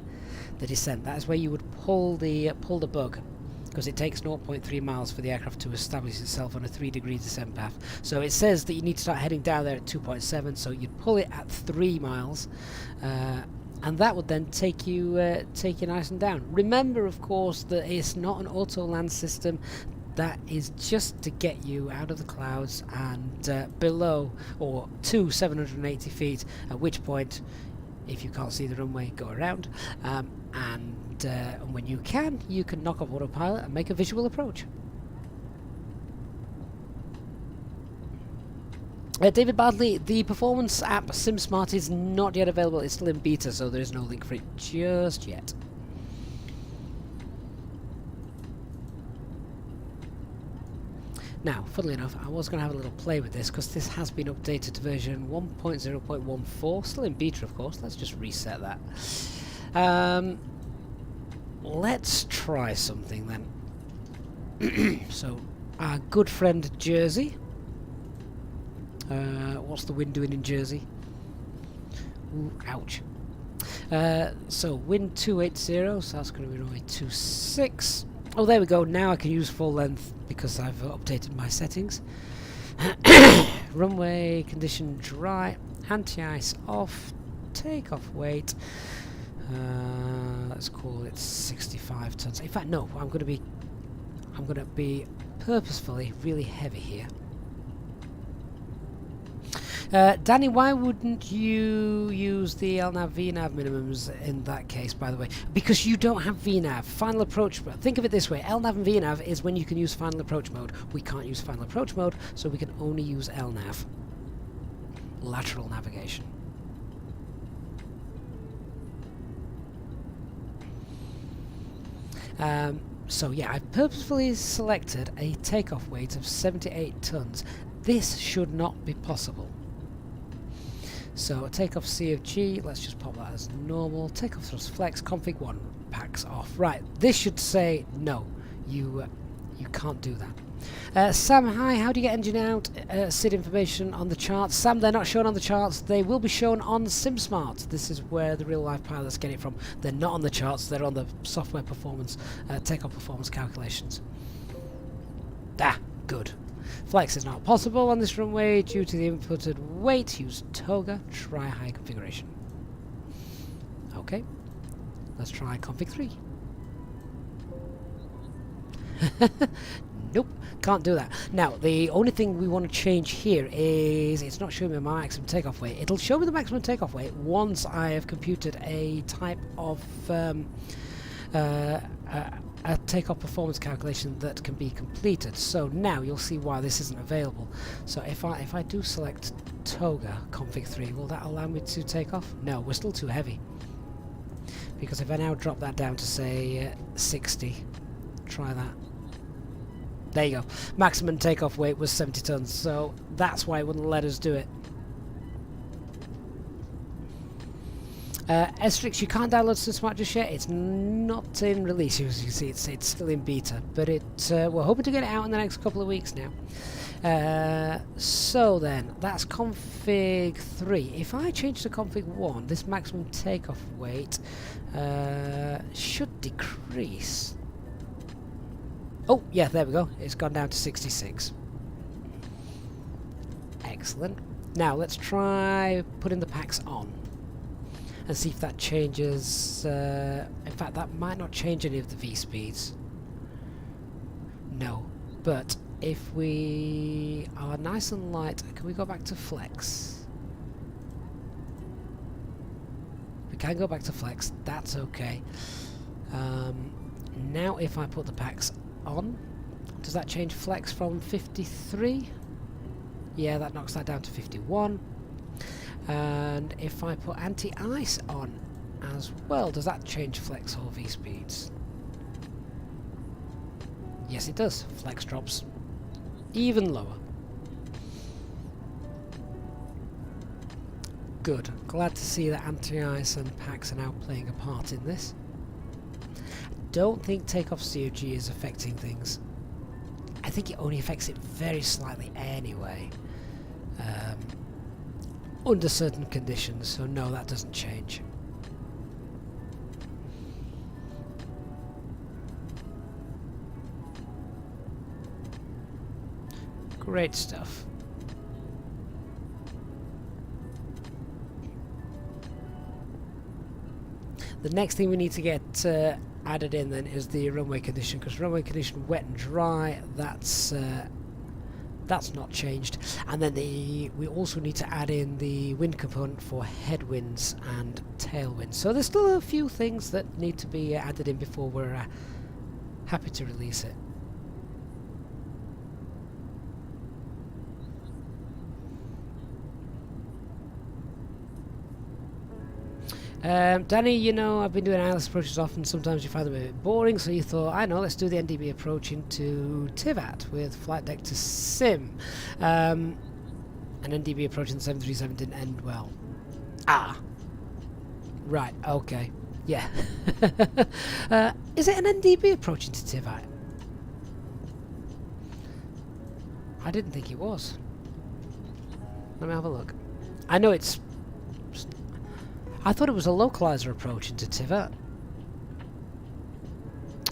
the descent. That is where you would pull the bug, because it takes 0.3 miles for the aircraft to establish itself on a 3-degree descent path. So it says that you need to start heading down there at 2.7, so you'd pull it at 3 miles, and that would then take you nice and down. Remember, of course, that it's not an auto land system. That is just to get you out of the clouds and below or to 780 feet, at which point, if you can't see the runway, go around, and when you can knock off autopilot and make a visual approach. David Badley, the performance app SimSmart is not yet available. It's still in beta, so there is no link for it just yet. Now, funnily enough, I was going to have a little play with this because this has been updated to version 1.0.14, still in beta, of course. Let's just reset that. Let's try something then. So, our good friend Jersey. What's the wind doing in Jersey? Ooh, ouch. So, wind 280, so that's going to be runway 26. Oh, there we go. Now I can use full length because I've updated my settings. Runway condition dry, anti-ice off, takeoff weight. Let's call it 65 tons. In fact, no. I'm going to be purposefully really heavy here. Danny, why wouldn't you use the LNAV VNAV minimums in that case, by the way? Because you don't have VNAV. Final approach, think of it this way, LNAV and VNAV is when you can use final approach mode. We can't use final approach mode, so we can only use LNAV. Lateral navigation. So yeah, I've purposefully selected a takeoff weight of 78 tons. This should not be possible. So takeoff C of G, let's just pop that as normal. Takeoff thrust flex, config 1, packs off. Right, this should say no, you can't do that. Sam, hi, how do you get engine out? SID information on the charts. Sam, they're not shown on the charts, they will be shown on SimSmart. This is where the real life pilots get it from. They're not on the charts, they're on the software performance, takeoff performance calculations. Ah, good. Flex is not possible on this runway due to the inputted weight. Use toga. Try high configuration. Okay. Let's try config 3. Nope. Can't do that. Now, the only thing we want to change here is it's not showing me my maximum takeoff weight. It'll show me the maximum takeoff weight once I have computed a type of a takeoff performance calculation that can be completed. So now you'll see why this isn't available. So if I do select toga config 3, will that allow me to take off? No, we're still too heavy. Because if I now drop that down to say 60, try that. There you go. Maximum takeoff weight was 70 tons, so that's why it wouldn't let us do it. Estrix, you can't download SimSmart just yet. It's not in release, as you can see. It's still in beta, but we're hoping to get it out in the next couple of weeks now. So then, that's config 3. If I change to config 1, this maximum takeoff weight should decrease. Oh, yeah, there we go. It's gone down to 66. Excellent. Now, let's try putting the packs on and see if that changes. In fact, that might not change any of the V speeds. No, but if we are nice and light, can we go back to flex? We can go back to flex, that's okay. Now if I put the packs on, does that change flex from 53? Yeah, that knocks that down to 51. And if I put anti-ice on as well, does that change flex or V speeds? Yes, it does. Flex drops even lower. Good. Glad to see that anti-ice and packs are now playing a part in this. Don't think takeoff COG is affecting things. I think it only affects it very slightly anyway. Under certain conditions, so no, that doesn't change. Great stuff. The next thing we need to get added in then is the runway condition, because runway condition wet and dry, that's not changed. And then we also need to add in the wind component for headwinds and tailwinds. So there's still a few things that need to be added in before we're happy to release it. Danny, you know, I've been doing ILS approaches often. Sometimes you find them a bit boring, so you thought, I know, let's do the NDB approach into TIVAT with flight deck to sim. An NDB approach in the 737 didn't end well. Ah, right, okay, yeah. Is it an NDB approach into TIVAT? I didn't think it was. Let me have a look. I know it's... I thought it was a localizer approach into TIVAT.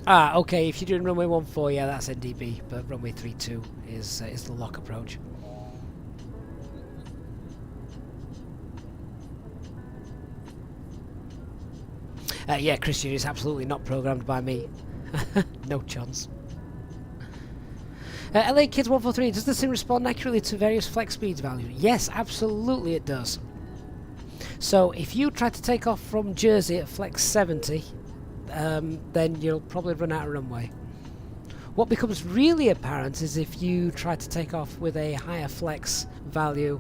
Ah, okay, if you're doing runway 14, yeah, that's NDB, but runway 32 is the lock approach. Yeah, Christian, it's absolutely not programmed by me. No chance. LA Kids 143, does the sim respond accurately to various flex speeds values? Yes, absolutely it does. So if you try to take off from Jersey at flex 70, then you'll probably run out of runway. What becomes really apparent is if you try to take off with a higher flex value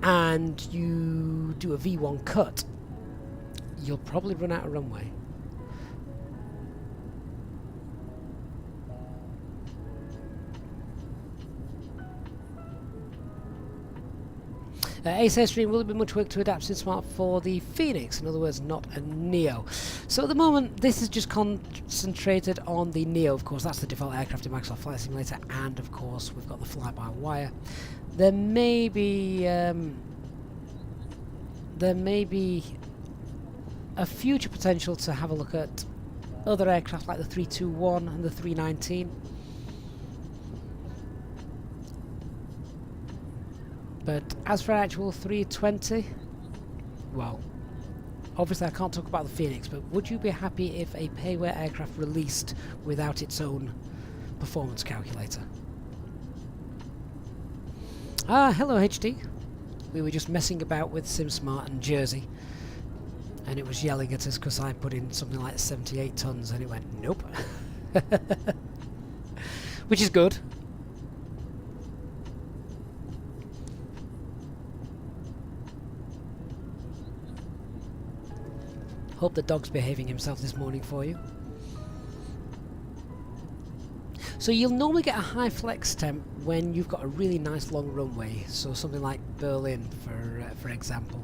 and you do a V1 cut, you'll probably run out of runway. Ace Airstream, will it be much work to adapt SimSmart for the Phoenix? In other words, not a Neo. So at the moment, this is just concentrated on the Neo, of course. That's the default aircraft in Microsoft Flight Simulator, and of course, we've got the fly-by-wire. There may be a future potential to have a look at other aircraft like the 321 and the 319. But as for actual 320, well, obviously I can't talk about the Phoenix, but would you be happy if a payware aircraft released without its own performance calculator? Ah, hello HD. We were just messing about with SimSmart and Jersey, and it was yelling at us because I put in something like 78 tons, and it went, nope. Which is good. Hope the dog's behaving himself this morning for you. So you'll normally get a high flex temp when you've got a really nice long runway, so something like Berlin, for example.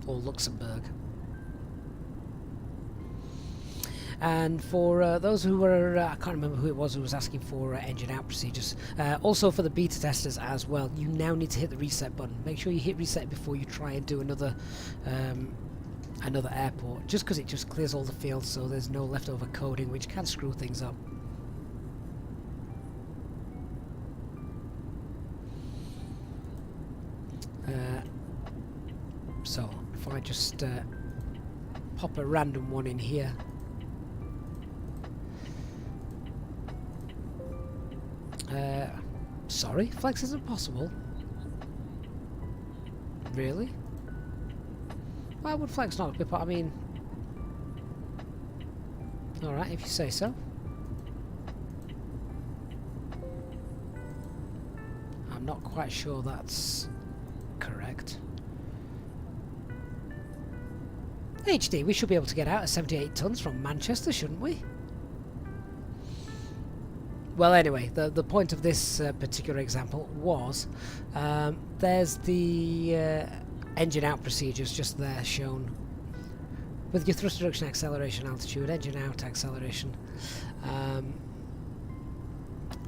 Or Luxembourg. And for those who were, I can't remember who it was who was asking for engine out procedures, also for the beta testers as well, you now need to hit the reset button. Make sure you hit reset before you try and do another airport, just because it just clears all the fields, so there's no leftover coding, which can screw things up. So if I just pop a random one in here. Sorry, flex isn't possible. Really? Why would flex not be part? I mean, alright, if you say so. I'm not quite sure that's correct. HD, we should be able to get out at 78 tons from Manchester, shouldn't we? Well, anyway, the point of this particular example was there's the engine out procedures just there shown with your thrust reduction, acceleration, altitude, engine out, acceleration,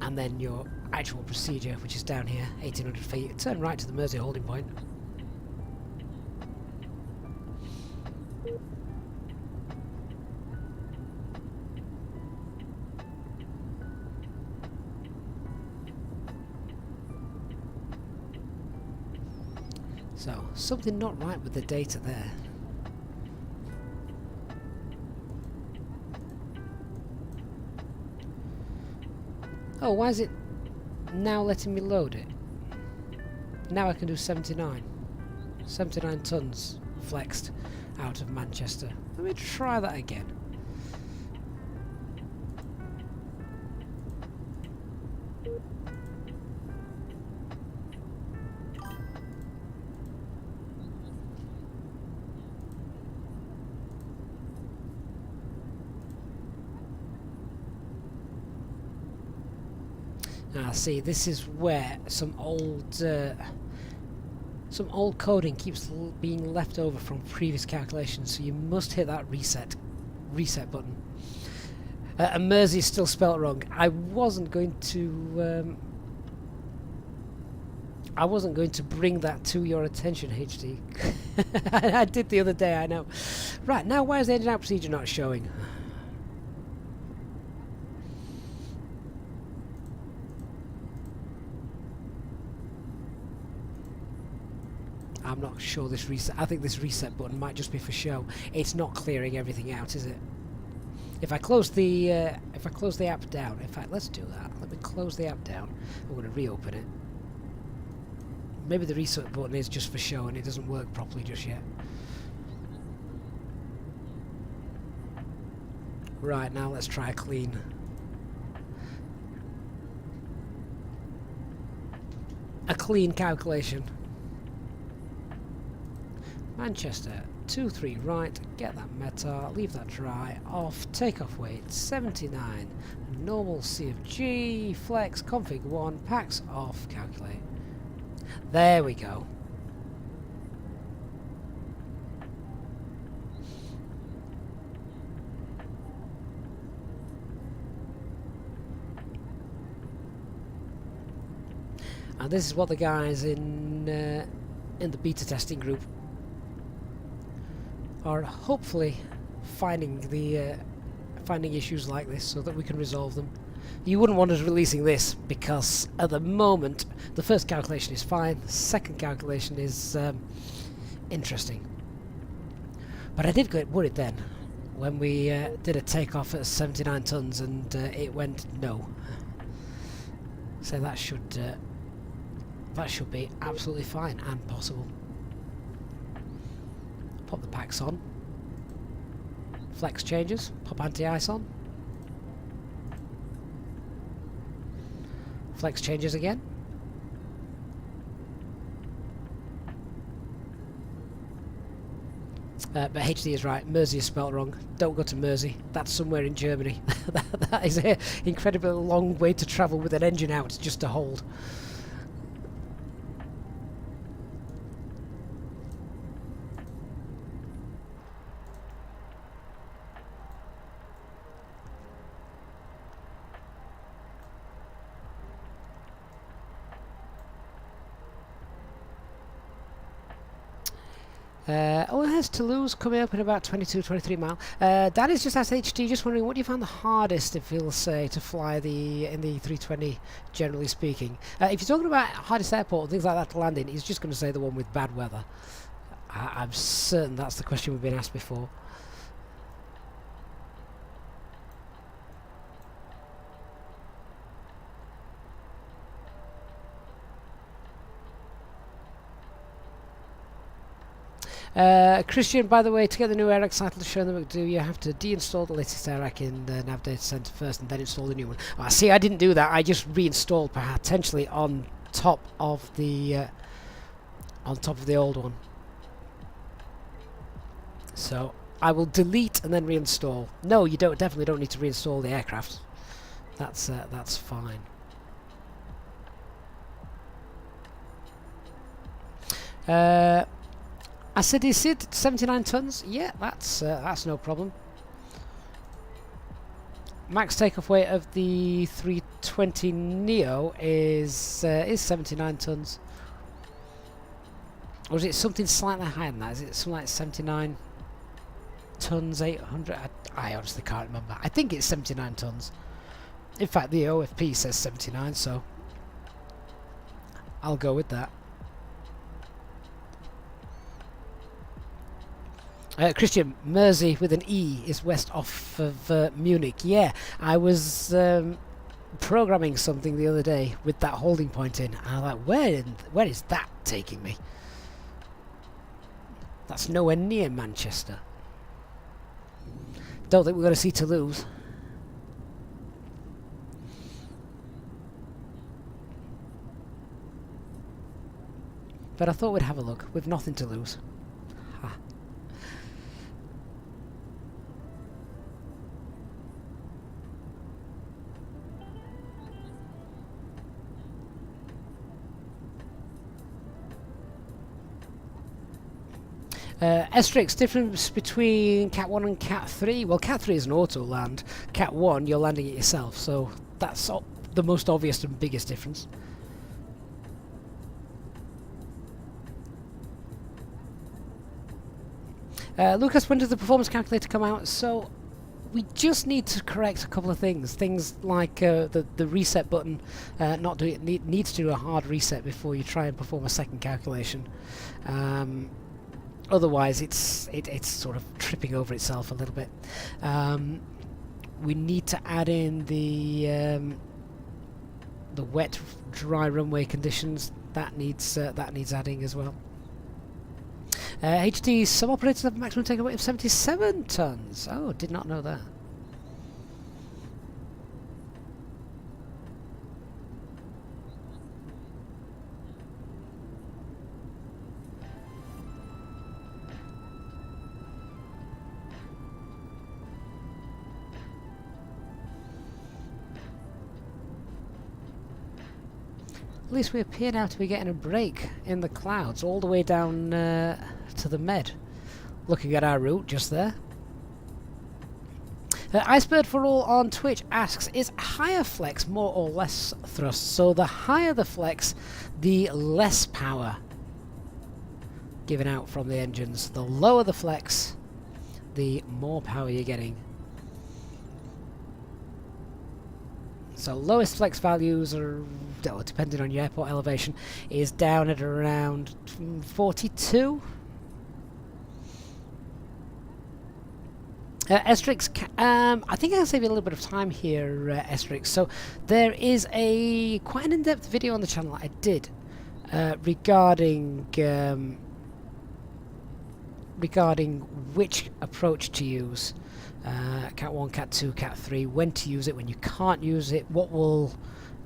and then your actual procedure, which is down here, 1800 feet. Turn right to the Mersey holding point. So, something not right with the data there. Oh, why is it now letting me load it? Now I can do 79. 79 tons flexed out of Manchester. Let me try that again. Ah, see, this is where some old coding keeps being left over from previous calculations, so you must hit that reset button. And Mersey is still spelt wrong. I wasn't going to bring that to your attention, HD. I did the other day, I know. Right, now why is the engine out procedure not showing? I'm not sure this reset. I think this reset button might just be for show. It's not clearing everything out, is it? If I close the app down. In fact, let's do that. Let me close the app down. I'm going to reopen it. Maybe the reset button is just for show and it doesn't work properly just yet. Right, now let's try a clean. A clean calculation. Manchester, 23 right, get that METAR, leave that dry, off, takeoff weight, 79, normal CFG, flex, config 1, packs off, calculate. There we go. And this is what the guys in the beta testing group are hopefully finding issues like this so that we can resolve them. You wouldn't want us releasing this because at the moment the first calculation is fine, the second calculation is interesting. But I did get worried then when we did a takeoff at 79 tons and it went no. So that should be absolutely fine and possible. Pop the packs on. Flex changes. Pop anti-ice on. Flex changes again. But HD is right. Mersey is spelt wrong. Don't go to Mersey. That's somewhere in Germany. That is an incredibly long way to travel with an engine out just to hold. Oh, there's Toulouse coming up in about 22-23 mile. Danny's just asked HT, just wondering, what do you find the hardest, if you'll say, to fly in the 320, generally speaking? If you're talking about hardest airport and things like that to land in, he's just going to say the one with bad weather. I'm certain that's the question we've been asked before. Christian, by the way, to get the new AirRack title to show them what to do, you have to deinstall the latest AirRack in the Nav Data Center first and then install the new one. See, I didn't do that. I just reinstalled potentially on top of the old one. So I will delete and then reinstall. No, you definitely don't need to reinstall the aircraft. That's fine. I said, is it 79 tons? Yeah, that's no problem. Max takeoff weight of the 320neo is 79 tons. Or is it something slightly higher than that? Is it something like 79 tons, 800? I honestly can't remember. I think it's 79 tons. In fact, the OFP says 79, so I'll go with that. Christian, Mersey with an E is west off of Munich. Yeah, I was programming something the other day with that holding point in, and I'm like, where is that taking me? That's nowhere near Manchester. Don't think we're going to see Toulouse. But I thought we'd have a look. We've nothing to lose. Ha. Asterix, difference between Cat 1 and Cat 3? Well, Cat 3 is an auto land. Cat 1, you're landing it yourself, so that's the most obvious and biggest difference. Lucas, when does the performance calculator come out? So we just need to correct a couple of things. Things like the reset button not doing it needs to do a hard reset before you try and perform a second calculation. Otherwise, it's sort of tripping over itself a little bit. We need to add in the wet, dry runway conditions. That needs adding as well. HD sub-operators have a maximum takeoff weight of 77 tons. Oh, did not know that. At least we appear now to be getting a break in the clouds all the way down to the Med. Looking at our route just there. Icebird for All on Twitch asks, is higher flex more or less thrust? So the higher the flex, the less power given out from the engines. The lower the flex, the more power you're getting. So lowest flex values are, depending on your airport elevation, is down at around 42. Estrix, I think I'll save you a little bit of time here, Estrix. So there is quite an in-depth video on the channel I did regarding which approach to use. Cat 1, Cat 2, Cat 3, when to use it, when you can't use it, what will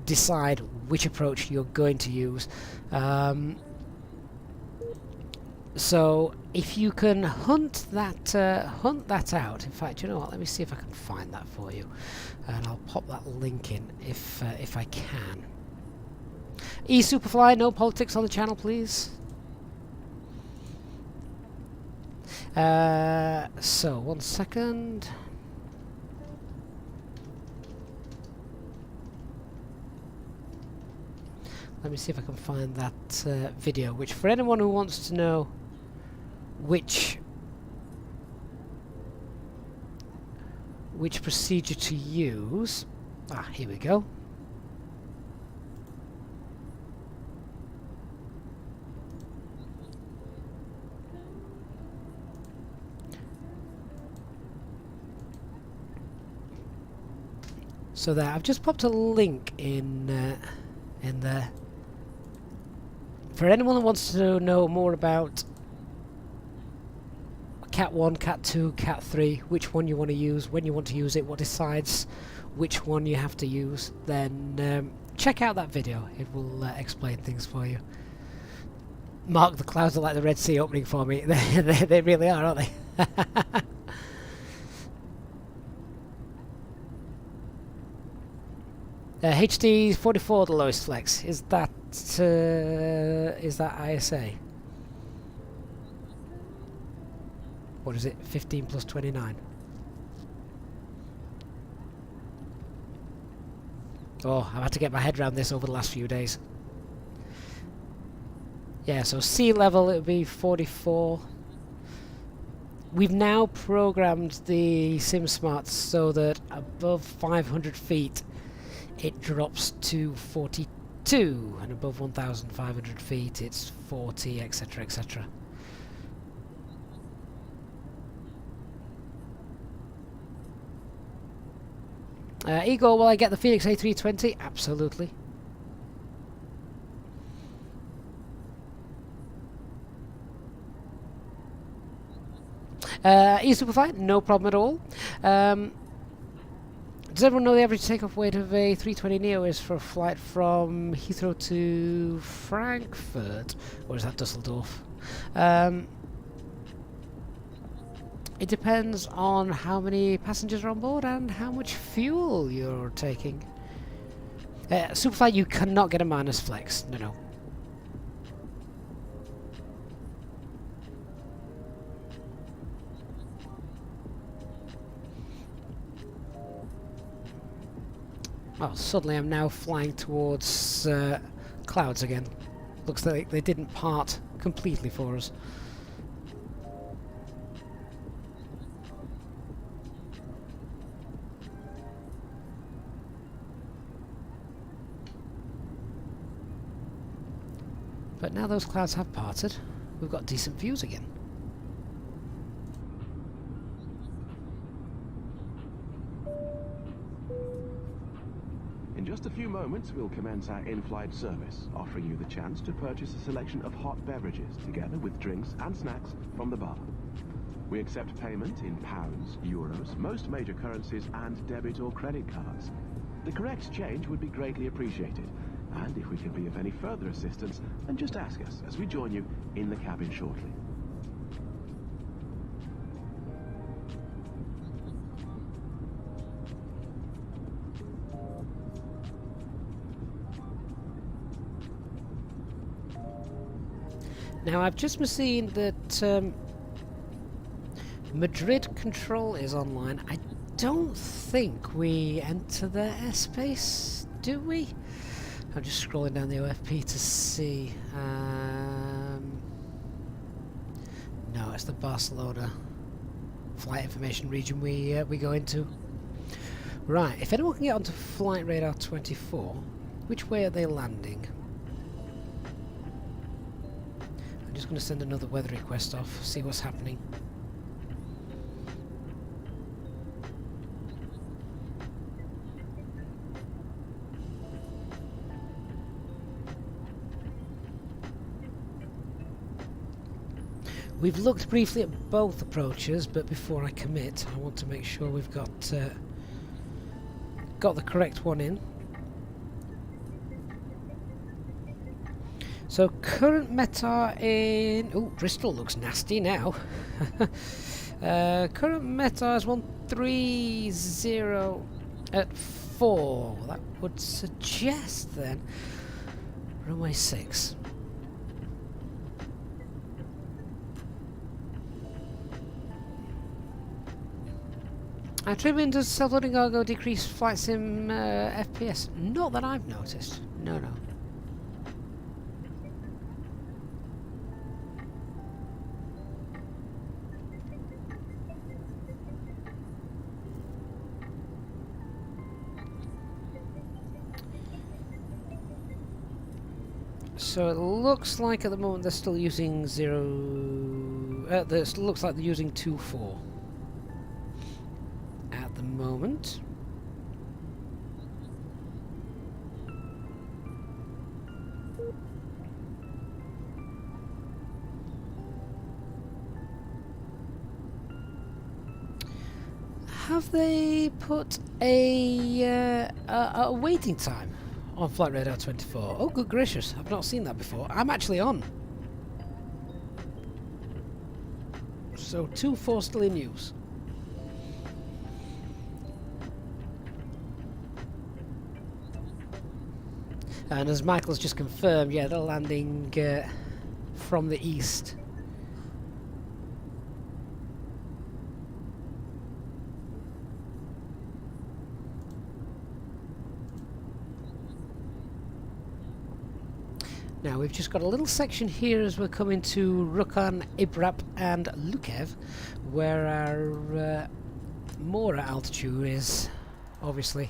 decide which approach you're going to use. So if you can hunt that out, in fact, you know what, let me see if I can find that for you, and I'll pop that link in if I can. Superfly, no politics on the channel, please. So 1 second. Let me see if I can find that video, which for anyone who wants to know which procedure to use. Here we go. So there, I've just popped a link in there. For anyone who wants to know more about Cat 1, Cat 2, Cat 3, which one you want to use, when you want to use it, what decides which one you have to use, then check out that video. It will explain things for you. Mark, the clouds are like the Red Sea opening for me. They really are, aren't they? HD 44, the lowest flex. Is that ISA? what is it, 15 plus 29. Oh, I've had to get my head around this over the last few days. Yeah, so sea level it would be 44. We've now programmed the SimSmart so that above 500 feet it drops to 42, and above 1,500 feet it's 40, etc, etc. Igor, will I get the Phoenix A320? Absolutely. E-Superfly, no problem at all. Does everyone know the average takeoff weight of a 320neo is for a flight from Heathrow to Frankfurt? Or is that Dusseldorf? It depends on how many passengers are on board and how much fuel you're taking. Superfly, you cannot get a minus flex. No, no. Oh, suddenly I'm now flying towards clouds again. Looks like they didn't part completely for us. But now those clouds have parted, we've got decent views again. In just a few moments, we'll commence our in-flight service, offering you the chance to purchase a selection of hot beverages, together with drinks and snacks from the bar. We accept payment in pounds, euros, most major currencies, and debit or credit cards. The correct change would be greatly appreciated, and if we can be of any further assistance, then just ask us as we join you in the cabin shortly. Now I've just seen that Madrid control is online. I don't think we enter their airspace, do we? I'm just scrolling down the OFP to see. No, it's the Barcelona flight information region we go into. Right, if anyone can get onto Flight Radar 24, which way are they landing? I'm just going to send another weather request off, see what's happening. We've looked briefly at both approaches, but before I commit, I want to make sure we've got the correct one in. So current METAR in... Oh, Bristol looks nasty now. Current METAR is 130 at 4. That would suggest then runway 6. Tribune, does self-loading cargo decrease flight sim FPS? Not that I've noticed. No, no. So it looks like at the moment they're still using this looks like they're using 2.4 at the moment. Have they put a waiting time on Flight Radar 24? Oh, good gracious, I've not seen that before. I'm actually on. So 2.4 still in use. And as Michael's just confirmed, yeah, they're landing from the east. Now we've just got a little section here as we're coming to Rukhan, Ibrap and Lukev, where our more altitude is obviously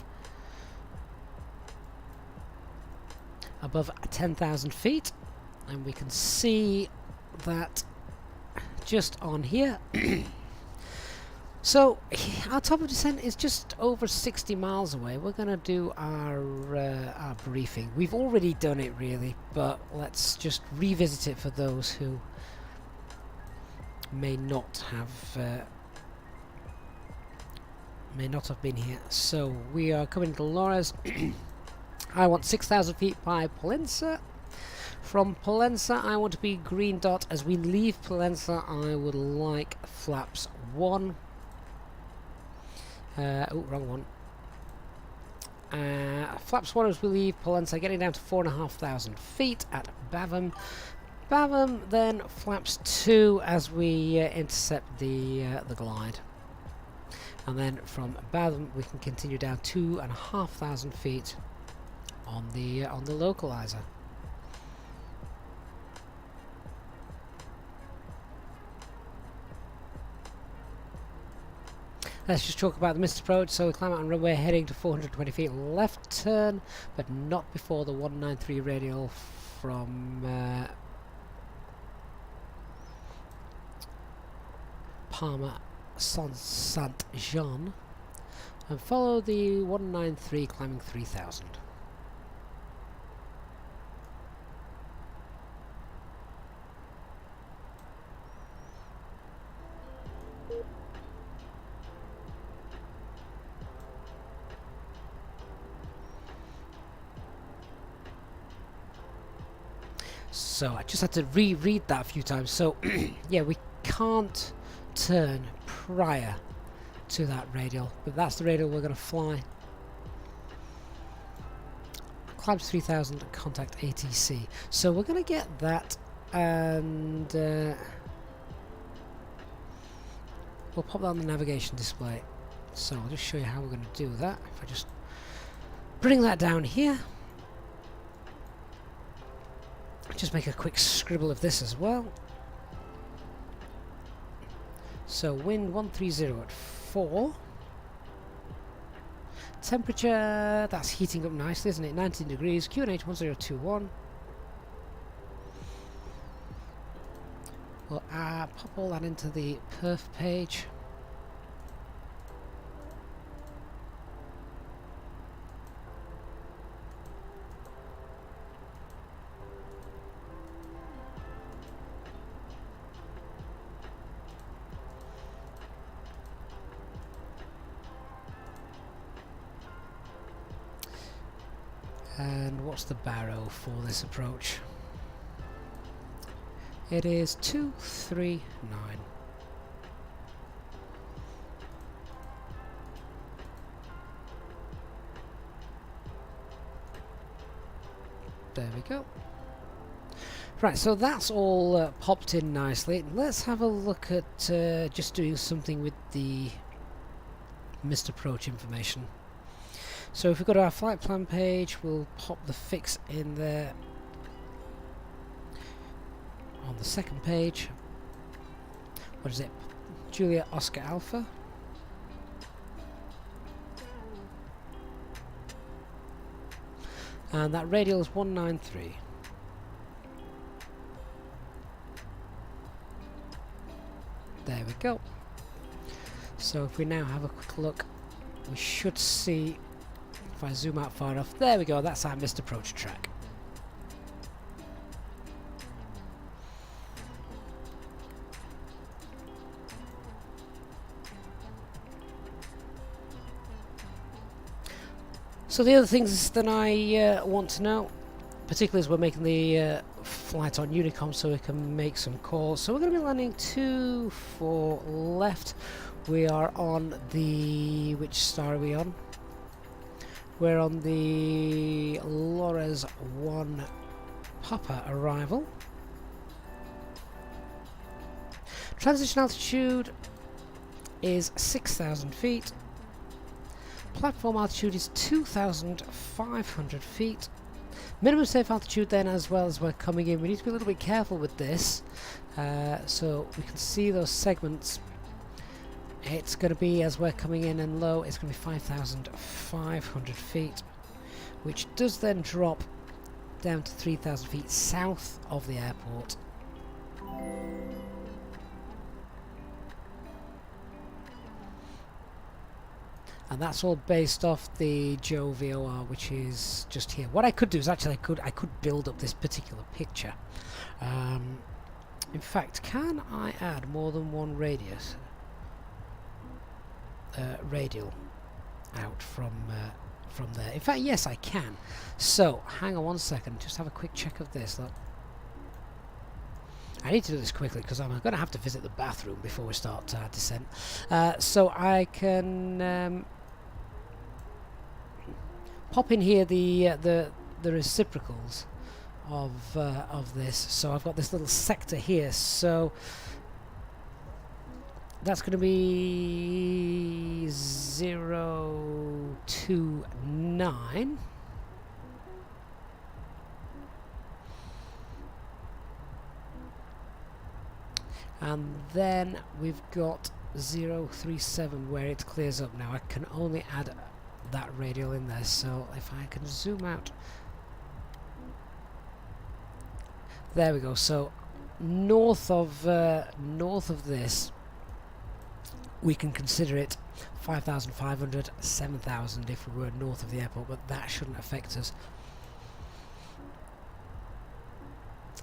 above 10,000 feet, and we can see that just on here. So our top of descent is just over 60 miles away. We're going to do our briefing. We've already done it really, but let's just revisit it for those who may not have been here. So we are coming to Lores. I want 6,000 feet by Pollensa. From Pollensa I want to be green dot. As we leave Pollensa I would like flaps 1. Oh, wrong one. Flaps 1 as we leave Pollensa, getting down to 4,500 feet at Bavum. Bavum, then flaps 2 as we intercept the glide. And then from Bavum we can continue down 2,500 feet on the localizer. Let's just talk about the missed approach. So we climb out on runway heading to 420 feet left turn, but not before the 193 radial from Palma Saint-Jean, and follow the 193 climbing 3000. So I just had to reread that a few times. So yeah, we can't turn prior to that radial, but that's the radial we're going to fly. Climbs 3000, contact ATC. So we're going to get that, and we'll pop that on the navigation display. So I'll just show you how we're going to do that. If I just bring that down here. Just make a quick scribble of this as well. So wind 130 at 4. Temperature, that's heating up nicely, isn't it? 19 degrees. QNH 1021. We'll pop all that into the perf page. And what's the barrow for this approach? It is 239. There we go. Right, so that's all popped in nicely. Let's have a look at just doing something with the missed approach information. So if we go to our flight plan page, we'll pop the fix in there on the second page. What is it? Julia Oscar Alpha. And that radial is 193. There we go. So if we now have a quick look, we should see, if I zoom out far enough, there we go, that's our missed approach track. So the other things that I want to know, particularly as we're making the flight on Unicom so we can make some calls. So we're going to be landing 24 left. We are on the, which star are we on? We're on the Lores 1 Papa arrival. Transition altitude is 6,000 feet. Platform altitude is 2,500 feet. Minimum safe altitude then, as well as we're coming in. We need to be a little bit careful with this. So we can see those segments. It's going to be, as we're coming in and low, it's going to be 5,500 feet, which does then drop down to 3,000 feet south of the airport. And that's all based off the Joe VOR, which is just here. What I could do is actually I could build up this particular picture. In fact, can I add more than one radial out from there? In fact, yes, I can. So hang on one second. Just have a quick check of this. Look. I need to do this quickly because I'm going to have to visit the bathroom before we start descent. So I can pop in here the reciprocals of this. So I've got this little sector here. So that's going to be 029. And then we've got 037 where it clears up. Now I can only add that radial in there, so if I can zoom out, there we go. So north of this, we can consider it 5,500, 7,000 if we were north of the airport, but that shouldn't affect us.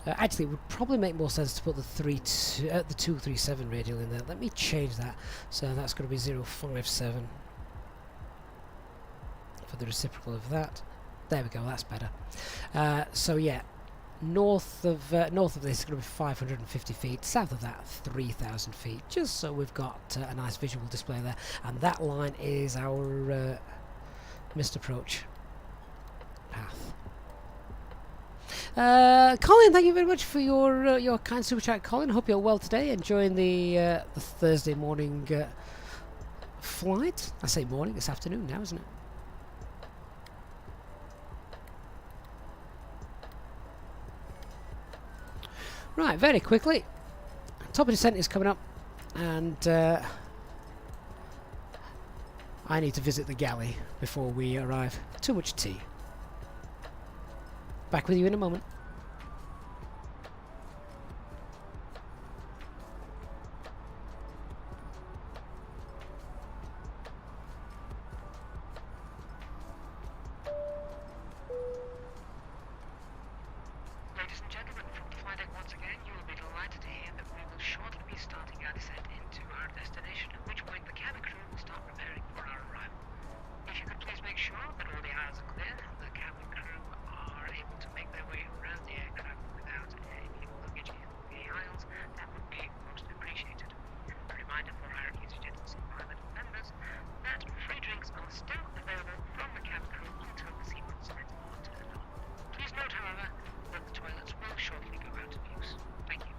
Actually, it would probably make more sense to put the 237 radial in there. Let me change that. So that's going to be 057 for the reciprocal of that. There we go. That's better. So yeah, north of this is going to be 550 feet. South of that, 3,000 feet. Just so we've got a nice visual display there. And that line is our missed approach path. Colin, thank you very much for your kind super chat. Colin, hope you're well today, enjoying the Thursday morning flight. I say morning, it's afternoon now, isn't it? Right, very quickly, top of descent is coming up, and I need to visit the galley before we arrive. Too much tea. Back with you in a moment. Ladies and gentlemen, from FlyByWire once again, you will be delighted to hear that we will shortly be starting our descent into our destination, at which point the cabin crew will start preparing for our arrival. If you could please make sure that all the aisles are clear and the cabin crew are able to make their way around the aircraft without any luggage in the aisles, that would be most appreciated. A reminder for our EasyJet pilot members that free drinks are still available from the cabin crew until the seatbelt signs are turned on. Please note, however, that the toilets will shortly go out of use. Thank you.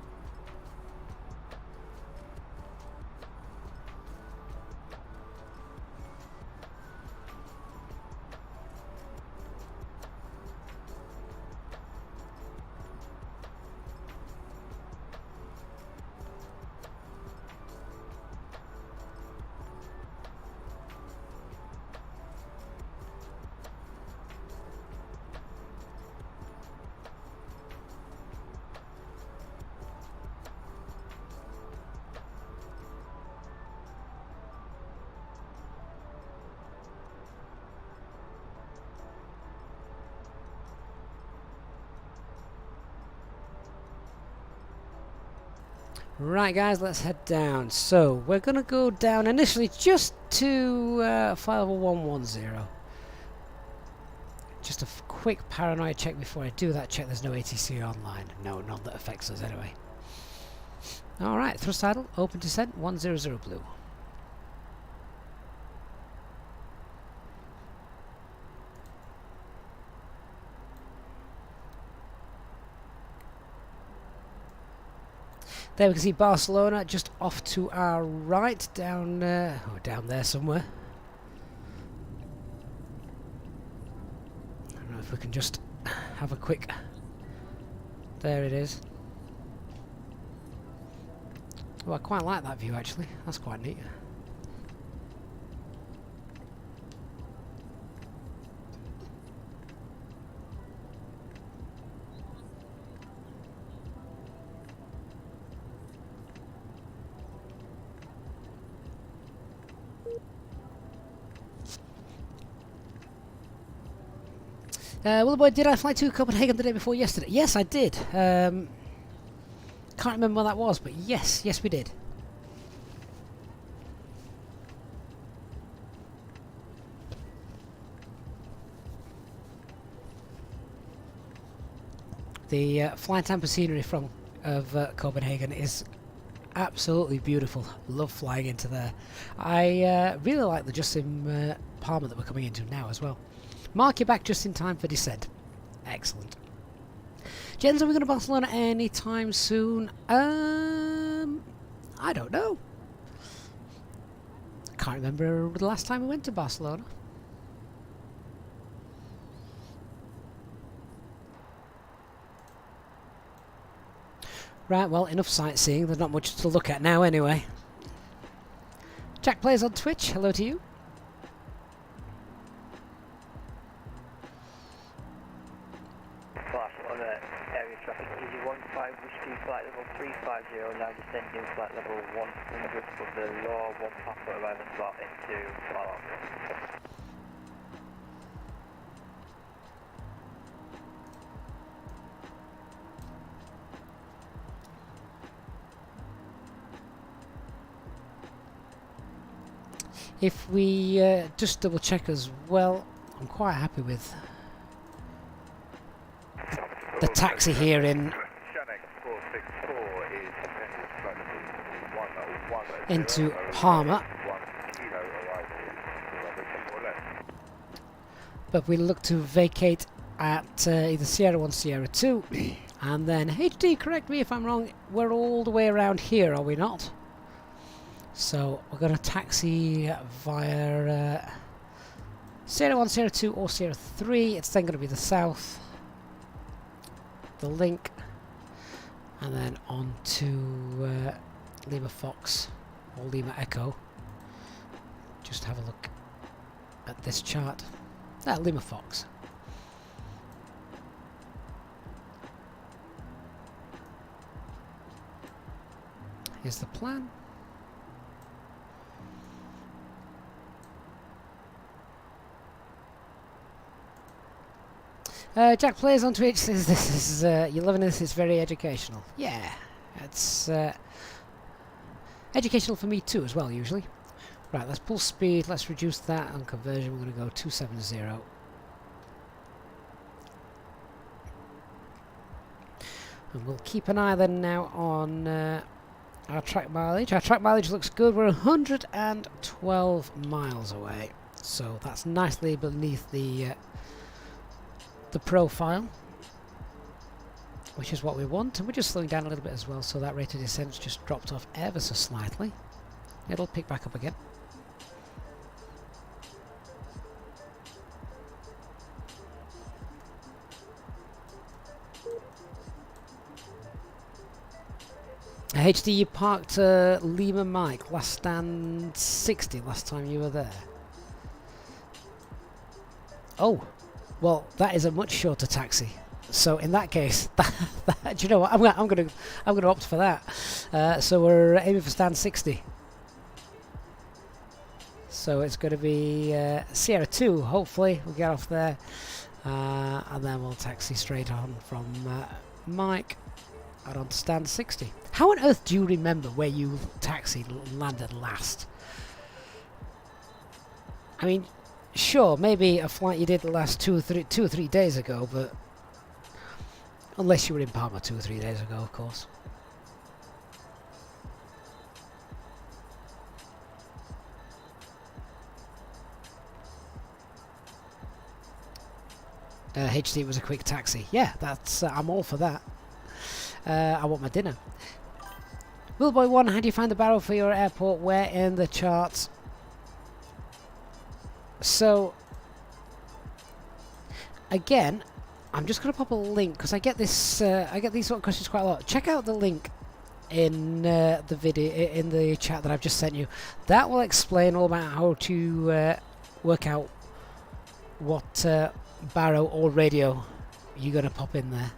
Right guys, let's head down. So we're going to go down initially just to file 110. Just a quick paranoia check before I do that. Check there's no ATC online. No, none that affects us anyway. Alright, thrust idle, open descent, 100 blue. There we can see Barcelona just off to our right, down there somewhere. I don't know if we can just have a quick... There it is. Oh, I quite like that view actually. That's quite neat. Well, boy, did I fly to Copenhagen the day before yesterday? Yes, I did. Can't remember when that was, but yes, we did. The flight and scenery of Copenhagen is absolutely beautiful. Love flying into there. I really like the Justin Palma that we're coming into now as well. Mark you back just in time for descent. Excellent. Jens, are we going to Barcelona anytime soon? I don't know. Can't remember the last time we went to Barcelona. Right, well, enough sightseeing. There's not much to look at now anyway. Jack Plays on Twitch. Hello to you. Barcelona area traffic easy 15 whiskey flight level 350 now descending flight level 100 for the law 1 Papa arrival slot into Palma. If we just double check as well, I'm quite happy with the taxi here in into Palma, but we look to vacate at either Sierra 1, Sierra 2, and then HD, correct me if I'm wrong, we're all the way around here, are we not? So we're going to taxi via Sierra 1, Sierra 2 or Sierra 3. It's then going to be the south, the link, and then on to Lima Fox or Lima Echo. Just have a look at this chart. Lima Fox. Here's the plan. Jack Plays on Twitch says this is you're loving this, it's very educational. Yeah, it's educational for me too as well usually. Right, let's pull speed, let's reduce that on conversion, we're going to go 270. And we'll keep an eye then now on our track mileage. Our track mileage looks good, we're 112 miles away. So that's nicely beneath the profile, which is what we want, and we're just slowing down a little bit as well, so that rate of descent's just dropped off ever so slightly. It'll pick back up again. HD, you parked Lima Mike, last stand 60 last time you were there. Oh, well, that is a much shorter taxi. So in that case, do you know what? I'm gonna opt for that. So we're aiming for stand 60. So it's going to be Sierra 2. Hopefully we'll get off there, and then we'll taxi straight on from Mike out on stand 60. How on earth do you remember where you taxied and landed last? I mean, sure, maybe a flight you did the last 2 or 3 days ago, but unless you were in Palma 2 or 3 days ago, of course. HD was a quick taxi. Yeah, that's I'm all for that. I want my dinner. Willboy1, how do you find the barrel for your airport? Where in the charts? So, again, I'm just going to pop a link because I get this. I get these sort of questions quite a lot. Check out the link in the video in the chat that I've just sent you. That will explain all about how to work out what baro or radio you're going to pop in there.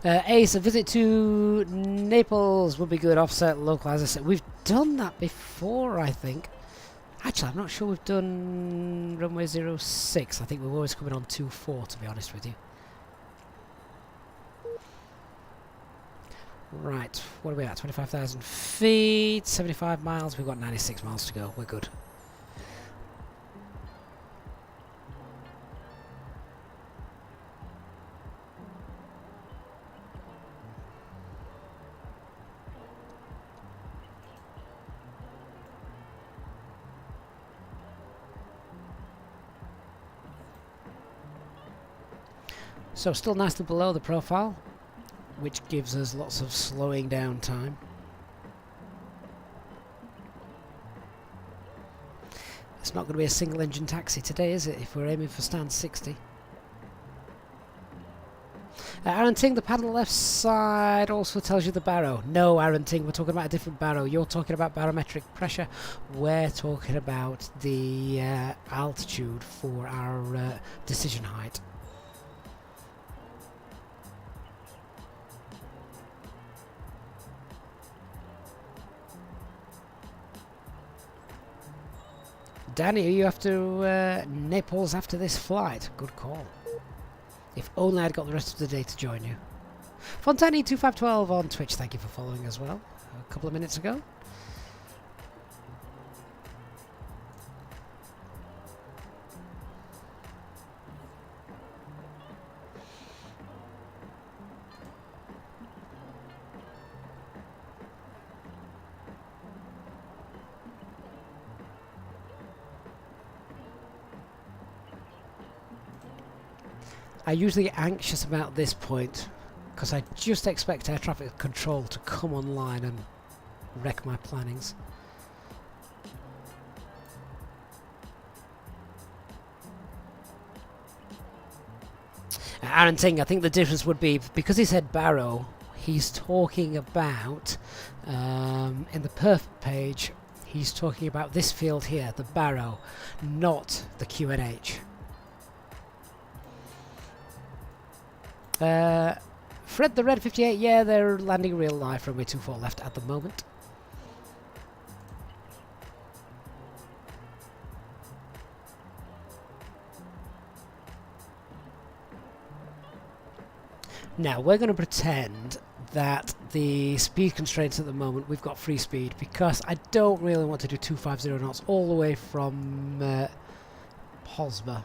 Ace, a visit to Naples would be good. Offset, localize. I said we've done that before, I think. Actually, I'm not sure we've done runway 06. I think we're always coming on 24, to be honest with you. Right, what are we at? 25,000 feet, 75 miles. We've got 96 miles to go. We're good. So still nicely below the profile, which gives us lots of slowing down time. It's not going to be a single engine taxi today, is it, if we're aiming for stand 60? Aaron Ting, the pad on the left side also tells you the baro. No, Aaron Ting, we're talking about a different baro. You're talking about barometric pressure. We're talking about the altitude for our decision height. Danny, are you after Naples after this flight? Good call. If only I'd got the rest of the day to join you. Fontani2512 on Twitch, thank you for following as well. A couple of minutes ago. I usually get anxious about this point because I just expect air traffic control to come online and wreck my plannings. Aaron Ting, I think the difference would be because he said baro, he's talking about in the perf page, he's talking about this field here, the baro, not the QNH. Fred the Red 58, yeah, they're landing real live, runway 24 left at the moment. Now, we're going to pretend that the speed constraints at the moment, we've got free speed, because I don't really want to do 250 knots all the way from Palma.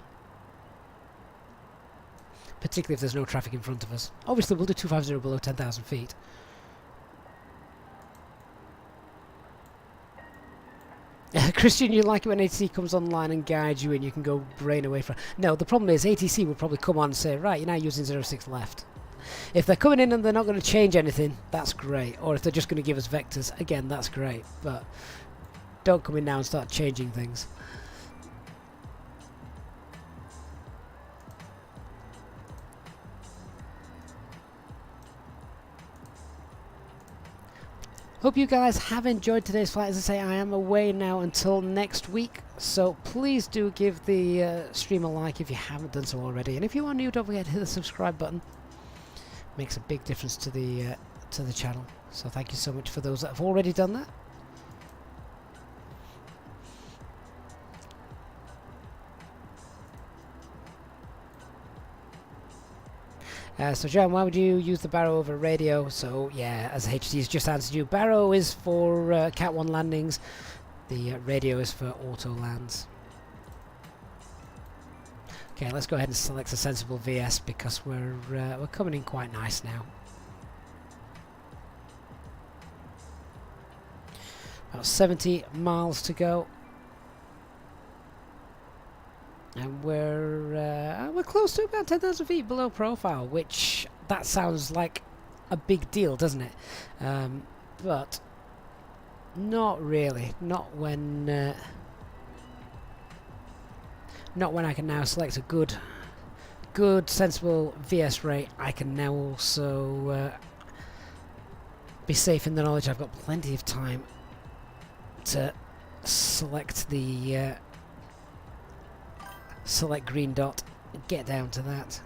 Particularly if there's no traffic in front of us. Obviously we'll do 250 below 10,000 feet. Christian, you like it when ATC comes online and guides you and you can go brain away from... No, the problem is ATC will probably come on and say, right, you're now using 06 left. If they're coming in and they're not going to change anything, that's great. Or if they're just going to give us vectors, again, that's great. But don't come in now and start changing things. Hope you guys have enjoyed today's flight. As I say, I am away now until next week, so please do give the stream a like if you haven't done so already. And if you are new, don't forget to hit the subscribe button. Makes a big difference to the channel. So thank you so much for those that have already done that. So John, why would you use the baro over radio? So yeah, as HD's just answered you, baro is for Cat 1 landings, the radio is for auto lands. Okay, let's go ahead and select a sensible VS because we're coming in quite nice now. About 70 miles to go. And we're close to about 10,000 feet below profile, which that sounds like a big deal, doesn't it? But Not really. Not when I can now select a good, sensible VS rate. I can now also be safe in the knowledge I've got plenty of time to select the select green dot and get down to that.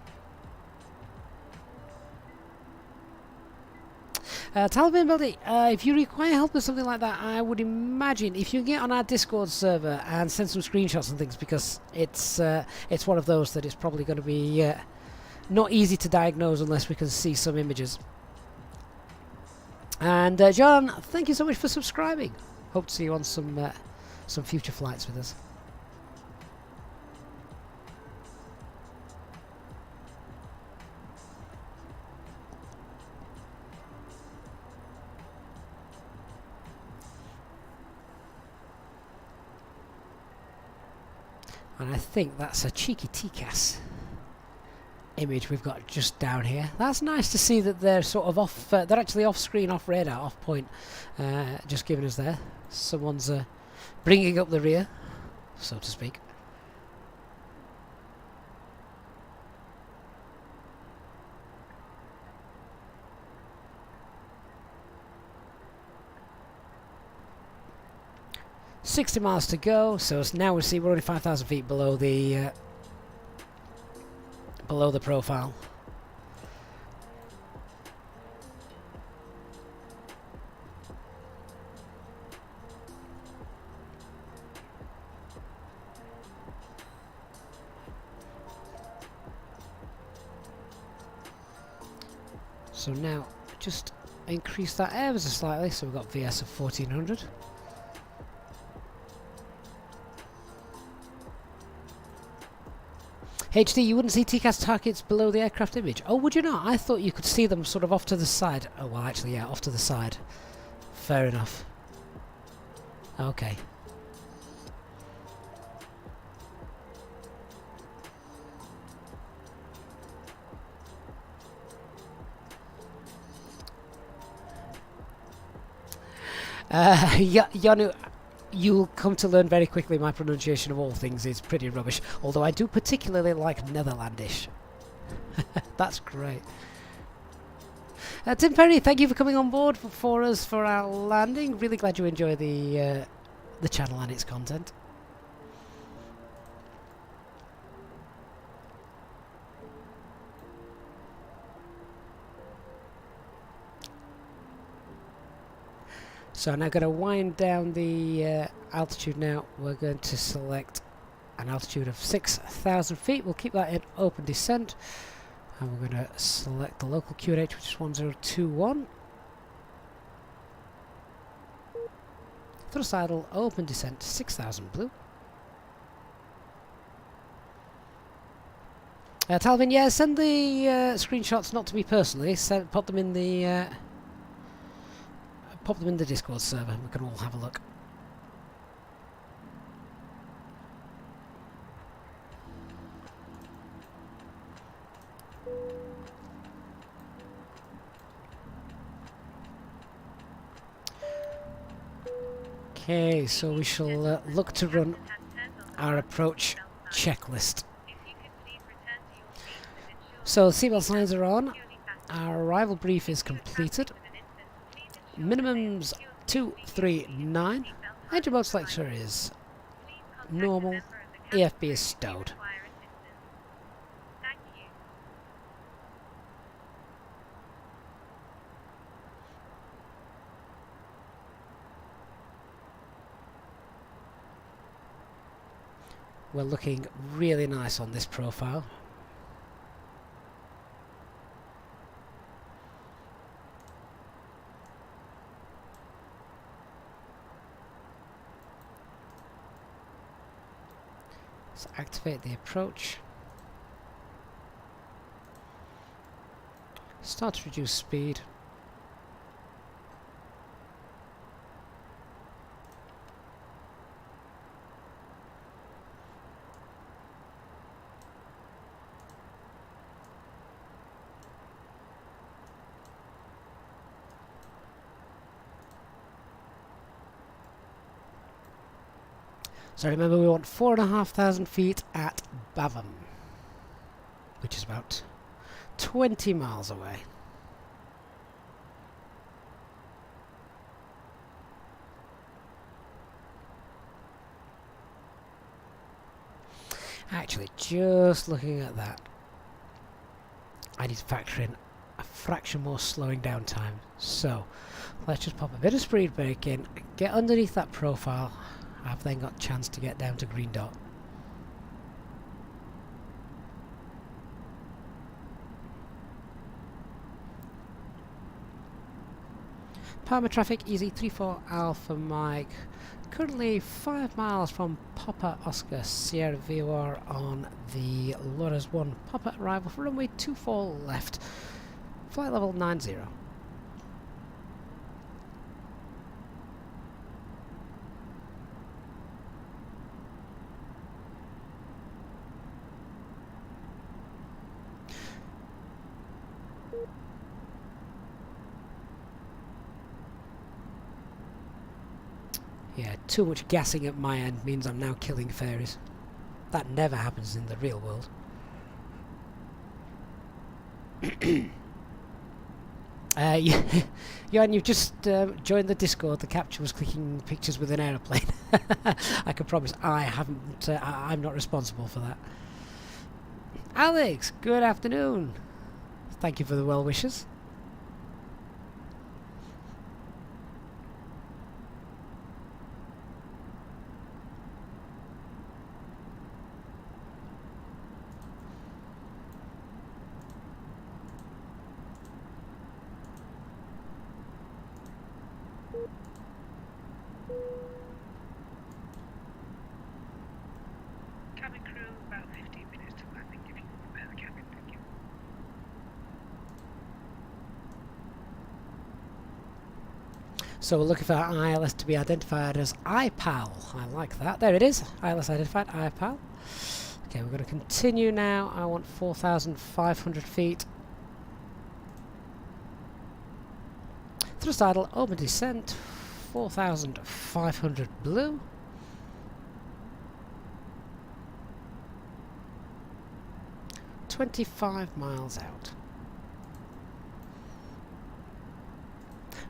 Taliban Buddy, if you require help with something like that, I would imagine if you get on our Discord server and send some screenshots and things, because it's one of those that it's probably going to be not easy to diagnose unless we can see some images. And John, thank you so much for subscribing. Hope to see you on some future flights with us. And I think that's a cheeky TCAS image we've got just down here. That's nice to see that they're sort of off, they're actually off screen, off radar, off point, just giving us there. Someone's bringing up the rear, so to speak. $60 miles to go, so now we see we're only 5,000 feet below the profile. So now just increase that ever so slightly, so we've got VS of 1400. HD, you wouldn't see TCAS targets below the aircraft image. Oh, would you not? I thought you could see them sort of off to the side. Oh, well, actually, yeah, off to the side. Fair enough. Okay. Yanu, you'll come to learn very quickly my pronunciation of all things is pretty rubbish, although I do particularly like Netherlandish. That's great. Tim Perry, thank you for coming on board for us for our landing. Really glad you enjoy the channel and its content. So I'm now going to wind down the altitude now. We're going to select an altitude of 6,000 feet. We'll keep that in open descent. And we're going to select the local QNH, which is 1021. Thrust idle, open descent, 6,000 blue. Talvin, yeah, send the screenshots not to me personally. Pop them in the Discord server. We can all have a look. Okay, so we shall look to run our approach checklist. So seatbelt signs are on. Our arrival brief is completed. Minimums 239. Engine mode selector is normal. EFB is stowed. We're looking really nice on this profile. Let's activate the approach. Start to reduce speed. So remember, we want 4,500 feet at Bavam, which is about 20 miles away. Actually, just looking at that, I need to factor in a fraction more slowing down time. So let's just pop a bit of speed brake in, get underneath that profile. I've then got a chance to get down to green dot. Palma traffic, easy 34 Alpha Mike. Currently 5 miles from Papa Oscar Sierra VOR on the Loras 1 Papa arrival for runway 24 left. Flight level 90. Yeah, too much gassing at my end means I'm now killing fairies. That never happens in the real world. Johan, you've just joined the Discord. The capture was clicking pictures with an aeroplane. I can promise I haven't. I'm not responsible for that. Alex, good afternoon. Thank you for the well wishes. Cabin crew, about 15 minutes to landing if you can prepare the cabin, thank you. So we're looking for our ILS to be identified as IPAL. I like that. There it is. ILS identified, IPAL. Okay, we're going to continue now. I want 4,500 feet. Thrust idle, open descent, 4,500 blue. $25 miles out.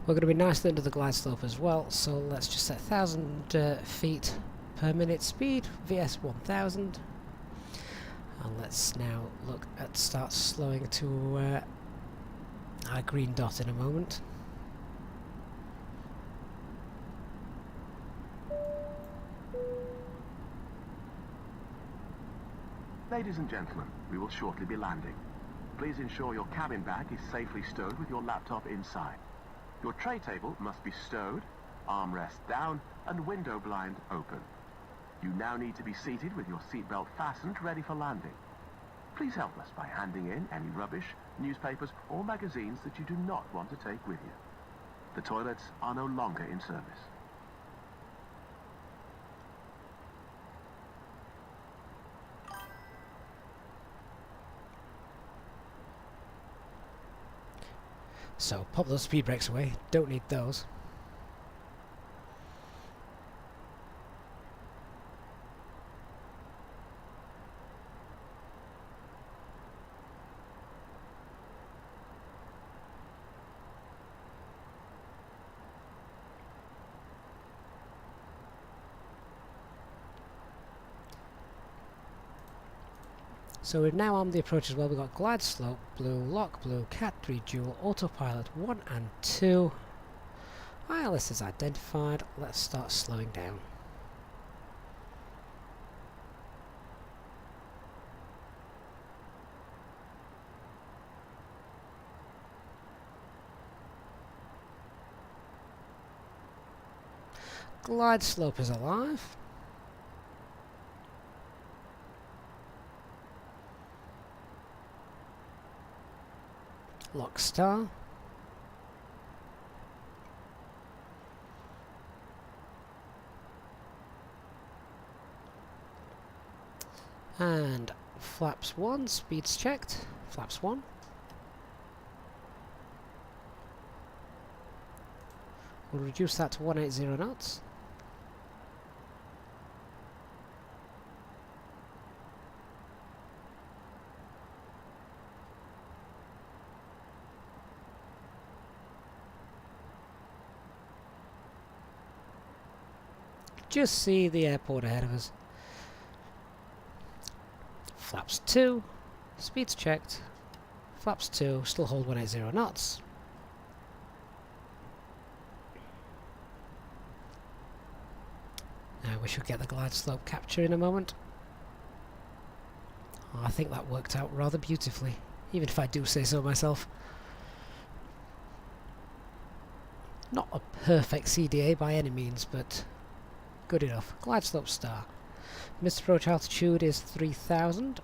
We're going to be nicely under the glide slope as well, so let's just set 1,000 feet per minute speed, VS 1000. And let's now look at start slowing to our green dot in a moment. Ladies and gentlemen, we will shortly be landing. Please ensure your cabin bag is safely stowed with your laptop inside. Your tray table must be stowed, armrest down, and window blind open. You now need to be seated with your seatbelt fastened, ready for landing. Please help us by handing in any rubbish, newspapers, or magazines that you do not want to take with you. The toilets are no longer in service. So pop those speed brakes away, don't need those. So we're now on the approach as well. We've got glide slope blue, lock blue, cat 3 dual, autopilot 1 and 2. ILS is identified. Let's start slowing down. Glide slope is alive. Lock star. And flaps 1, speeds checked. Flaps 1. We'll reduce that to 180 knots. just see the airport ahead of us. Flaps 2, speed's checked. Flaps 2, still hold 180 knots. Now we should get the glide slope capture in a moment. Oh, I think that worked out rather beautifully, even if I do say so myself. Not a perfect CDA by any means, but good enough. Glide slope star. Missed approach altitude is 3000.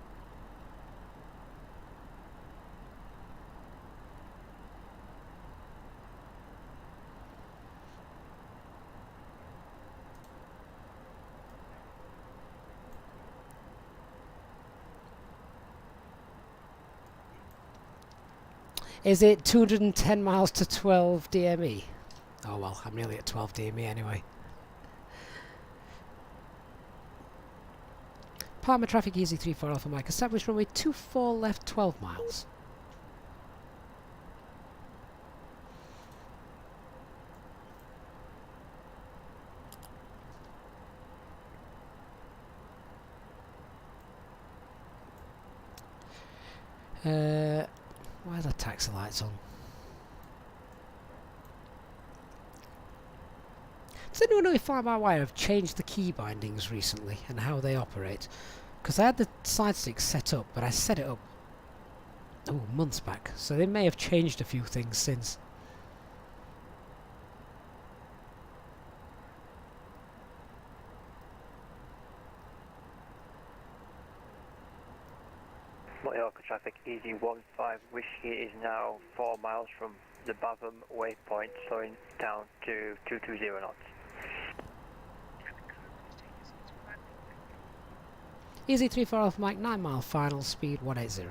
Is it 210 miles to 12 DME? Oh well, I'm nearly at 12 DME anyway. Palma traffic easy 34 Alpha Mike. Established runway 24 left 12 miles. Why are the taxi lights on? Does anyone know if FlyByWire have changed the key bindings recently and how they operate? Because I had the side stick set up, but I set it up months back, so they may have changed a few things since. Mallorca traffic easy 15 Whiskey is now 4 miles from the Batham waypoint, slowing down to 220 knots. Easy 34 Alpha Mike, 9 mile final, speed 180.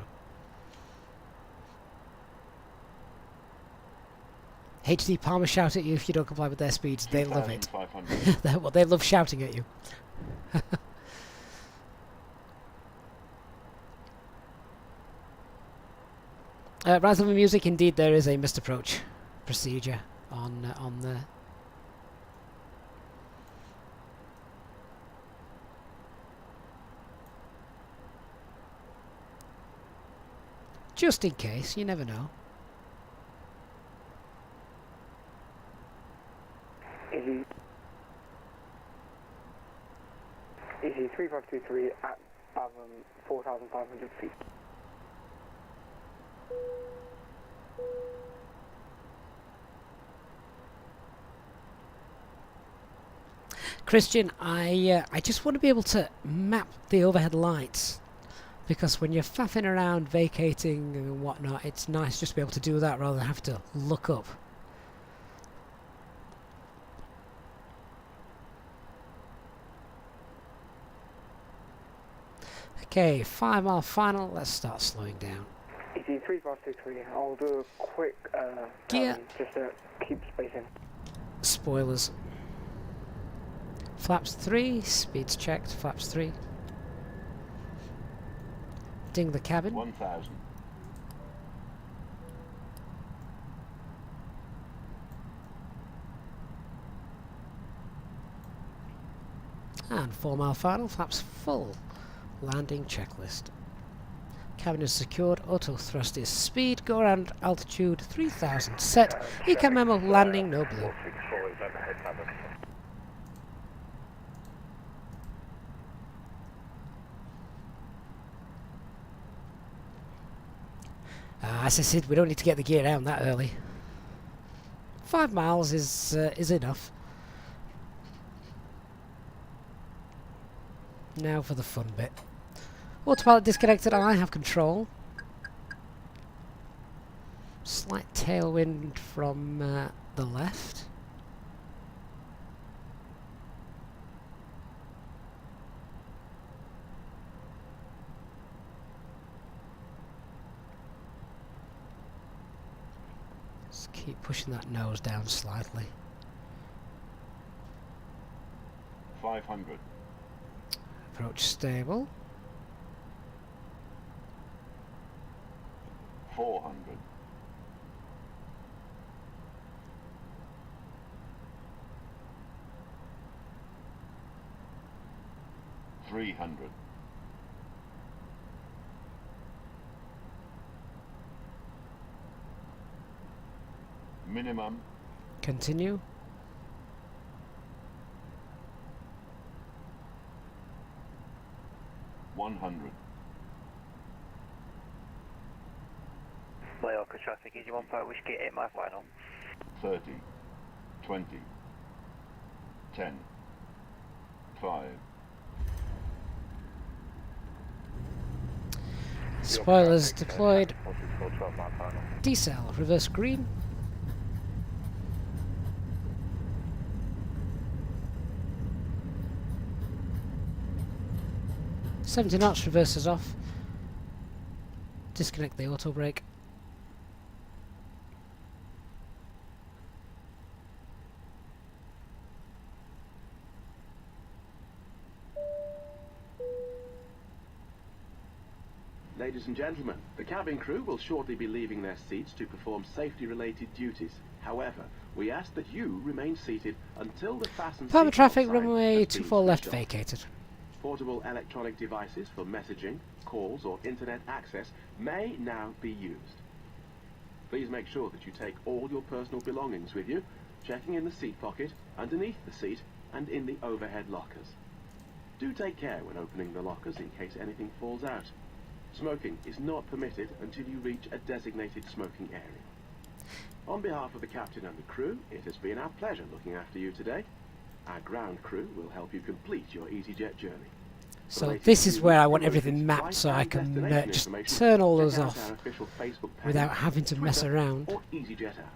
HD Palma shout at you if you don't comply with their speeds. They love it. Well, they love shouting at you. Rather than music, indeed, there is a missed approach procedure on the. Just in case, you never know. Easy 3523 at 4,500 feet. Christian, I just want to be able to map the overhead lights, because when you're faffing around vacating and whatnot, it's nice just to be able to do that rather than have to look up. Okay, 5 mile final, let's start slowing down. Easy 3523, I'll do a quick gear. Just to keep spacing. Spoilers. Flaps 3, speeds checked, flaps 3. Ding the cabin. 1000. And 4 mile final, flaps full. Landing checklist. Cabin is secured, auto thrust is speed, go around altitude 3000 set, ECA memo landing no blue. 464 is overhead cabin. As I said, we don't need to get the gear down that early. 5 miles is enough. Now for the fun bit. Autopilot disconnected, I have control. Slight tailwind from the left. Just keep pushing that nose down slightly. 500. Approach stable. 400. 300. Minimum. Continue. $100. Mallorca traffic, Easy 15 Whiskey 8 my final. 30, 20, 10, 5. Spoilers deployed. 12 my final. Decel, reverse green. $70 knots, reverses off. Disconnect the auto brake. Ladies and gentlemen, the cabin crew will shortly be leaving their seats to perform safety-related duties. However, we ask that you remain seated until the fasten Palma seatbelt traffic, sign runway has been 24 left switched off. vacated. Portable electronic devices for messaging, calls or internet access may now be used. Please make sure that you take all your personal belongings with you, checking in the seat pocket, underneath the seat and in the overhead lockers. Do take care when opening the lockers in case anything falls out. Smoking is not permitted until you reach a designated smoking area. On behalf of the captain and the crew, it has been our pleasure looking after you today. Our ground crew will help you complete your EasyJet journey. So this is where I want everything mapped so I can just turn all those off without having to mess around. Or EasyJet app.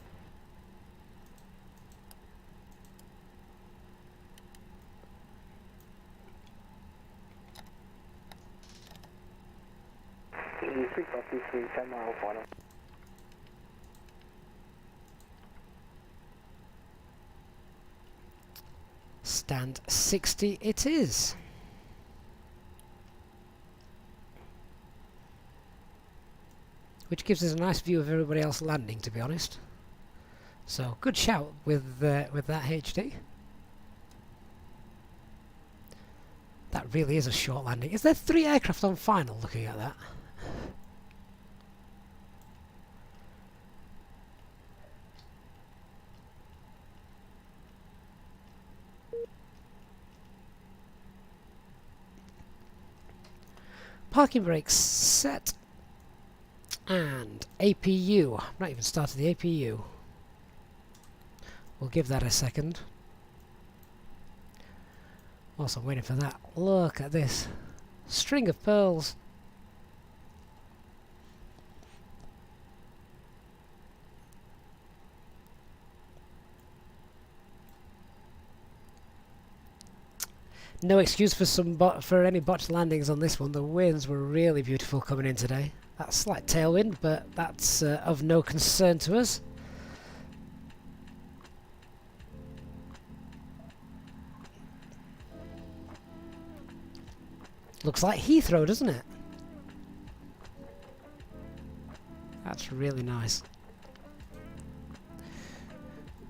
Easy 3523, 10 mile final. Stand 60 it is. Which gives us a nice view of everybody else landing, to be honest. So, good shout with that HD. That really is a short landing. Is there 3 aircraft on final looking at that? Parking brakes set. And APU. I've not even started the APU. We'll give that a second. Whilst I'm waiting for that, look at this. String of pearls. No excuse for any botched landings on this one. The winds were really beautiful coming in today. That's slight tailwind, but that's of no concern to us. Looks like Heathrow, doesn't it? That's really nice.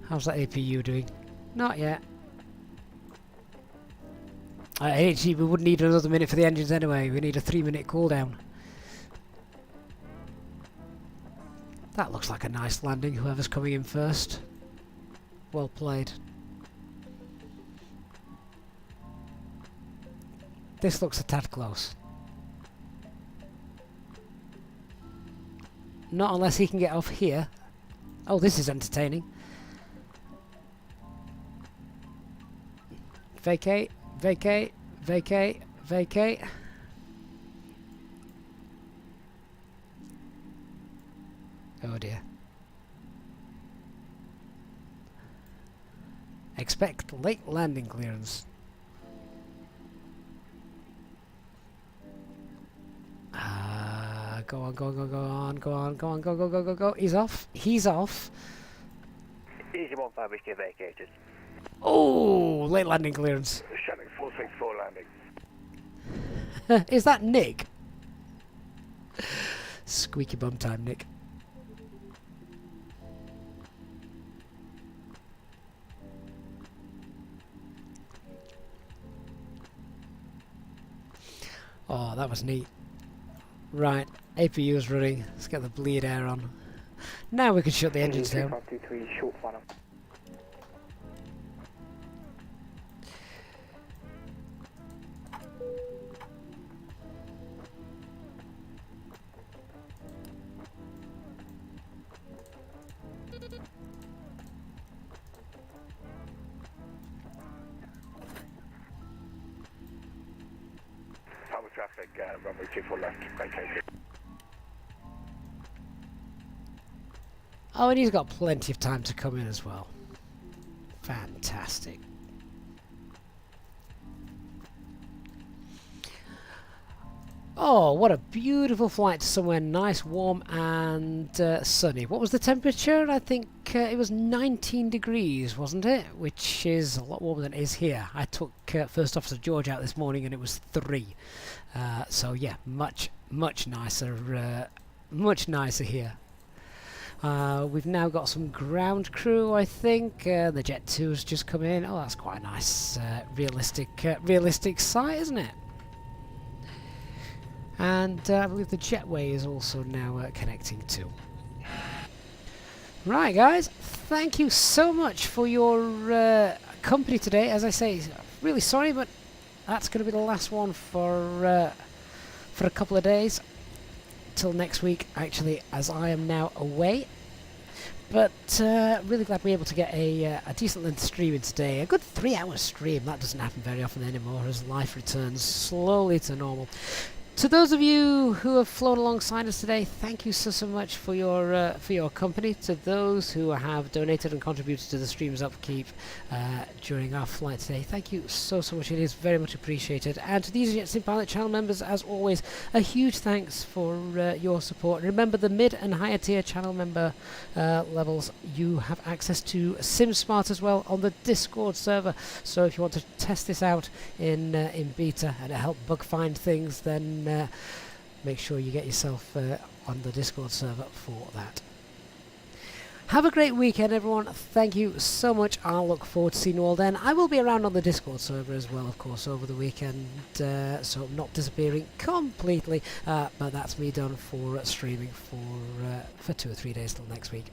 How's that APU doing? Not yet. Actually, we wouldn't need another minute for the engines anyway. We need a 3-minute cooldown. That looks like a nice landing, whoever's coming in first. Well played. This looks a tad close. Not unless he can get off here. Oh, this is entertaining. Vacate, vacate, vacate, vacate. Oh dear. Expect late landing clearance. Go on, go on, go on, go on, go on, go on, go, go, go, go, go. He's off. He's off. Easy 15 Whiskey vacated. Oh, late landing clearance. Shannon 464 landing. Is that Nick? Squeaky bum time, Nick. that was neat. Right, APU is running. Let's get the bleed air on. Now we can shut the engines down. 3523 short final. Palma traffic, runway 24 left, vacated. Oh, and he's got plenty of time to come in as well. Fantastic. Oh, what a beautiful flight to somewhere nice, warm and sunny. What was the temperature? I think it was 19 degrees, wasn't it? Which is a lot warmer than it is here. I took First Officer George out this morning and it was 3. So yeah, much nicer here. We've now got some ground crew, I think. The Jet 2's just come in. Oh, that's quite a nice, realistic sight, isn't it? And I believe the jetway is also now connecting too. Right, guys, thank you so much for your company today. As I say, really sorry, but that's going to be the last one for a couple of days. Till next week, actually, as I am now away. But really glad we were able to get a decent length stream in today. A good 3-hour stream. That doesn't happen very often anymore as life returns slowly to normal. To those of you who have flown alongside us today, thank you so much for your company. To those who have donated and contributed to the stream's upkeep during our flight today, thank you so much. It is very much appreciated. And to these VATSIM Pilot channel members, as always, a huge thanks for your support. And remember, the mid and higher tier channel member levels, you have access to SimSmart as well on the Discord server. So if you want to test this out in beta and help bug find things, then make sure you get yourself on the Discord server for that. Have a great weekend, everyone. Thank you so much. I'll look forward to seeing you all then. I will be around on the Discord server as well, of course, over the weekend, so I'm not disappearing completely, but that's me done for streaming for 2 or 3 days till next week.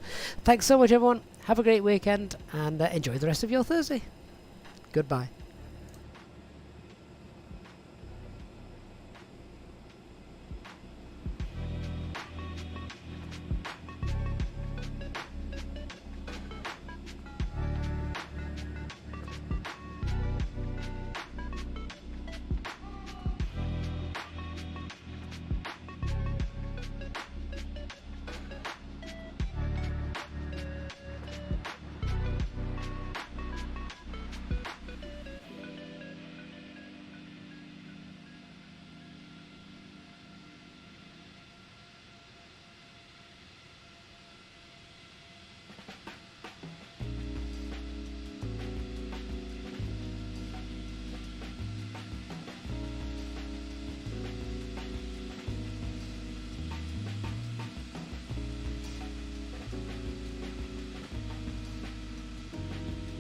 Thanks so much, everyone. Have a great weekend and enjoy the rest of your Thursday. Goodbye.